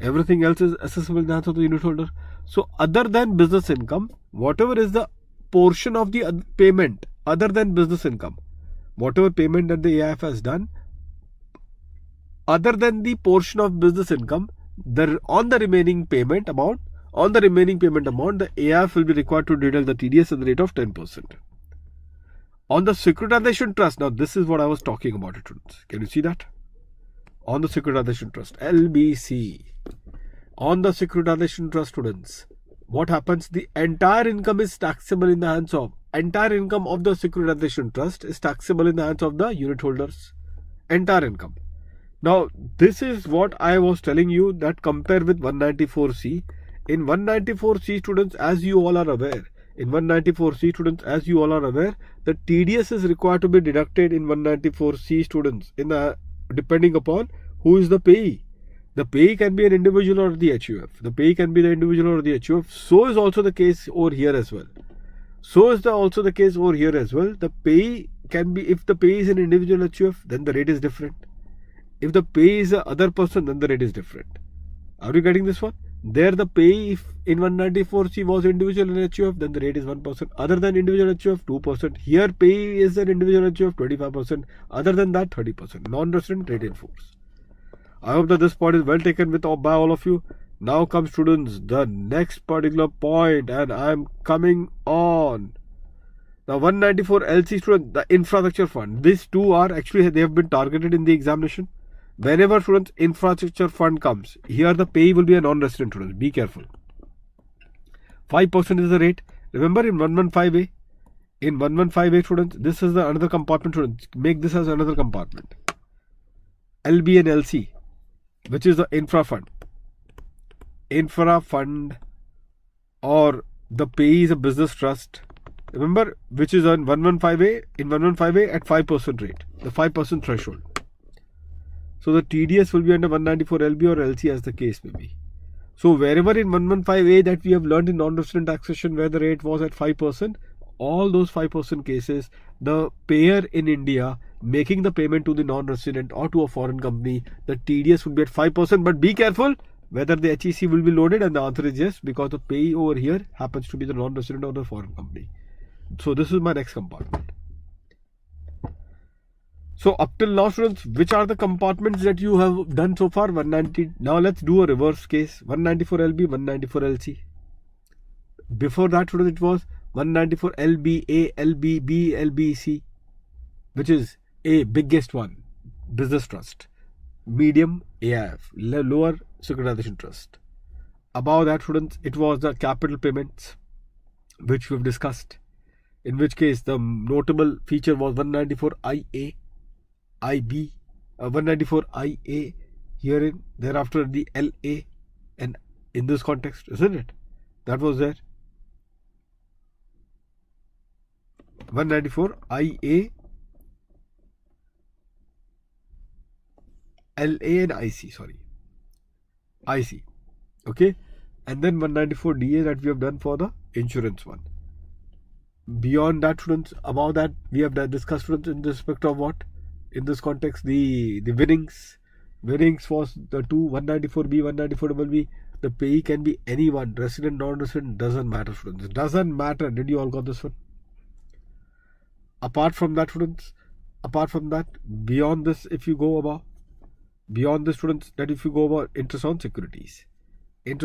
Everything else is accessible in the hands of the unit holder. So other than business income, whatever is the portion of the payment other than business income, whatever payment that the AIF has done, other than the portion of business income, on the remaining payment amount, the AIF will be required to deduct the TDS at the rate of 10%. On the securitization trust, now this is what I was talking about, students. Can you see that? On the securitization trust, LBC. On the securitization trust, students, what happens? The entire income is taxable in the hands of, entire income of the securitization trust is taxable in the hands of the unit holders. Entire income. Now, this is what I was telling you, that compare with 194C. In 194C, students, as you all are aware, the TDS is required to be deducted in 194C, students, depending upon who is the payee. The payee can be an individual or the HUF. So is also the case over here as well. The payee can be, if the payee is an individual HUF, then the rate is different. If the payee is a other person, then the rate is different. Are you getting this one? There the payee, if in 194C was individual and HUF, then the rate is 1%. Other than individual HUF, 2%. Here payee is an individual HUF, 25%. Other than that, 30%. Non-resident, rate in force. I hope that this point is well taken by all of you. Now comes, students, the next particular point, and I am coming on. Now 194 LC, student, the infrastructure fund. These two are actually, they have been targeted in the examination. Whenever, students, infrastructure fund comes, here the payee will be a non-resident, students. Be careful. 5% is the rate. Remember in 115A, students, this is the another compartment, students. Make this as another compartment. LB and LC, which is the infra fund. Or the payee is a business trust. Remember, which is on 115A, in 115A at 5% rate, the 5% threshold. So the TDS will be under 194 LB or LC, as the case may be. So wherever in 115A that we have learned in non-resident taxation where the rate was at 5%, all those 5% cases, the payer in India making the payment to the non-resident or to a foreign company, the TDS would be at 5%. But be careful whether the HEC will be loaded, and the answer is yes, because the payee over here happens to be the non-resident or the foreign company. So this is my next compartment. So up till now, students, which are the compartments that you have done so far? 190. Now let's do a reverse case. 194 LB, 194 LC. Before that, students, it was 194 LBA, LBB, LBC, which is A, biggest one, business trust. Medium, AIF, lower, securitization trust. Above that, students, it was the capital payments, which we have discussed. In which case, the notable feature was 194 IA. IB, 194 IA, herein, thereafter the LA, and in this context, isn't it? That was there. 194 IA, LA and IC, IC, okay, and then 194 DA that we have done for the insurance one. Beyond that, students, above that, we have discussed, students, in respect of what? In this context, the winnings. Winnings was the two, 194B, 194BB. The payee can be anyone, resident, non-resident, doesn't matter, students. It doesn't matter. Did you all got this one? Apart from that, students, beyond this, if you go above, beyond this, students, that if you go about interest on securities. And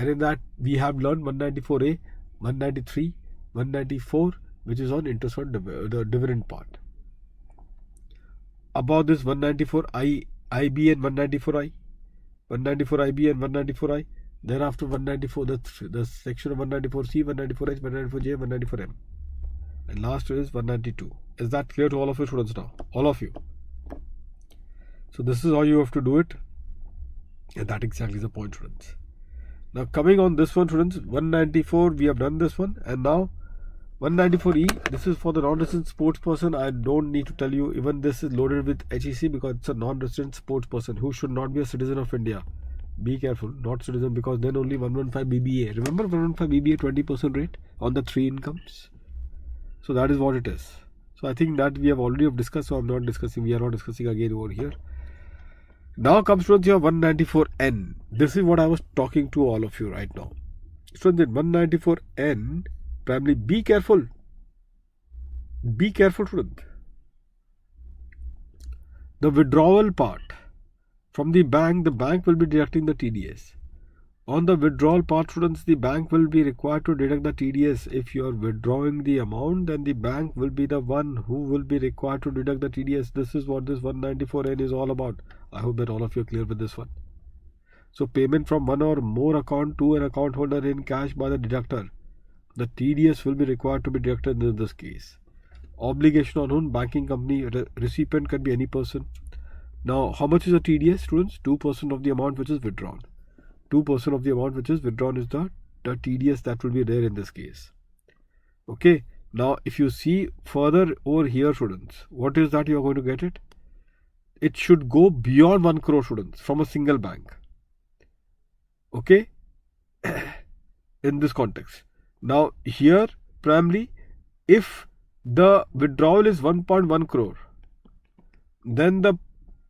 in that, we have learned 194A, 193, 194, which is on interest on the dividend part. About this 194 IB and 194I, 194 IB and 194I. Thereafter 194, the section of 194C, 194H, 194J, 194M. And last is 192 Is that clear to all of you students now? All of you. So this is how you have to do it. And that exactly is the point, students. Now coming on this one, students, 194, we have done this one. And now 194E, this is for the non-resident sports person. I don't need to tell you, even this is loaded with HEC because it's a non-resident sports person who should not be a citizen of India. Be careful, not citizen, because then only 115 BBA. Remember 115 BBA 20% rate on the 3 incomes? So that is what it is. So I think that we have already discussed, so I'm not discussing, we are not discussing again over here. Now comes students your 194N. This is what I was talking to all of you right now. Students, in 194N, primarily be careful. Be careful, student. The withdrawal part from the bank will be deducting the TDS. On the withdrawal part, students, the bank will be required to deduct the TDS. If you are withdrawing the amount, then the bank will be the one who will be required to deduct the TDS. This is what this 194N is all about. I hope that all of you are clear with this one. So payment from one or more account to an account holder in cash by the deductor. The TDS will be required to be deducted in this case. Obligation on whom? Banking company. Recipient can be any person. Now, how much is the TDS, students? 2% of the amount which is withdrawn. 2% of the amount which is withdrawn is the TDS that will be there in this case. Okay. Now, if you see further over here, students, what is that you are going to get it? It should go beyond 1 crore, students, from a single bank. Okay. In this context. Now, here, primarily, if the withdrawal is 1.1 crore, then the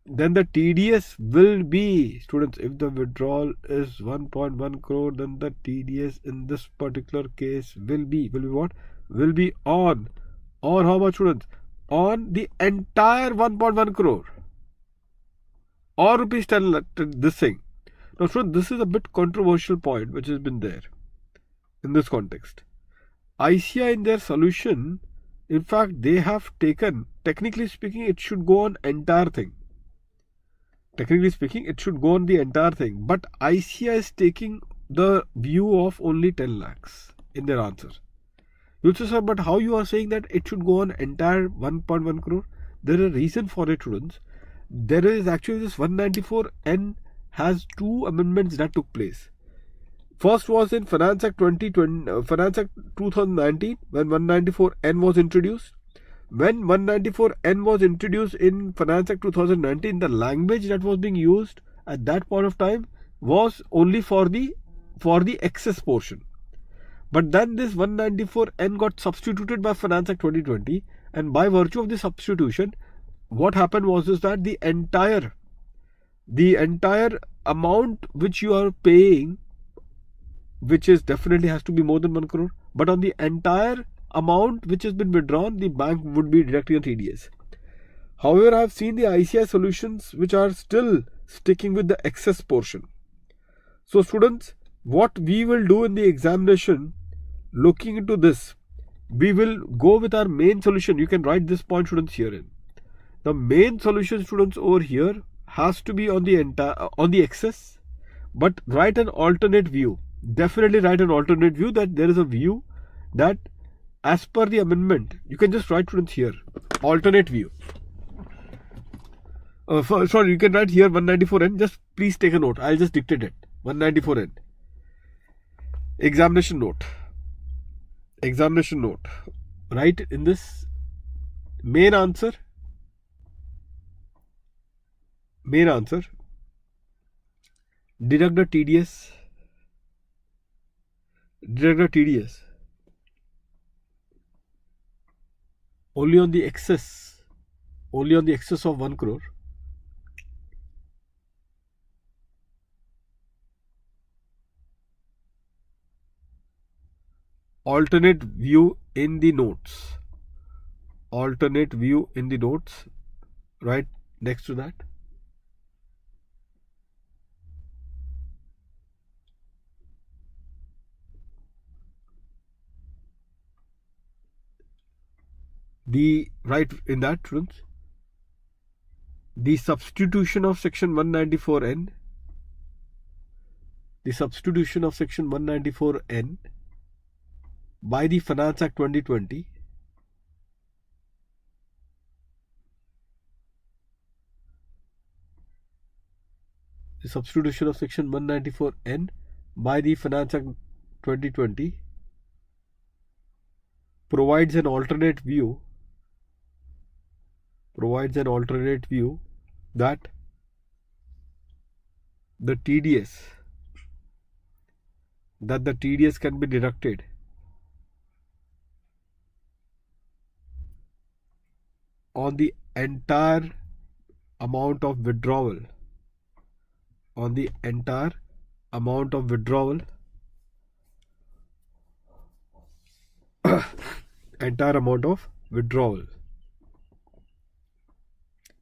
TDS will be, students, if the withdrawal is 1.1 crore, then the TDS in this particular case will be what? Will be on how much, students? On the entire 1.1 crore. Or rupees 10 lakh, this thing. Now, students, this is a bit controversial point which has been there in this context. ICI in their solution, in fact, they have taken, technically speaking, it should go on entire thing. Technically speaking, it should go on the entire thing. But ICI is taking the view of only 10 lakhs in their answer. You'll say, sir, but how you are saying that it should go on entire 1.1 crore? There is a reason for it, students. There is actually this 194N has 2 amendments that took place. First was in Finance Act 2019 when 194N was introduced. When 194N was introduced in Finance Act 2019, the language that was being used at that point of time was only for the excess portion. But then this 194N got substituted by Finance Act 2020, and by virtue of the substitution, what happened was that the entire amount which you are paying, which is definitely has to be more than 1 crore, but on the entire amount which has been withdrawn, the bank would be deducting a TDS. However, I have seen the ICI solutions which are still sticking with the excess portion. So students, what we will do in the examination, looking into this, we will go with our main solution. You can write this point, students, herein. The main solution, students, over here has to be on the excess, but write an alternate view. Definitely write an alternate view, that there is a view that as per the amendment, you can just write, students, here alternate view. Sorry, you can write here 194N. Just please take a note. I'll just dictate it. 194N. Examination note. Write in this main answer. Deduct the TDS. Only on the excess of 1 crore. Alternate view in the notes. Right next to that. Right in that, students, the substitution of section 194N, by the Finance Act 2020 the substitution of section 194N by the Finance Act 2020 provides an alternate view that the TDS can be deducted on the entire amount of withdrawal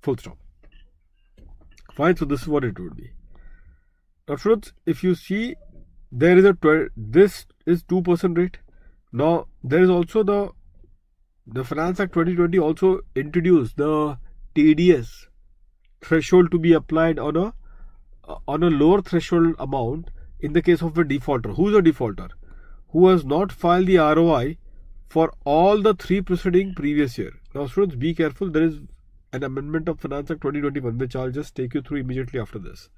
full stop. Fine, so this is what it would be. Now students, if you see, there is this is 2% rate. Now there is also the Finance Act 2020 also introduced the TDS threshold to be applied on a lower threshold amount in the case of a defaulter. Who is a defaulter? Who has not filed the ROI for all the 3 preceding previous year. Now students, be careful, there is an amendment of Finance Act 2021 which I'll just take you through immediately after this.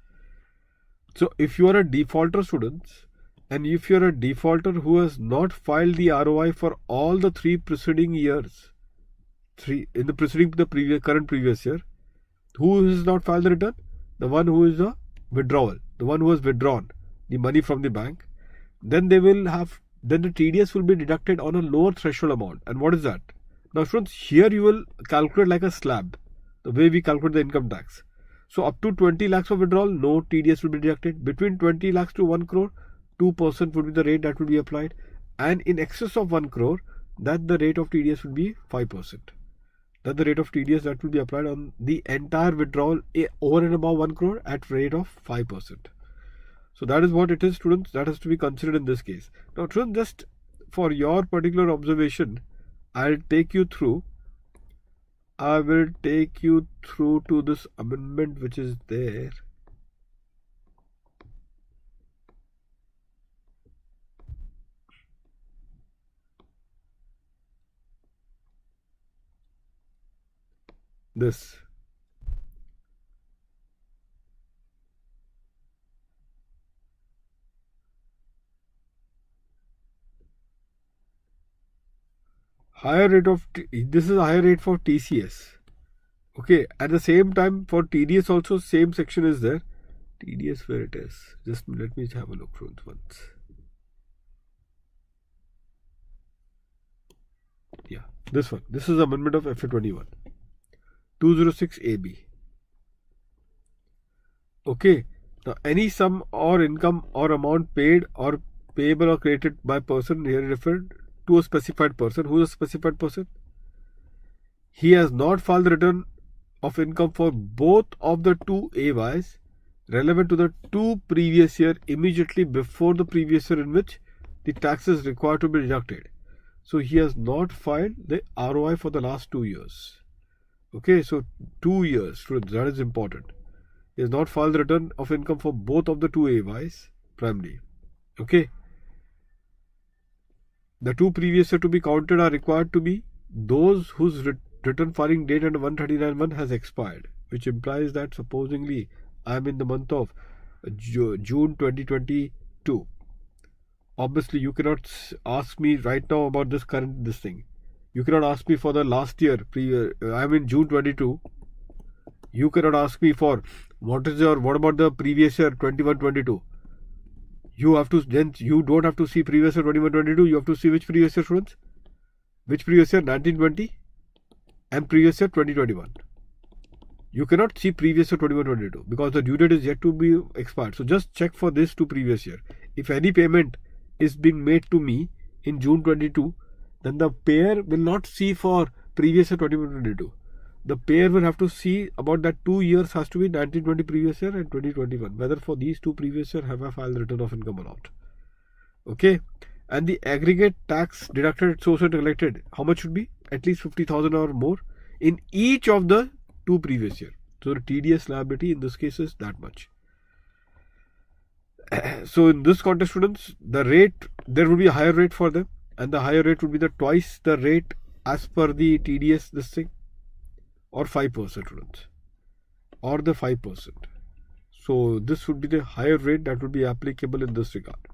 So if you are a defaulter, students, and if you are a defaulter who has not filed the ROI for all the 3 preceding years, current previous year, who has not filed the return? The one who is a withdrawal, the one who has withdrawn the money from the bank. Then the TDS will be deducted on a lower threshold amount. And what is that? Now students, here you will calculate like a slab, the way we calculate the income tax. So up to 20 lakhs of withdrawal, no TDS will be deducted. Between 20 lakhs to 1 crore, 2% would be the rate that will be applied. And in excess of 1 crore, that the rate of TDS will be 5%. That the rate of TDS that will be applied on the entire withdrawal over and above 1 crore at rate of 5%. So that is what it is, students. That has to be considered in this case. Now students, just for your particular observation, I will take you through to this amendment which is there. This. This is a higher rate for TCS. Okay, at the same time for TDS also same section is there. TDS where it is. Just let me have a look once. Yeah, this one. This is amendment of FA21. 206 AB. Okay, now any sum or income or amount paid or payable or credited by person here referred to a specified person. Who is a specified person? He has not filed the return of income for both of the 2 AYs relevant to the 2 previous year immediately before the previous year in which the tax is required to be deducted. So he has not filed the ROI for the last 2 years. Okay, so 2 years, that is important. He has not filed the return of income for both of the 2 AYs primarily. Okay. The 2 previous year to be counted are required to be those whose return filing date under 139(1) has expired, which implies that supposingly I am in the month of June 2022. Obviously, you cannot ask me right now about this thing. You cannot ask me for the last year. I am in June 22. You cannot ask me for what about the previous year 21-22. You don't have to see previous year 21-22. You have to see which previous year, students? Which previous year? 19-20 and previous year 20-21. You cannot see previous year 21-22 because the due date is yet to be expired. So just check for this 2 previous year. If any payment is being made to me in June 22, then the payer will not see for previous year 21-22. The payer will have to see about that 2 years has to be 19-20 previous year and 20-21. Whether for these 2 previous year have I filed the return of income or not. Okay. And the aggregate tax deducted at source and collected, how much should be? At least 50,000 or more in each of the 2 previous year. So the TDS liability in this case is that much. So in this context, students, the rate, there will be a higher rate for them, and the higher rate would be the twice the rate as per the TDS or 5%, students, or the 5%. So this would be the higher rate that would be applicable in this regard.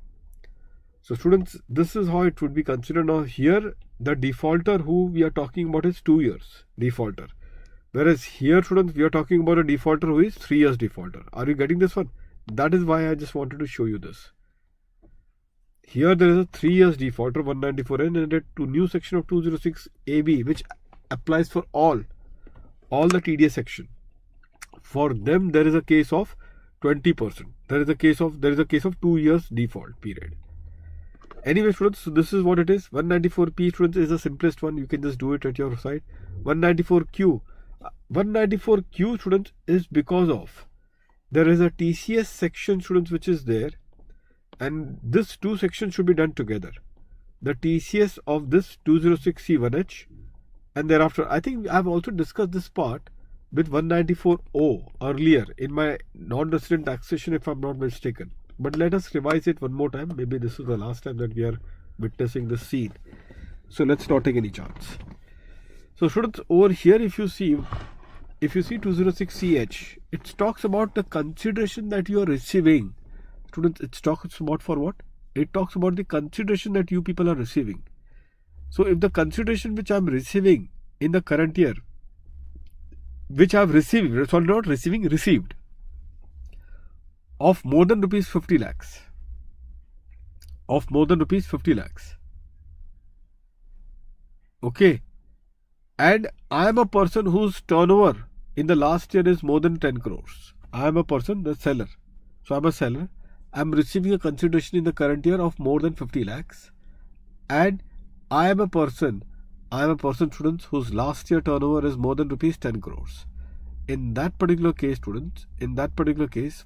So students, this is how it would be considered. Now here the defaulter who we are talking about is 2 years defaulter. Whereas here students, we are talking about a defaulter who is 3 years defaulter. Are you getting this one? That is why I just wanted to show you this. Here there is a 3 years defaulter 194N and a new section of 206 AB which applies for all the TDS section. For them there is a case of 20%. There is a case of 2 years default period. Anyway students, so this is what it is. 194P students is the simplest one. You can just do it at your side. 194Q. 194Q students is because of there is a TCS section students which is there, and this two sections should be done together. The TCS of this 206C1H, and thereafter I think I've also discussed this part with 194O earlier in my non-resident taxation if I'm not mistaken. But let us revise it one more time. Maybe this is the last time that we are witnessing this scene. So let's not take any chance. So students, over here if you see 206CH, it talks about the consideration that you are receiving. Students, it talks about for what? It talks about the consideration that you people are receiving. So if the consideration which I am receiving in the current year, which I have received, sorry, not receiving, received, of more than rupees 50 lakhs, of more than rupees 50 lakhs, okay, and I am a person whose turnover in the last year is more than 10 crores. I am a person, the seller. So I am a seller. I am receiving a consideration in the current year of more than 50 lakhs. And I am a person students whose last year turnover is more than rupees 10 crores. In that particular case students,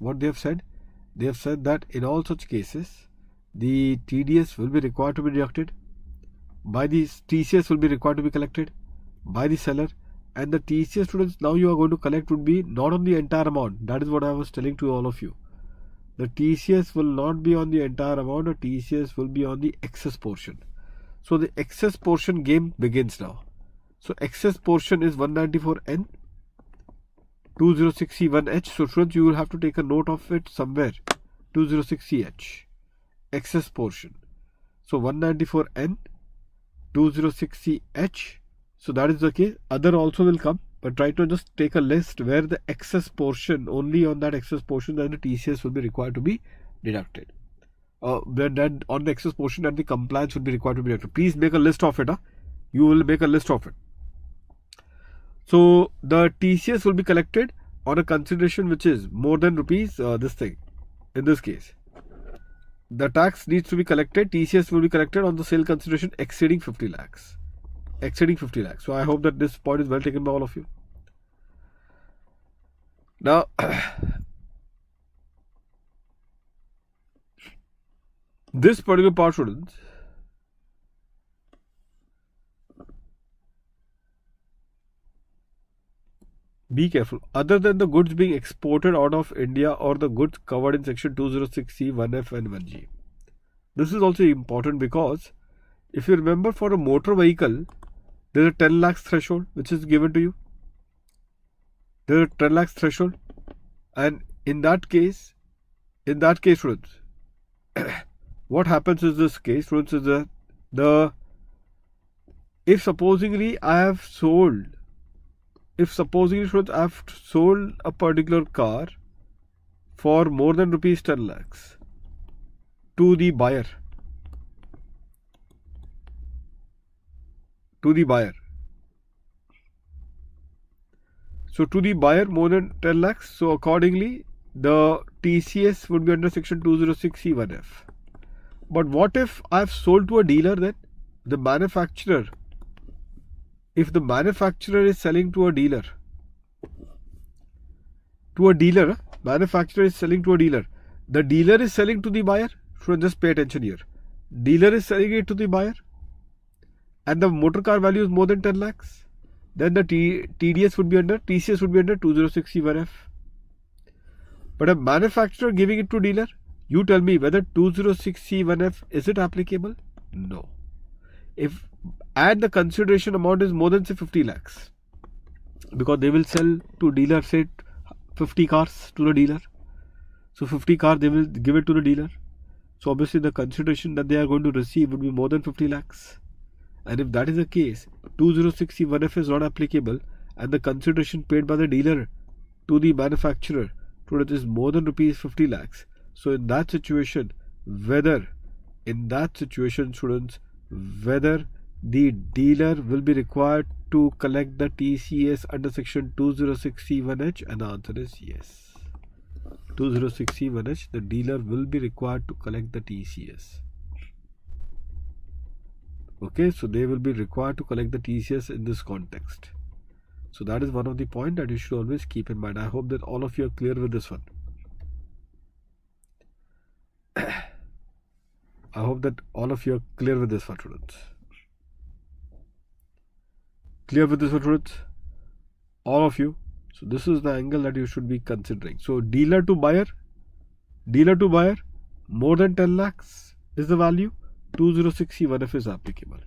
what they have said that in all such cases, the TDS will be required to be deducted by the TCS will be required to be collected by the seller, and the TCS students now you are going to collect would be not on the entire amount. That is what I was telling to all of you. The TCS will not be on the entire amount, the TCS will be on the excess portion. So the excess portion game begins now. So excess portion is 194N 206C1H. So students, you will have to take a note of it somewhere. 206CH excess portion. So 194N 206CH. So that is the case. Other also will come, but try to just take a list where the excess portion, only on that excess portion that the TCS will be required to be deducted. Then on the excess portion that the compliance will be required to be deducted. Please make a list of it. You will make a list of it. So the TCS will be collected on a consideration which is more than rupees this thing. In this case, the tax needs to be collected. TCS will be collected on the sale consideration exceeding 50 lakhs. Exceeding 50 lakhs. So I hope that this point is well taken by all of you. Now, this particular part students, be careful. Other than the goods being exported out of India or the goods covered in section 206C, 1F and 1G. This is also important because if you remember, for a motor vehicle, there is a 10 lakhs threshold which is given to you. There is a 10 lakhs threshold, and in that case students, what happens is this case students is that if supposingly students I have sold a particular car for more than rupees 10 lakhs to the buyer. So to the buyer more than 10 lakhs. So accordingly, the TCS would be under section 206C1F. But what if I have sold to a dealer then? The manufacturer. If the manufacturer is selling to a dealer, manufacturer is selling to a dealer, the dealer is selling to the buyer. So just pay attention here. Dealer is selling it to the buyer, and the motor car value is more than 10 lakhs, then the TCS would be under 206C1F. But a manufacturer giving it to dealer, you tell me whether 206C1F is it applicable? No. And the consideration amount is more than say 50 lakhs, because they will sell to dealer say 50 cars to the dealer. So 50 car they will give it to the dealer. So obviously the consideration that they are going to receive would be more than 50 lakhs. And if that is the case, 2061F is not applicable and the consideration paid by the dealer to the manufacturer is more than rupees 50 lakhs. So in that situation, students, whether the dealer will be required to collect the TCS under section 206C1H, and the answer is yes. 206C1H, the dealer will be required to collect the TCS. Okay, so they will be required to collect the TCS in this context. So that is one of the points that you should always keep in mind. I hope that all of you are clear with this one. I hope that all of you are clear with this one, students. Clear with this one, students? All of you. So this is the angle that you should be considering. So dealer to buyer, more than 10 lakhs is the value. 206C1F is applicable.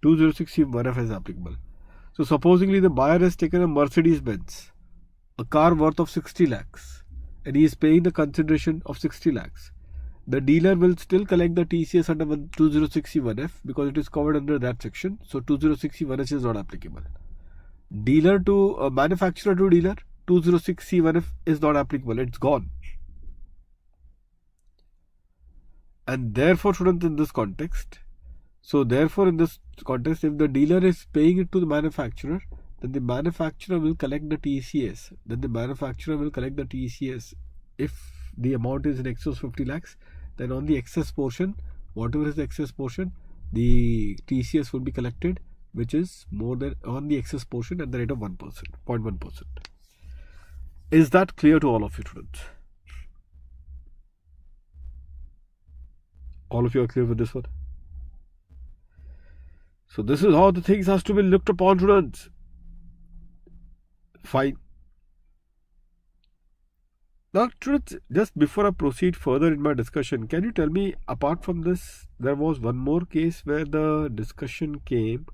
206C1F is applicable. So supposingly the buyer has taken a Mercedes-Benz, a car worth of 60 lakhs, and he is paying the consideration of 60 lakhs. The dealer will still collect the TCS under 206C1F because it is covered under that section. So 206C1H is not applicable. Dealer to manufacturer to dealer, 206C1F is not applicable. It's gone. And therefore, students, in this context, if the dealer is paying it to the manufacturer, then the manufacturer will collect the TCS. If the amount is in excess of 50 lakhs, then on the excess portion, whatever is the excess portion, the TCS will be collected, which is more than on the excess portion at the rate of 0.1%. Is that clear to all of you, students? All of you are clear with this one? So this is how the things has to be looked upon, students. Fine. Now, students, just before I proceed further in my discussion, can you tell me, apart from this, there was one more case where the discussion came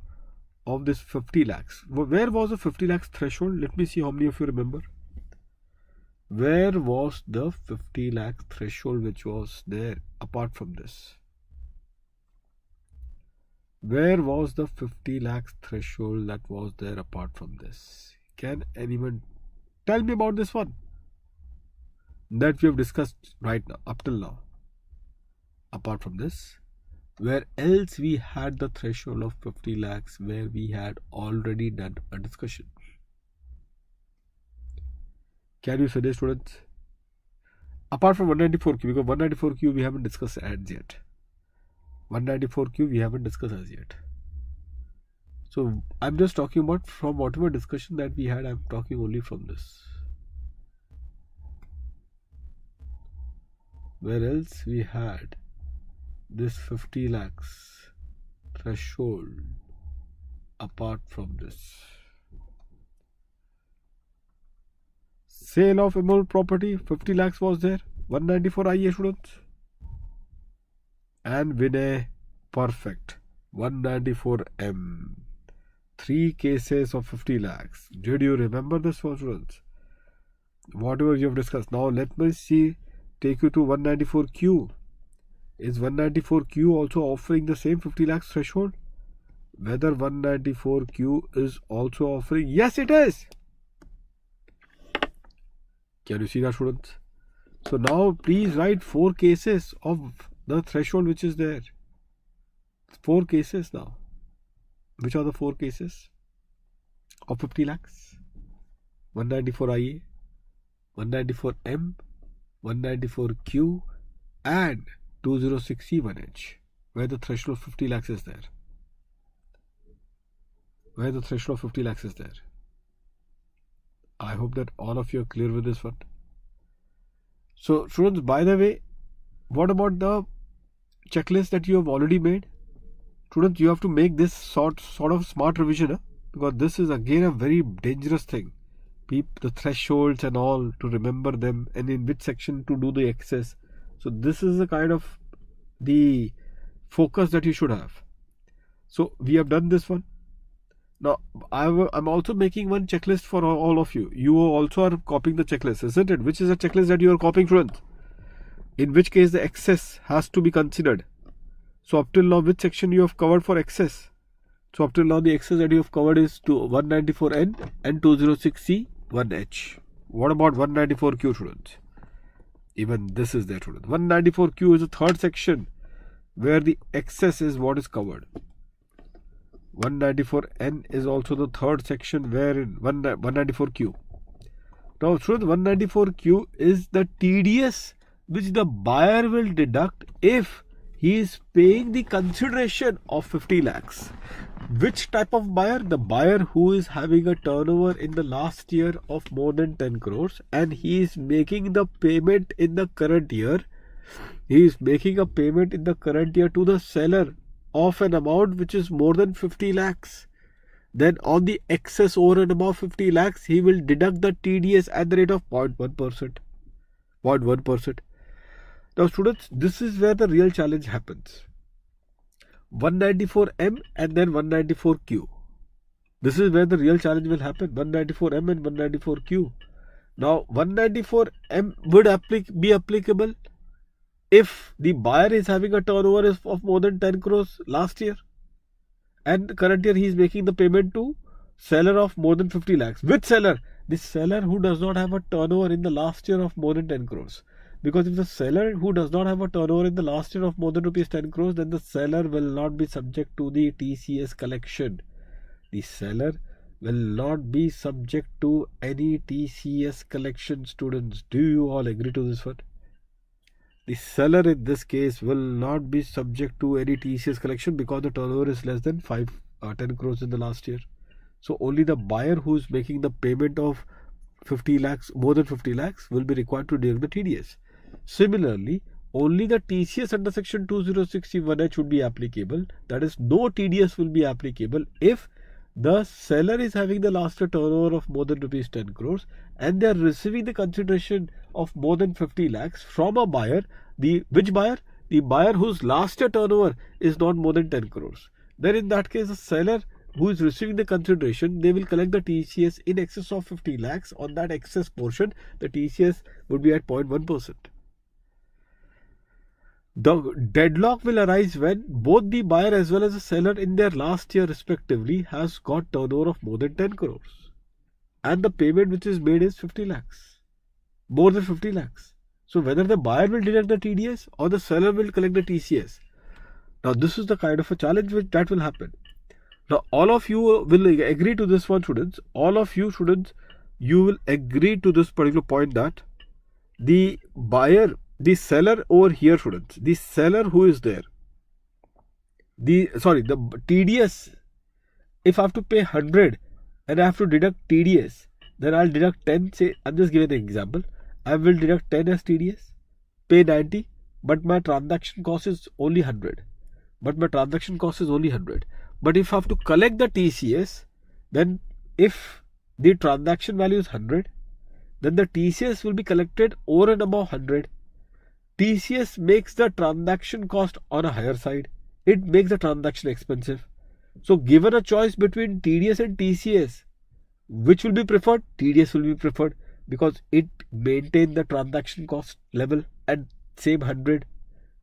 of this 50 lakhs. Where was the 50 lakhs threshold? Let me see how many of you remember. Where was the 50 lakhs threshold which was there apart from this? Where was the 50 lakhs threshold that was there apart from this? Can anyone tell me about this one that we have discussed right now, up till now? Apart from this, where else we had the threshold of 50 lakhs where we had already done a discussion? Can you suggest, students? Apart from 194Q, because 194Q we haven't discussed as yet. 194Q we haven't discussed as yet. So I'm just talking about from whatever discussion that we had, I'm talking only from this. Where else we had this 50 lakhs threshold apart from this? Sale of immovable property, 50 lakhs was there. 194 IA, students. And Vinay, perfect. 194M. 3 cases of 50 lakhs. Did you remember this one, students? Whatever you have discussed. Now let me see, take you to 194Q. Is 194Q also offering the same 50 lakhs threshold? Whether 194Q is also offering? Yes, it is. Can you see that, students? So now please write 4 cases of the threshold which is there. 4 cases now. Which are the 4 cases of 50 lakhs? 194 IA, 194M, 194Q and 206C1H, where the threshold of 50 lakhs is there. Where the threshold of 50 lakhs is there. I hope that all of you are clear with this one. So students, by the way, what about the checklist that you have already made? Students, you have to make this sort of smart revision, because this is again a very dangerous thing. The thresholds and all, to remember them, and in which section to do the excess. So this is the kind of the focus that you should have. So we have done this one. Now, I'm also making one checklist for all of you. You also are copying the checklist, isn't it? Which is a checklist that you are copying, students? In which case the excess has to be considered. So up till now, which section you have covered for excess? So up till now, the excess that you have covered is to 194N and 206C 1H. What about 194Q, students? Even this is there, students. 194Q is the third section where the excess is what is covered. 194N is also the third section wherein 194Q. Now, students, 194Q is the TDS which the buyer will deduct if he is paying the consideration of 50 lakhs. Which type of buyer? The buyer who is having a turnover in the last year of more than 10 crores and he is making the payment in the current year. He is making a payment in the current year to the seller of an amount which is more than 50 lakhs. Then on the excess over and above 50 lakhs, he will deduct the TDS at the rate of 0.1%. 0.1%. Now students, this is where the real challenge happens. 194M and then 194Q. This is where the real challenge will happen. 194M and 194Q. Now 194M would be applicable if the buyer is having a turnover of more than 10 crores last year and current year he is making the payment to seller of more than 50 lakhs. Which seller? The seller who does not have a turnover in the last year of more than 10 crores. Because if the seller who does not have a turnover in the last year of more than rupees 10 crores, then the seller will not be subject to the TCS collection. The seller will not be subject to any TCS collection, students. Do you all agree to this one? The seller in this case will not be subject to any TCS collection because the turnover is less than 10 crores in the last year. So only the buyer who is making the payment of 50 lakhs, more than 50 lakhs, will be required to deduct the TDS. Similarly, only the TCS under section 206C1H would be applicable. That is, no TDS will be applicable if the seller is having the last year turnover of more than rupees 10 crores and they are receiving the consideration of more than 50 lakhs from a buyer. Which buyer? The buyer whose last year turnover is not more than 10 crores. Then in that case, the seller who is receiving the consideration, they will collect the TCS in excess of 50 lakhs. On that excess portion, the TCS would be at 0.1%. The deadlock will arise when both the buyer as well as the seller in their last year respectively has got turnover of more than 10 crores and the payment which is made is 50 lakhs, more than 50 lakhs. So whether the buyer will deduct the TDS or the seller will collect the TCS. Now this is the kind of a challenge that will happen. Now all of you will agree to this one, students. All of you students, you will agree to this particular point that the the seller over here, students, the seller who is there, the TDS, if I have to pay 100 and I have to deduct TDS, then I'll deduct 10. Say, I'm just giving an example. I will deduct 10 as TDS, pay 90, but my transaction cost is only 100. But if I have to collect the TCS, then if the transaction value is 100, then the TCS will be collected over and above 100. TCS makes the transaction cost on a higher side. It makes the transaction expensive. So given a choice between TDS and TCS, which will be preferred? TDS will be preferred because it maintains the transaction cost level at same 100.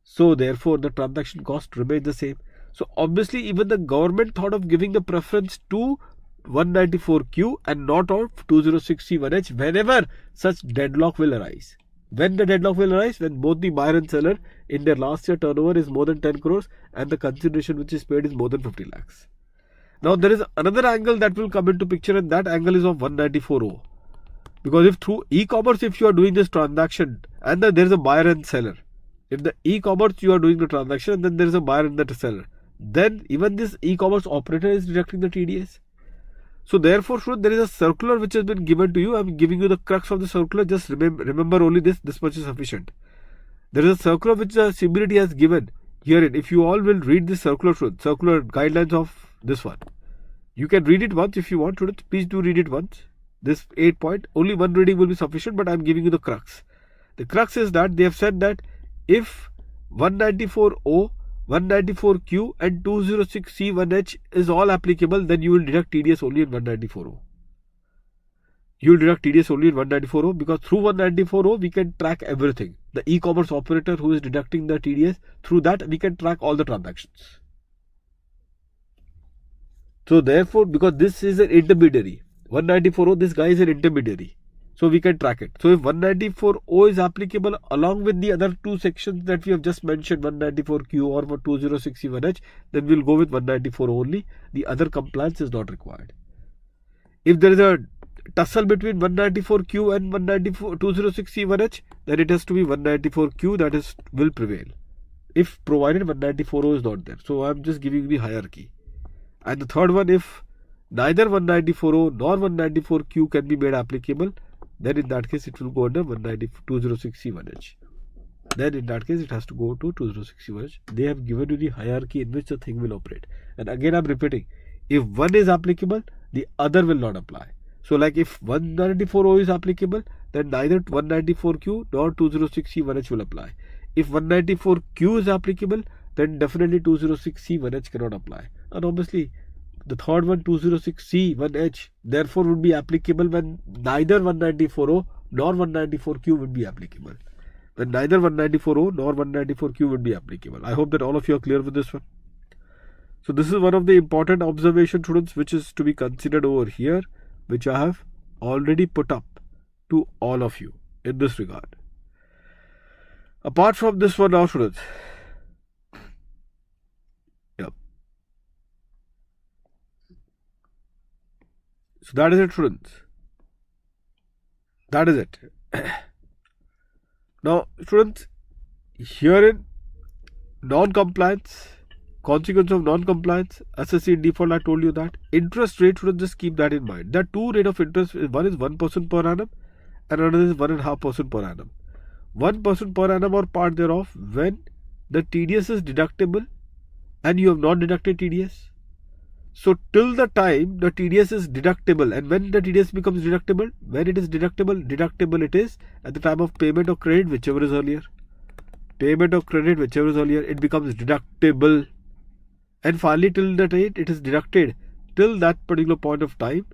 So therefore the transaction cost remains the same. So obviously even the government thought of giving the preference to 194Q and not of 206C1H whenever such deadlock will arise. When the deadlock will arise? When both the buyer and seller in their last year turnover is more than 10 crores and the consideration which is paid is more than 50 lakhs. Now there is another angle that will come into picture and that angle is of 194O. Because if through e-commerce, if you are doing this transaction and then there is a buyer and seller, if the e-commerce you are doing the transaction and then there is a buyer and the seller, then even this e-commerce operator is deducting the TDS. So therefore, there is a circular which has been given to you. I am giving you the crux of the circular. Just remember only this much is sufficient. There is a circular which the CBDT has given herein. If you all will read this circular guidelines of this one, you can read it once if you want. Please do read it once. This 8 point, only one reading will be sufficient, but I am giving you the crux. The crux is that they have said that if 194O 194Q and 206C1H is all applicable, then you will deduct TDS only in 194O. You will deduct TDS only in 194O because through 194O we can track everything. The e-commerce operator who is deducting the TDS, through that we can track all the transactions. So therefore, because this is an intermediary, 194O, this guy is an intermediary. So we can track it. So if 194O is applicable along with the other two sections that we have just mentioned, 194Q or for 206C1H, then we'll go with 194 only. The other compliance is not required. If there is a tussle between 194Q and 206C1H, then it has to be 194Q that is will prevail. If provided 194O is not there. So I'm just giving the hierarchy. And the third one, if neither 194O nor 194Q can be made applicable, then in that case it will go under 206C1H. Then in that case it has to go to 206C1H. They have given you the hierarchy in which the thing will operate. And again I'm repeating, if one is applicable, the other will not apply. So like if 194O is applicable, then neither 194Q nor 206C1H will apply. If 194Q is applicable, then definitely 206C1H cannot apply. And obviously the third one, 206C1H, therefore would be applicable when neither 194O nor 194Q would be applicable. When neither 194O nor 194Q would be applicable. I hope that all of you are clear with this one. So this is one of the important observation, students, which is to be considered over here, which I have already put up to all of you in this regard. Apart from this one now, students. So that is it, students. That is it. Now, students, herein non-compliance, consequence of non-compliance, SSE in default, I told you that. Interest rate, students, just keep that in mind. There are two rates of interest. One is 1% per annum and another is 1.5% per annum. 1% per annum or part thereof when the TDS is deductible and you have not deducted TDS. So till the time the TDS is deductible, and when the TDS becomes deductible, when it is deductible it is at the time of payment or credit, whichever is earlier. Payment or credit, whichever is earlier, it becomes deductible. And finally till the date it is deducted, till that particular point of time,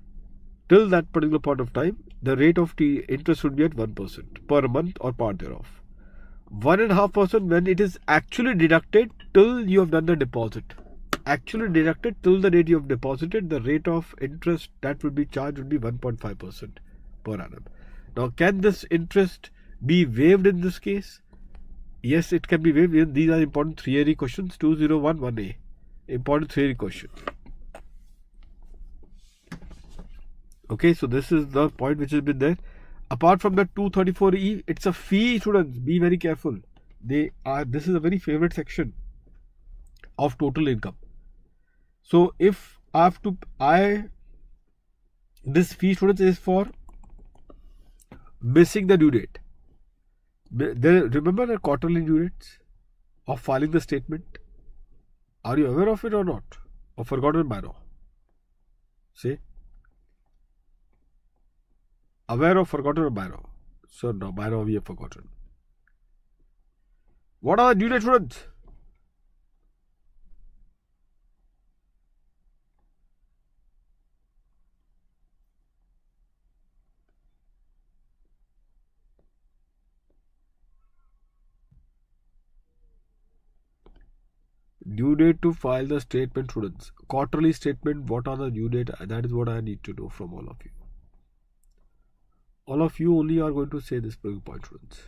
the rate of interest would be at 1% per month or part thereof. 1.5% when it is actually deducted till you have done the deposit. Actually deducted till the rate you have deposited, the rate of interest that would be charged would be 1.5% per annum. Now, can this interest be waived in this case? Yes, it can be waived. These are important theory questions. 2011A. Important theory question. Okay, so this is the point which has been there. Apart from that 234E, it's a fee, students. Be very careful. This is a very favorite section of total income. So if I have to, this fee, students, is for missing the due date. Remember the quarterly due dates of filing the statement? Are you aware of it or not? Or forgotten by now? Say. Aware or forgotten or by now? So no, by now we have forgotten. What are the due dates, students? Due date to file the statement, students. Quarterly statement, what are the due date? That is what I need to know from all of you. All of you only are going to say this point, students.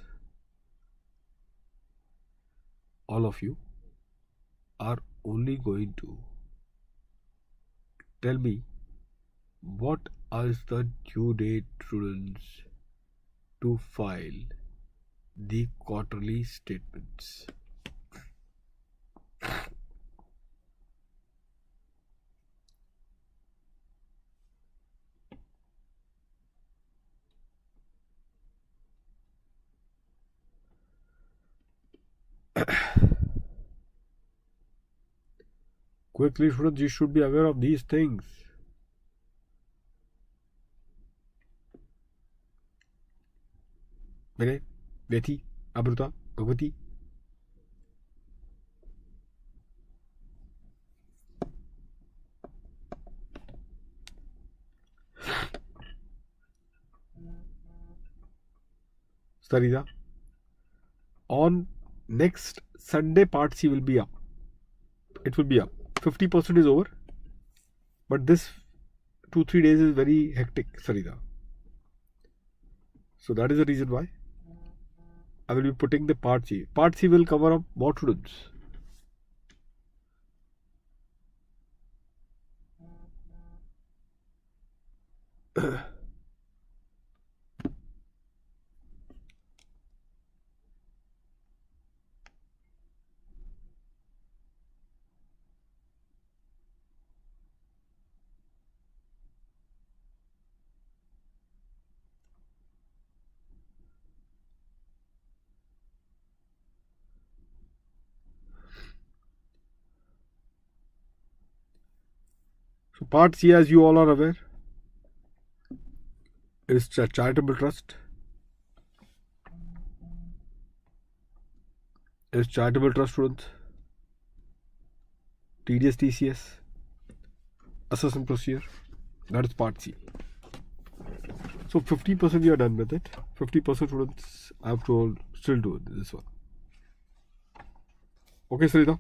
All of you are only going to tell me what is the due date, students, to file the quarterly statements. Quickly, students, you should be aware of these things. Bethi, Abruta, Bhagwati. Sarita. On next Sunday, Part C will be up. It will be up. 50% is over. But this 2-3 days is very hectic, Sarita. So that is the reason why I will be putting the Part C. Part C will cover up what students? So Part C, as you all are aware, is charitable trust. Is charitable trust, students. TDS, TCS, assessment procedure. That is Part C. So 50% we are done with it. 50% students I have to still do this one. Okay, Sarita.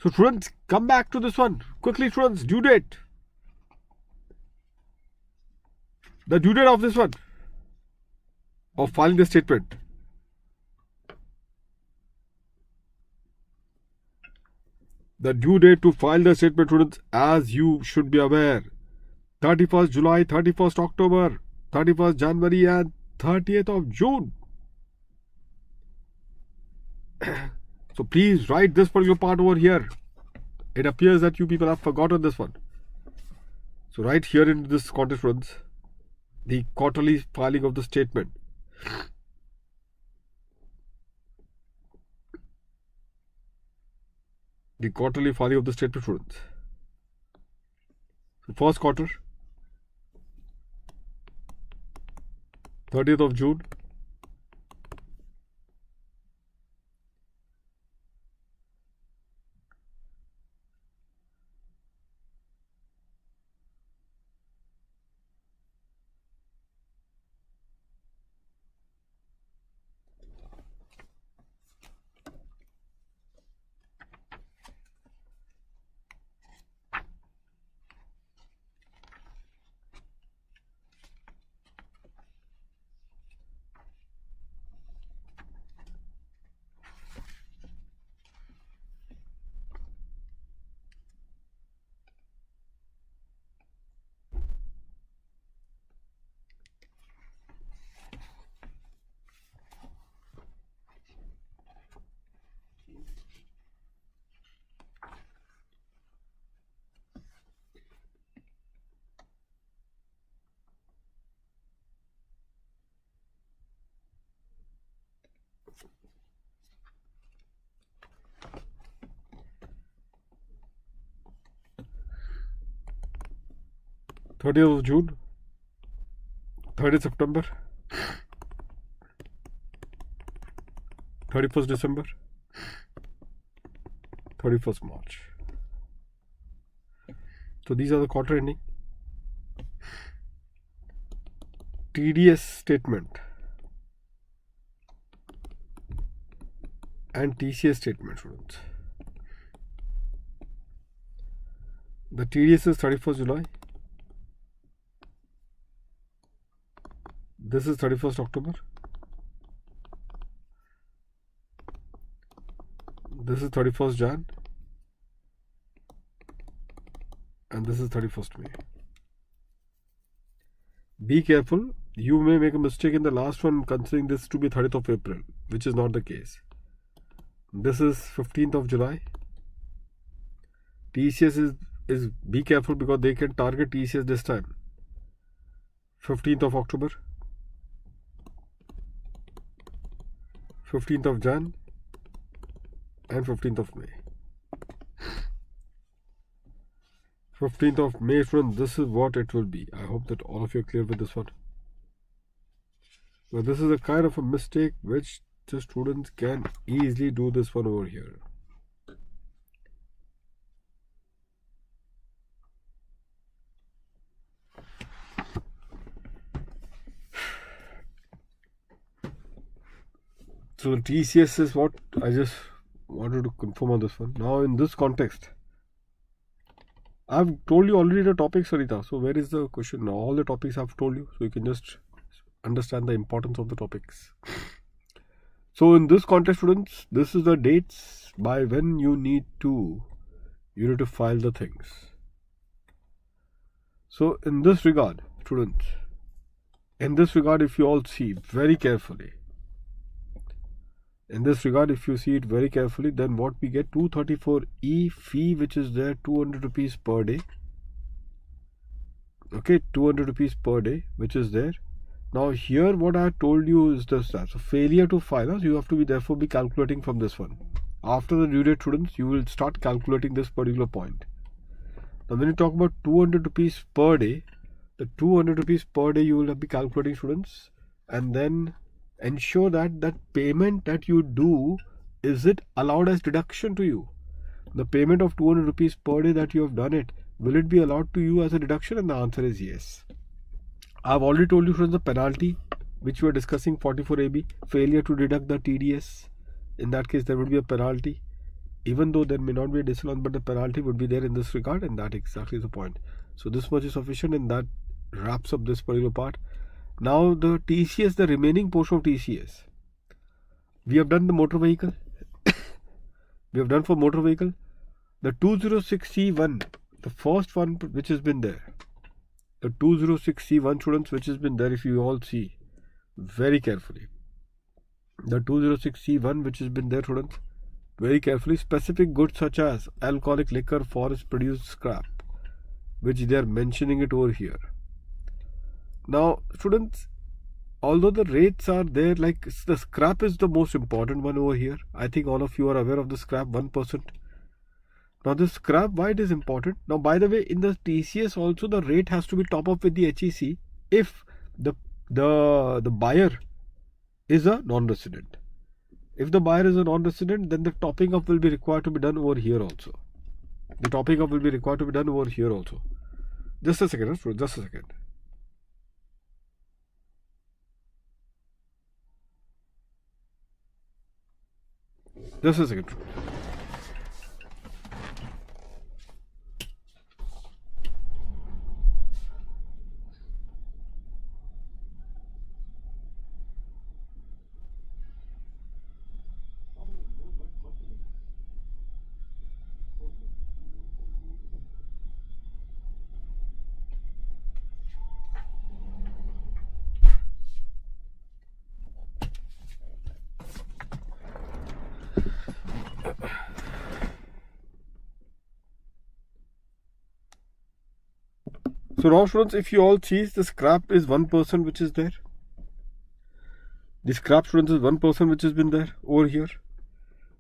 So students, come back to this one. Quickly, students, due date. The due date of this one, of filing the statement. The due date to file the statement, students, as you should be aware, 31st July, 31st October, 31st January and 30th of June. So please write this particular part over here. It appears that you people have forgotten this one. So right here in this context, students, the quarterly filing of the statement. The quarterly filing of the statement, students. So first quarter, 30th of June. of June, 30th September, 31st December, 31st March. So these are the quarter ending. TDS statement and TCS statement, students. The TDS is 31st July. This is 31st October. This is 31st Jan. And this is 31st May. Be careful. You may make a mistake in the last one considering this to be 30th of April, which is not the case. This is 15th of July. TCS is be careful because they can target TCS this time. 15th of October. 15th of Jan and 15th of May. 15th of May, friends, this is what it will be. I hope that all of you are clear with this one. But this is a kind of a mistake which the students can easily do this one over here. So the TCS is what I just wanted to confirm on this one. Now in this context, I've told you already the topics, Sarita. So where is the question? Now all the topics I've told you, so you can just understand the importance of the topics. So in this context, students, this is the dates by when you need to file the things. So in this regard, students, if you all see very carefully, then what we get, 234E fee, which is there, 200 rupees per day. Okay, 200 rupees per day, which is there. Now here what I told you is this, that so failure to file, you have to therefore be calculating from this one. After the due date, students, you will start calculating this particular point. Now when you talk about 200 rupees per day, the 200 rupees per day you will be calculating, students, and then ensure that that payment that you do, is it allowed as deduction to you? The payment of 200 rupees per day that you have done it, will it be allowed to you as a deduction? And the answer is yes. I've already told you, friends, the penalty which we are discussing, 44AB, failure to deduct the TDS. In that case, there would be a penalty. Even though there may not be a disallowance, but the penalty would be there in this regard, and that exactly is the point. So this much is sufficient, and that wraps up this particular part. Now the TCS, the remaining portion of TCS. We have done the motor vehicle. We have done for motor vehicle. The 206C1, the first one which has been there. The 206C1, students, which has been there, if you all see very carefully. The 206C1 which has been there, students, very carefully, specific goods such as alcoholic liquor, forest produced scrap, which they are mentioning it over here. Now students, although the rates are there, like the scrap is the most important one over here. I think all of you are aware of the scrap, 1%. Now the scrap, why it is important? Now by the way, in the TCS also the rate has to be top up with the HEC if the buyer is a non-resident. If the buyer is a non-resident, then the topping up will be required to be done over here also. The topping up will be required to be done over here also. Just a second, just a second. Just a second. So now students, if you all see, the scrap is 1% which is there. The scrap, students, is 1% which has been there over here.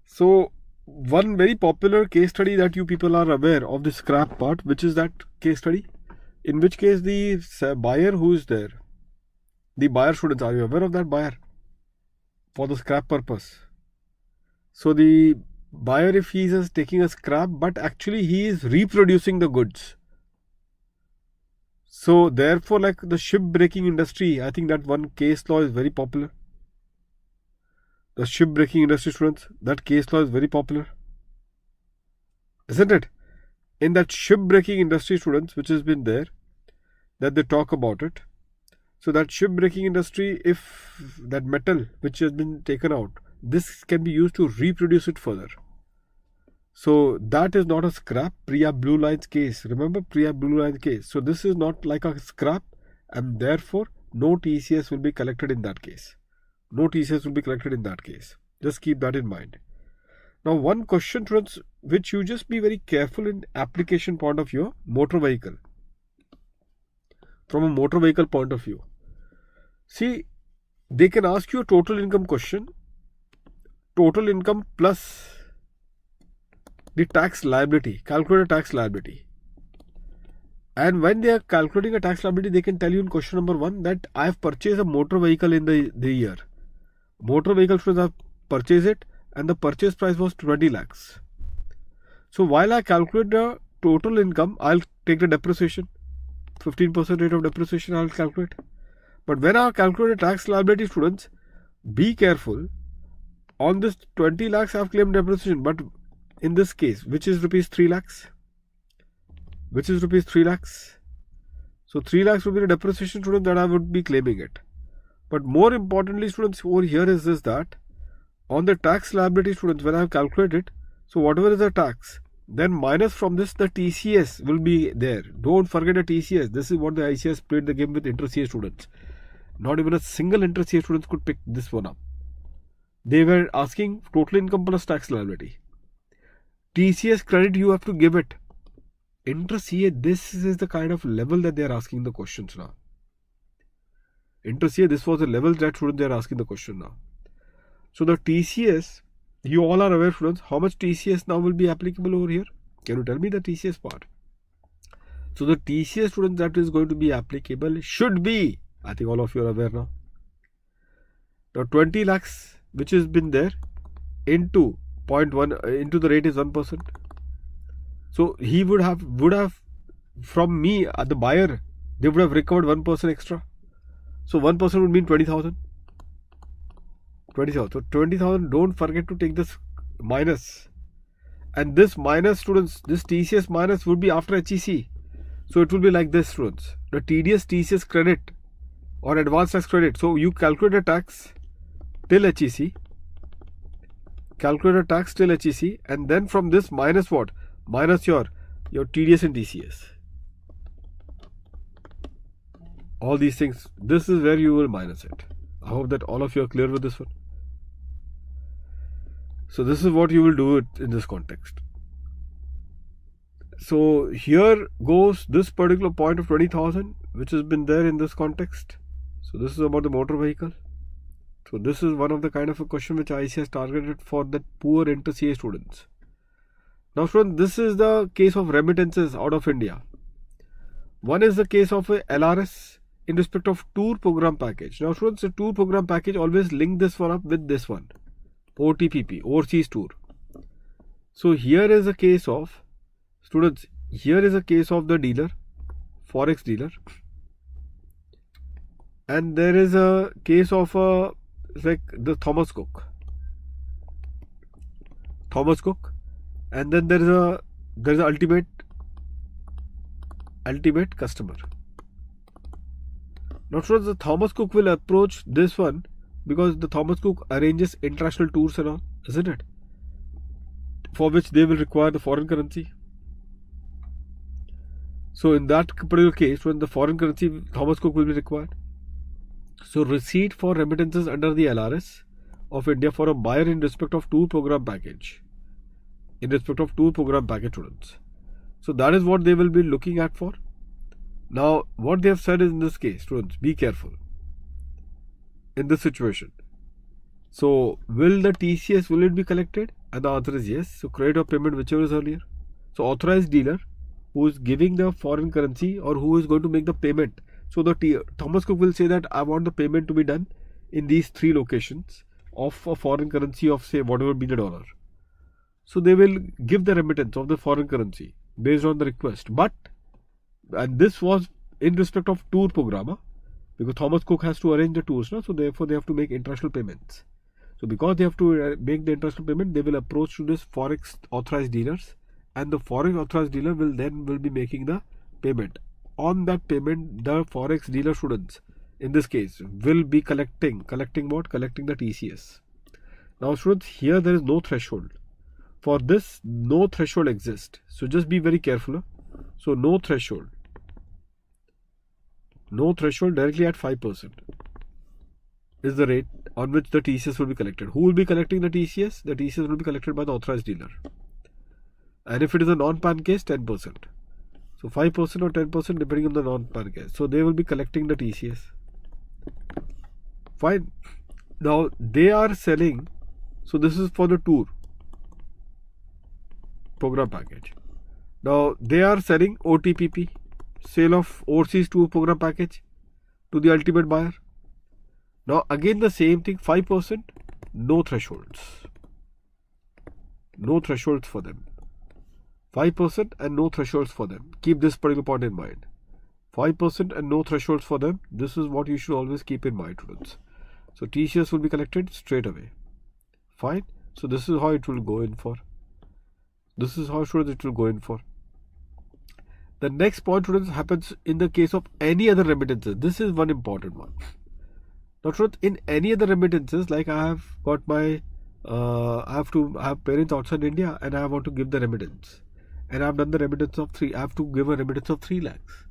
So one very popular case study that you people are aware of, the scrap part, which is that case study, in which case the buyer who is there, the buyer, students, are you aware of that buyer for the scrap purpose? So the buyer, if he is taking a scrap, but actually he is reproducing the goods. So therefore, like the shipbreaking industry, I think that one case law is very popular. The shipbreaking industry, students, that case law is very popular, isn't it? In that shipbreaking industry, students, which has been there, that they talk about it. So that shipbreaking industry, if that metal which has been taken out, this can be used to reproduce it further. So that is not a scrap. Priya Blue Line's case. Remember Priya Blue Line's case. So this is not like a scrap, and therefore no TCS will be collected in that case. No TCS will be collected in that case. Just keep that in mind. Now one question, students, which you just be very careful in application point of your motor vehicle. From a motor vehicle point of view. See, they can ask you a total income question. Total income plus the tax liability, calculate a tax liability. And when they are calculating a tax liability, they can tell you in question number 1 that I have purchased a motor vehicle in the year. Motor vehicle, should have purchased it, and the purchase price was 20 lakhs. So while I calculate the total income, I'll take the depreciation. 15% rate of depreciation I'll calculate. But when I calculate a tax liability, students, be careful. on this 20 lakhs I have claimed depreciation, but in this case, which is rupees 3 lakhs? Which is rupees 3 lakhs? So 3 lakhs would be the depreciation, students, that I would be claiming it. But more importantly, students, over here is this, that on the tax liability, students, when I have calculated, so whatever is the tax, then minus from this the TCS will be there. Don't forget the TCS. This is what the ICS played the game with inter-CA students. Not even a single inter-CA students could pick this one up. They were asking total income plus tax liability. TCS credit you have to give it. Inter-CA, this is the kind of level that they are asking the questions now. Inter-CA, this was the level that students they are asking the question now. So the TCS, you all are aware, students, how much TCS now will be applicable over here? Can you tell me the TCS part? So the TCS, students, that is going to be applicable should be, I think all of you are aware now. Now 20 lakhs which has been there into 0.1 into the rate is 1%. So he would have from me, the buyer, they would have recovered 1% extra. So 1% would mean 20,000. 20,000. So 20,000, don't forget to take this minus. And this minus, students, this TCS minus would be after HEC. So it will be like this, students. The TCS credit or advanced tax credit. So you calculate the tax till HEC. Calculate the tax till HEC. And then from this minus what? Minus your TDS and TCS. All these things. This is where you will minus it. I hope that all of you are clear with this one. So this is what you will do it in this context. So here goes this particular point of 20,000 which has been there in this context. So this is about the motor vehicle. So this is one of the kind of a question which IC has targeted for the poor inter-CA students. Now students, this is the case of remittances out of India. One is the case of a LRS in respect of tour program package. Now students, the tour program package, always link this one up with this one. OTPP, overseas tour. So here is a case of, students, here is a case of the dealer, forex dealer. And there is a case of like the Thomas Cook. And then there is a ultimate customer. Now students, the Thomas Cook will approach this one because the Thomas Cook arranges international tours and all, isn't it? For which they will require the foreign currency. So in that particular case, when the foreign currency, Thomas Cook will be required. So receipt for remittances under the LRS of India for a buyer in respect of tour program package. In respect of tour program package, students. So that is what they will be looking at for. Now what they have said is, in this case, students, be careful in this situation. So will the TCS, will it be collected? And the answer is yes. So credit or payment, whichever is earlier. So authorized dealer who is giving the foreign currency or who is going to make the payment. So the Thomas Cook will say that I want the payment to be done in these 3 locations of a foreign currency of, say, whatever be the dollar. So they will give the remittance of the foreign currency based on the request. But, and this was in respect of tour program, because Thomas Cook has to arrange the tours now, so therefore they have to make international payments. So because they have to make the international payment, they will approach to this forex authorized dealers, and the forex authorized dealer will be making the payment. On that payment, the forex dealer, students, in this case, will be collecting what? Collecting the TCS. Now students, here there is no threshold. For this, no threshold exists. So just be very careful. So no threshold. No threshold, directly at 5% is the rate on which the TCS will be collected. Who will be collecting the TCS? The TCS will be collected by the authorized dealer. And if it is a non-PAN case, 10%. So 5% or 10% depending on the non-PAN case. So they will be collecting the TCS. Fine. Now they are selling. So this is for the tour program package. Now they are selling OTPP, sale of overseas tour program package, to the ultimate buyer. Now again the same thing, 5%, no thresholds. No thresholds for them. 5% and no thresholds for them. Keep this particular point in mind. 5% and no thresholds for them. This is what you should always keep in mind, students. So TCS will be collected straight away. Fine. So this is how it will go in for. This is how students it will go in for. The next point, students, happens in the case of any other remittances. This is one important one. Now, students, in any other remittances, like I have got my, I have parents outside India and I want to give the remittance, and I have done the remittance of I have to give a remittance of 3 lakhs.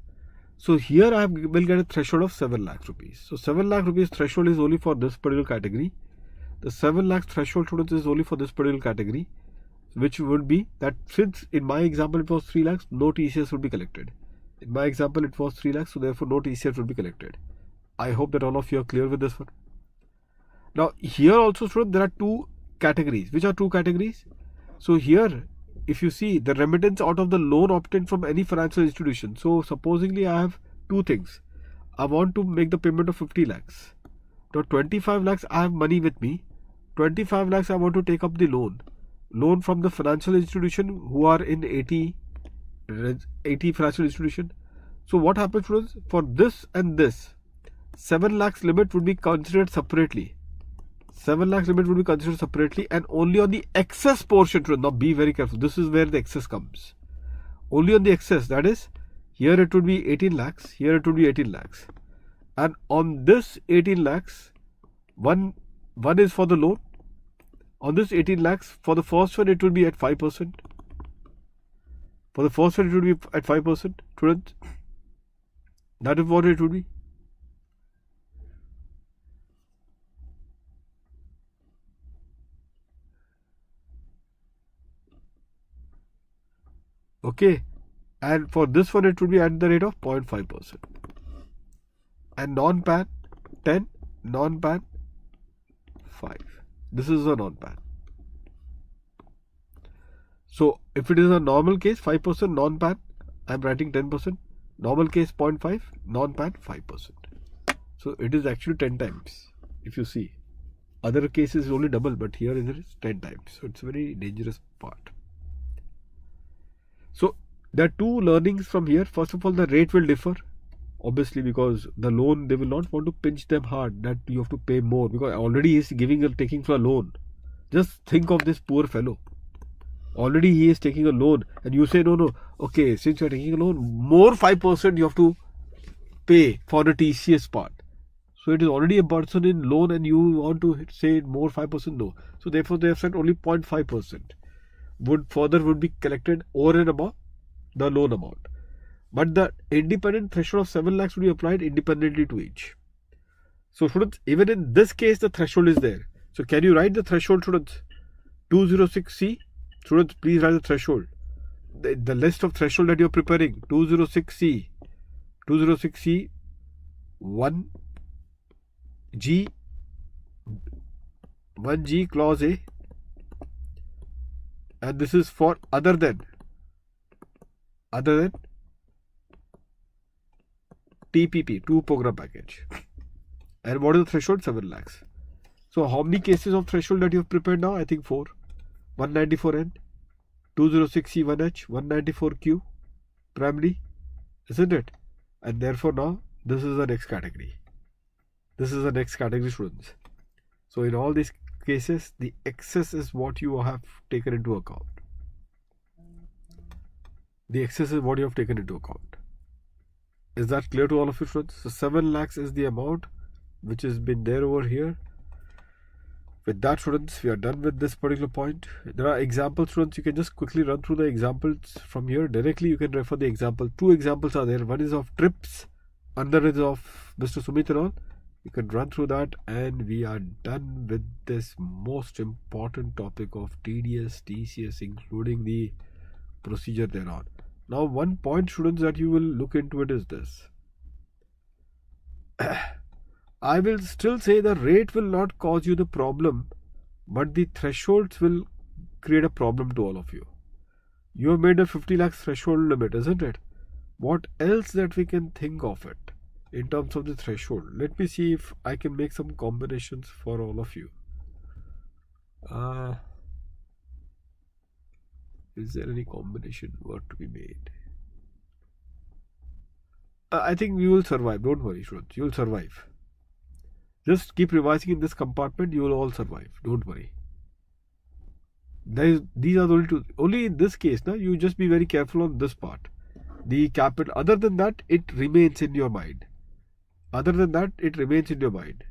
So here I will get a threshold of 7 lakhs rupees. So 7 lakh rupees threshold is only for this particular category. The 7 lakhs threshold, students, is only for this particular category, which would be that since in my example it was 3 lakhs, no TCS would be collected. In my example it was 3 lakhs, so therefore no TCS would be collected. I hope that all of you are clear with this one. Now here also, students, there are 2 categories. Which are 2 categories? So here, if you see the remittance out of the loan obtained from any financial institution. So supposingly I have 2 things. I want to make the payment of 50 lakhs. Now 25 lakhs I have money with me. 25 lakhs I want to take up the loan from the financial institution who are in 80 financial institution. So what happens, students? For this and this, 7 lakhs limit would be considered separately. 7 lakhs limit would be considered separately, and only on the excess portion, now be very careful, this is where the excess comes. Only on the excess, that is, here it would be 18 lakhs, here it would be 18 lakhs. And on this 18 lakhs, one is for the loan. On this 18 lakhs, for the first one it will be at 5%. For the first one it will be at 5%. Students, that is what it would be. Okay, and for this one it would be at the rate of 0.5%. And non-PAN 10, non-PAN 5. This is a non-PAN. So if it is a normal case, 5%, non-PAN, I am writing 10%. Normal case 0.5, non-PAN 5%. So it is actually 10 times. If you see, other cases only double, but here it is 10 times. So it's a very dangerous part. So there are 2 learnings from here. First of all, the rate will differ, obviously, because the loan, they will not want to pinch them hard that you have to pay more, because already he is taking for a loan. Just think of this poor fellow. Already he is taking a loan, and you say no, okay, since you are taking a loan, more 5% you have to pay for the TCS part. So it is already a person in loan, and you want to say more 5%, no. So therefore they have said only 0.5% would be collected over and above the loan amount. But the independent threshold of 7 lakhs will be applied independently to each. So students, even in this case the threshold is there. So can you write the threshold, students? 206C. Students, please write the threshold. The list of threshold that you are preparing. 206C. 206C 1G 1G clause A. And this is for other than TPP, 2 program package. And what is the threshold? 7 lakhs. So how many cases of threshold that you have prepared now? I think 4. 194N, 206C1H, 194Q, primary, isn't it? And therefore now this is the next category. This is the next category, students. So in all these cases, the excess is what you have taken into account. The excess is what you have taken into account. Is that clear to all of you, students? So 7 lakhs is the amount which has been there over here. With that, students, we are done with this particular point. There are examples, students. You can just quickly run through the examples from here. Directly you can refer the example. 2 examples are there. One is of trips, another is of Mr. Sumit and all. You can run through that, and we are done with this most important topic of TDS, TCS, including the procedure thereon. Now, one point, students, that you will look into it is this. I will still say the rate will not cause you the problem, but the thresholds will create a problem to all of you. You have made a 50 lakhs threshold limit, isn't it? What else that we can think of it in terms of the threshold? Let me see if I can make some combinations for all of you. Is there any combination work to be made? I think we will survive. Don't worry, students. You will survive. Just keep revising in this compartment. You will all survive. Don't worry. These are the only two. Only in this case, now you just be very careful on this part. The capital. Other than that, it remains in your mind. Other than that, it remains in your mind.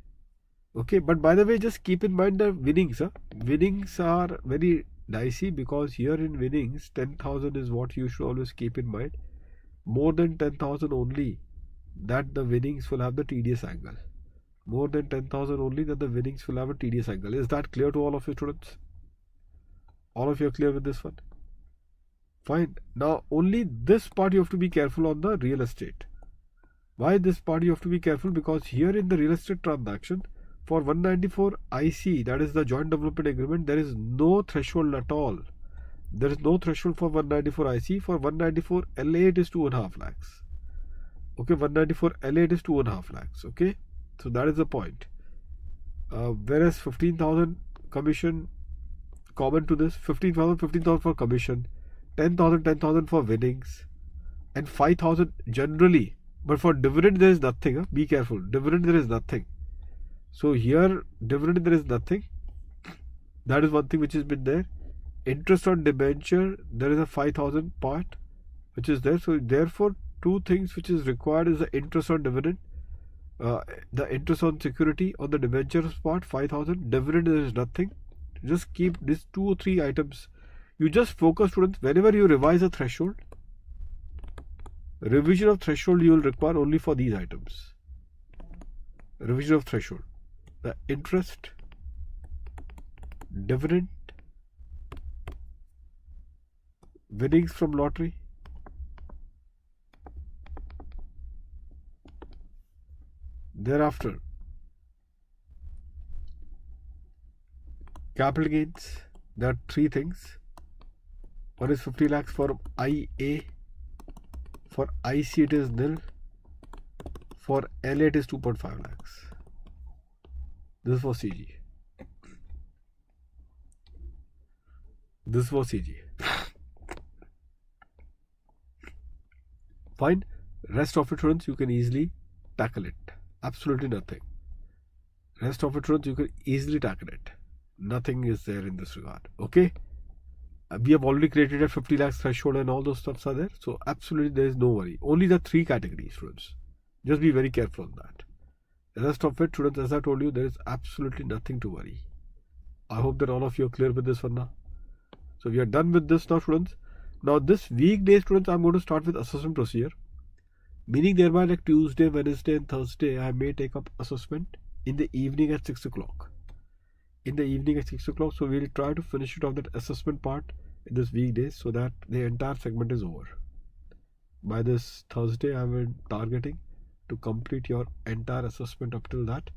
Okay, but by the way, just keep in mind the winnings. Winnings are very dicey because here in winnings, 10,000 is what you should always keep in mind. More than 10,000 only, that the winnings will have the TDS angle. More than 10,000 only, that the winnings will have a TDS angle. Is that clear to all of you students? All of you are clear with this one? Fine. Now, only this part you have to be careful on the real estate. Why this part you have to be careful? Because here in the real estate transaction, for 194 IC, that is the joint development agreement, there is no threshold at all. There is no threshold for 194 IC. For 194 LA, it is 2.5 lakhs. Okay, 194 LA, it is 2.5 lakhs. Okay, so that is the point. Whereas 15,000 commission, common to this, 15,000 for commission, 10,000 for winnings, and 5,000 generally. But for dividend, there is nothing. Be careful. Dividend, there is nothing. So here, dividend, there is nothing. That is one thing which has been there. Interest on debenture, there is a 5,000 part which is there. So therefore, two things which is required is the interest on dividend, the interest on security on the debentures part, 5,000. Dividend, there is nothing. Just keep these 2 or 3 items. You just focus, students, whenever you revise a threshold, revision of threshold you will require only for these items. Revision of threshold. The interest, dividend, winnings from lottery, thereafter capital gains. There are 3 things. One is 50 lakhs for IA, for IC it is nil, for LA it is 2.5 lakhs. This is for CG. This is for CG. Fine. Rest of it, students, you can easily tackle it. Absolutely nothing. Rest of it, students, you can easily tackle it. Nothing is there in this regard. Okay. We have already created a 50 lakhs threshold and all those stuffs are there. So absolutely there is no worry. Only the 3 categories, students. Just be very careful on that. The rest of it, students, as I told you, there is absolutely nothing to worry. I hope that all of you are clear with this one now. So we are done with this now, students. Now this weekday, students, I'm going to start with assessment procedure. Meaning thereby like Tuesday, Wednesday and Thursday, I may take up assessment in the evening at 6 o'clock. In the evening at 6 o'clock. So we'll try to finish it off that assessment part in this weekday so that the entire segment is over. By this Thursday, I will targeting to complete your entire assessment up till that.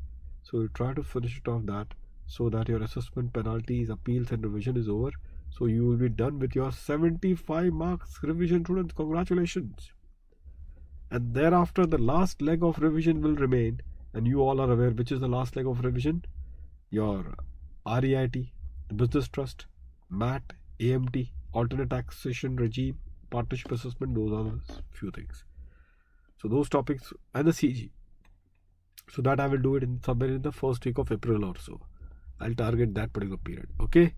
So we'll try to finish it off that so that your assessment, penalties, appeals and revision is over. So you will be done with your 75 marks revision, students. Congratulations. And thereafter the last leg of revision will remain, and you all are aware which is the last leg of revision. Your REIT, business trust, MAT, AMT, alternate taxation regime, partnership assessment. Those are the few things. So those topics and the CG. So that I will do it in somewhere in the first week of April or so. I'll target that particular period. Okay.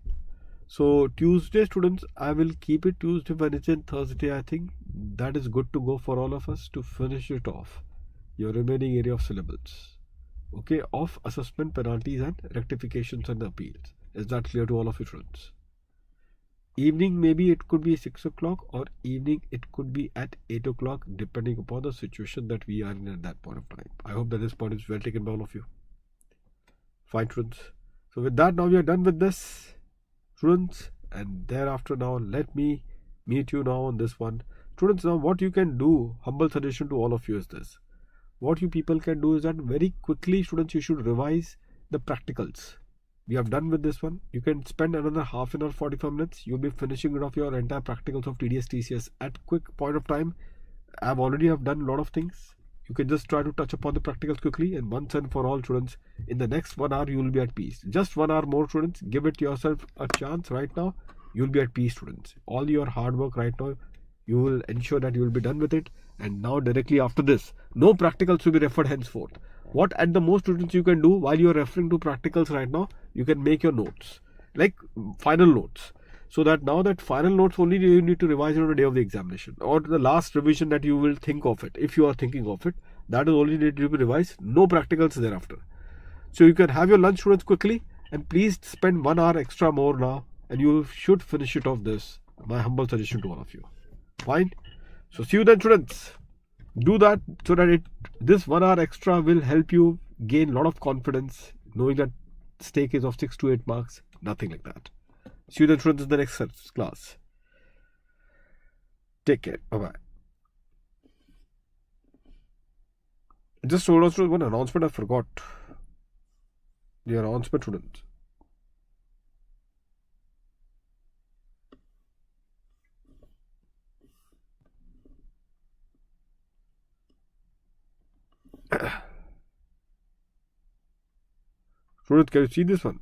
So Tuesday, students, I will keep it Tuesday, Wednesday and Thursday. I think that is good to go for all of us to finish it off. Your remaining area of syllables. Okay, of assessment, penalties and rectifications and appeals. Is that clear to all of you, students? Evening, maybe it could be 6 o'clock or evening it could be at 8 o'clock depending upon the situation that we are in at that point of time. I hope that this point is well taken by all of you. Fine, students. So with that, now we are done with this, students, and thereafter now let me meet you now on this one. Students, now what you can do, humble suggestion to all of you is this. What you people can do is that very quickly, students, you should revise the practicals. We have done with this one. You can spend another half an hour, 45 minutes. You'll be finishing it off your entire practicals of TDS, TCS at quick point of time. I've already have done a lot of things. You can just try to touch upon the practicals quickly, and once and for all, students, in the next 1 hour, you will be at peace. Just 1 hour more, students. Give it yourself a chance right now. You'll be at peace, students. All your hard work right now, you will ensure that you will be done with it. And now directly after this, no practicals will be referred henceforth. What at the most, students, you can do while you are referring to practicals right now, you can make your notes, like final notes. so that now that final notes only you need to revise on the day of the examination, or the last revision that you will think of it, if you are thinking of it, that is only need to be revised, no practicals thereafter. So you can have your lunch, students, quickly, and please spend 1 hour extra more now, and you should finish it off. This my humble suggestion to all of you. Fine. So see you then, students. Do that so that this 1 hour extra will help you gain a lot of confidence, knowing that stake is of 6 to 8 marks, nothing like that. See you then, students, in the next class. Take care. Bye-bye. Just hold on to one announcement I forgot. The announcement, students. Students, can you see this one?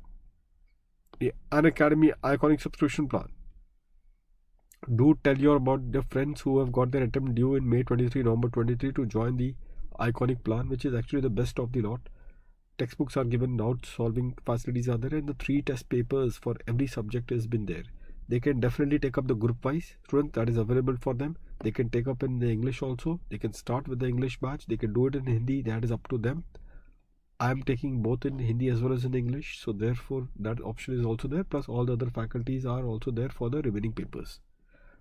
The Unacademy Iconic subscription plan. Do tell your friends who have got their attempt due in May 23, November 23 to join the Iconic plan, which is actually the best of the lot. Textbooks are given out, solving facilities are there, and the 3 test papers for every subject has been there. They can definitely take up the group wise students that is available for them. They can take up in the English also. They can start with the English batch. They can do it in Hindi. That is up to them. I am taking both in Hindi as well as in English, so therefore that option is also there. Plus all the other faculties are also there for the remaining papers.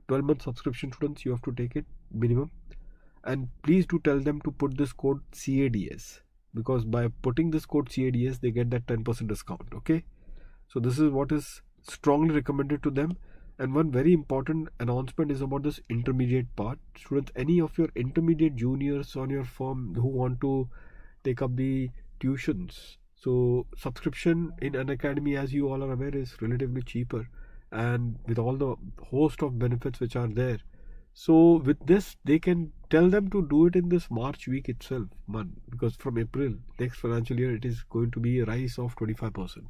12-month subscription, students, you have to take it minimum, and please do tell them to put this code CADS, because by putting this code CADS they get that 10% discount. Okay, so this is what is strongly recommended to them. And one very important announcement is about this intermediate part. Students, any of your intermediate juniors on your firm who want to take up the tuitions, so subscription in Unacademy, as you all are aware, is relatively cheaper, and with all the host of benefits which are there. So with this, they can tell them to do it in this March week itself, because from April next financial year it is going to be a rise of 25%.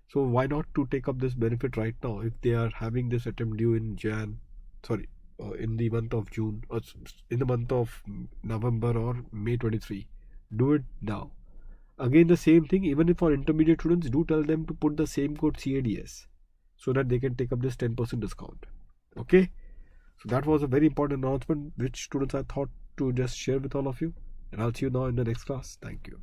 So why not to take up this benefit right now if they are having this attempt due in in the month of June, or in the month of November or May 23. Do it now. Again, the same thing, even if for intermediate students, do tell them to put the same code CADS so that they can take up this 10% discount. Okay, so that was a very important announcement which students I thought to just share with all of you, and I'll see you now in the next class. Thank you.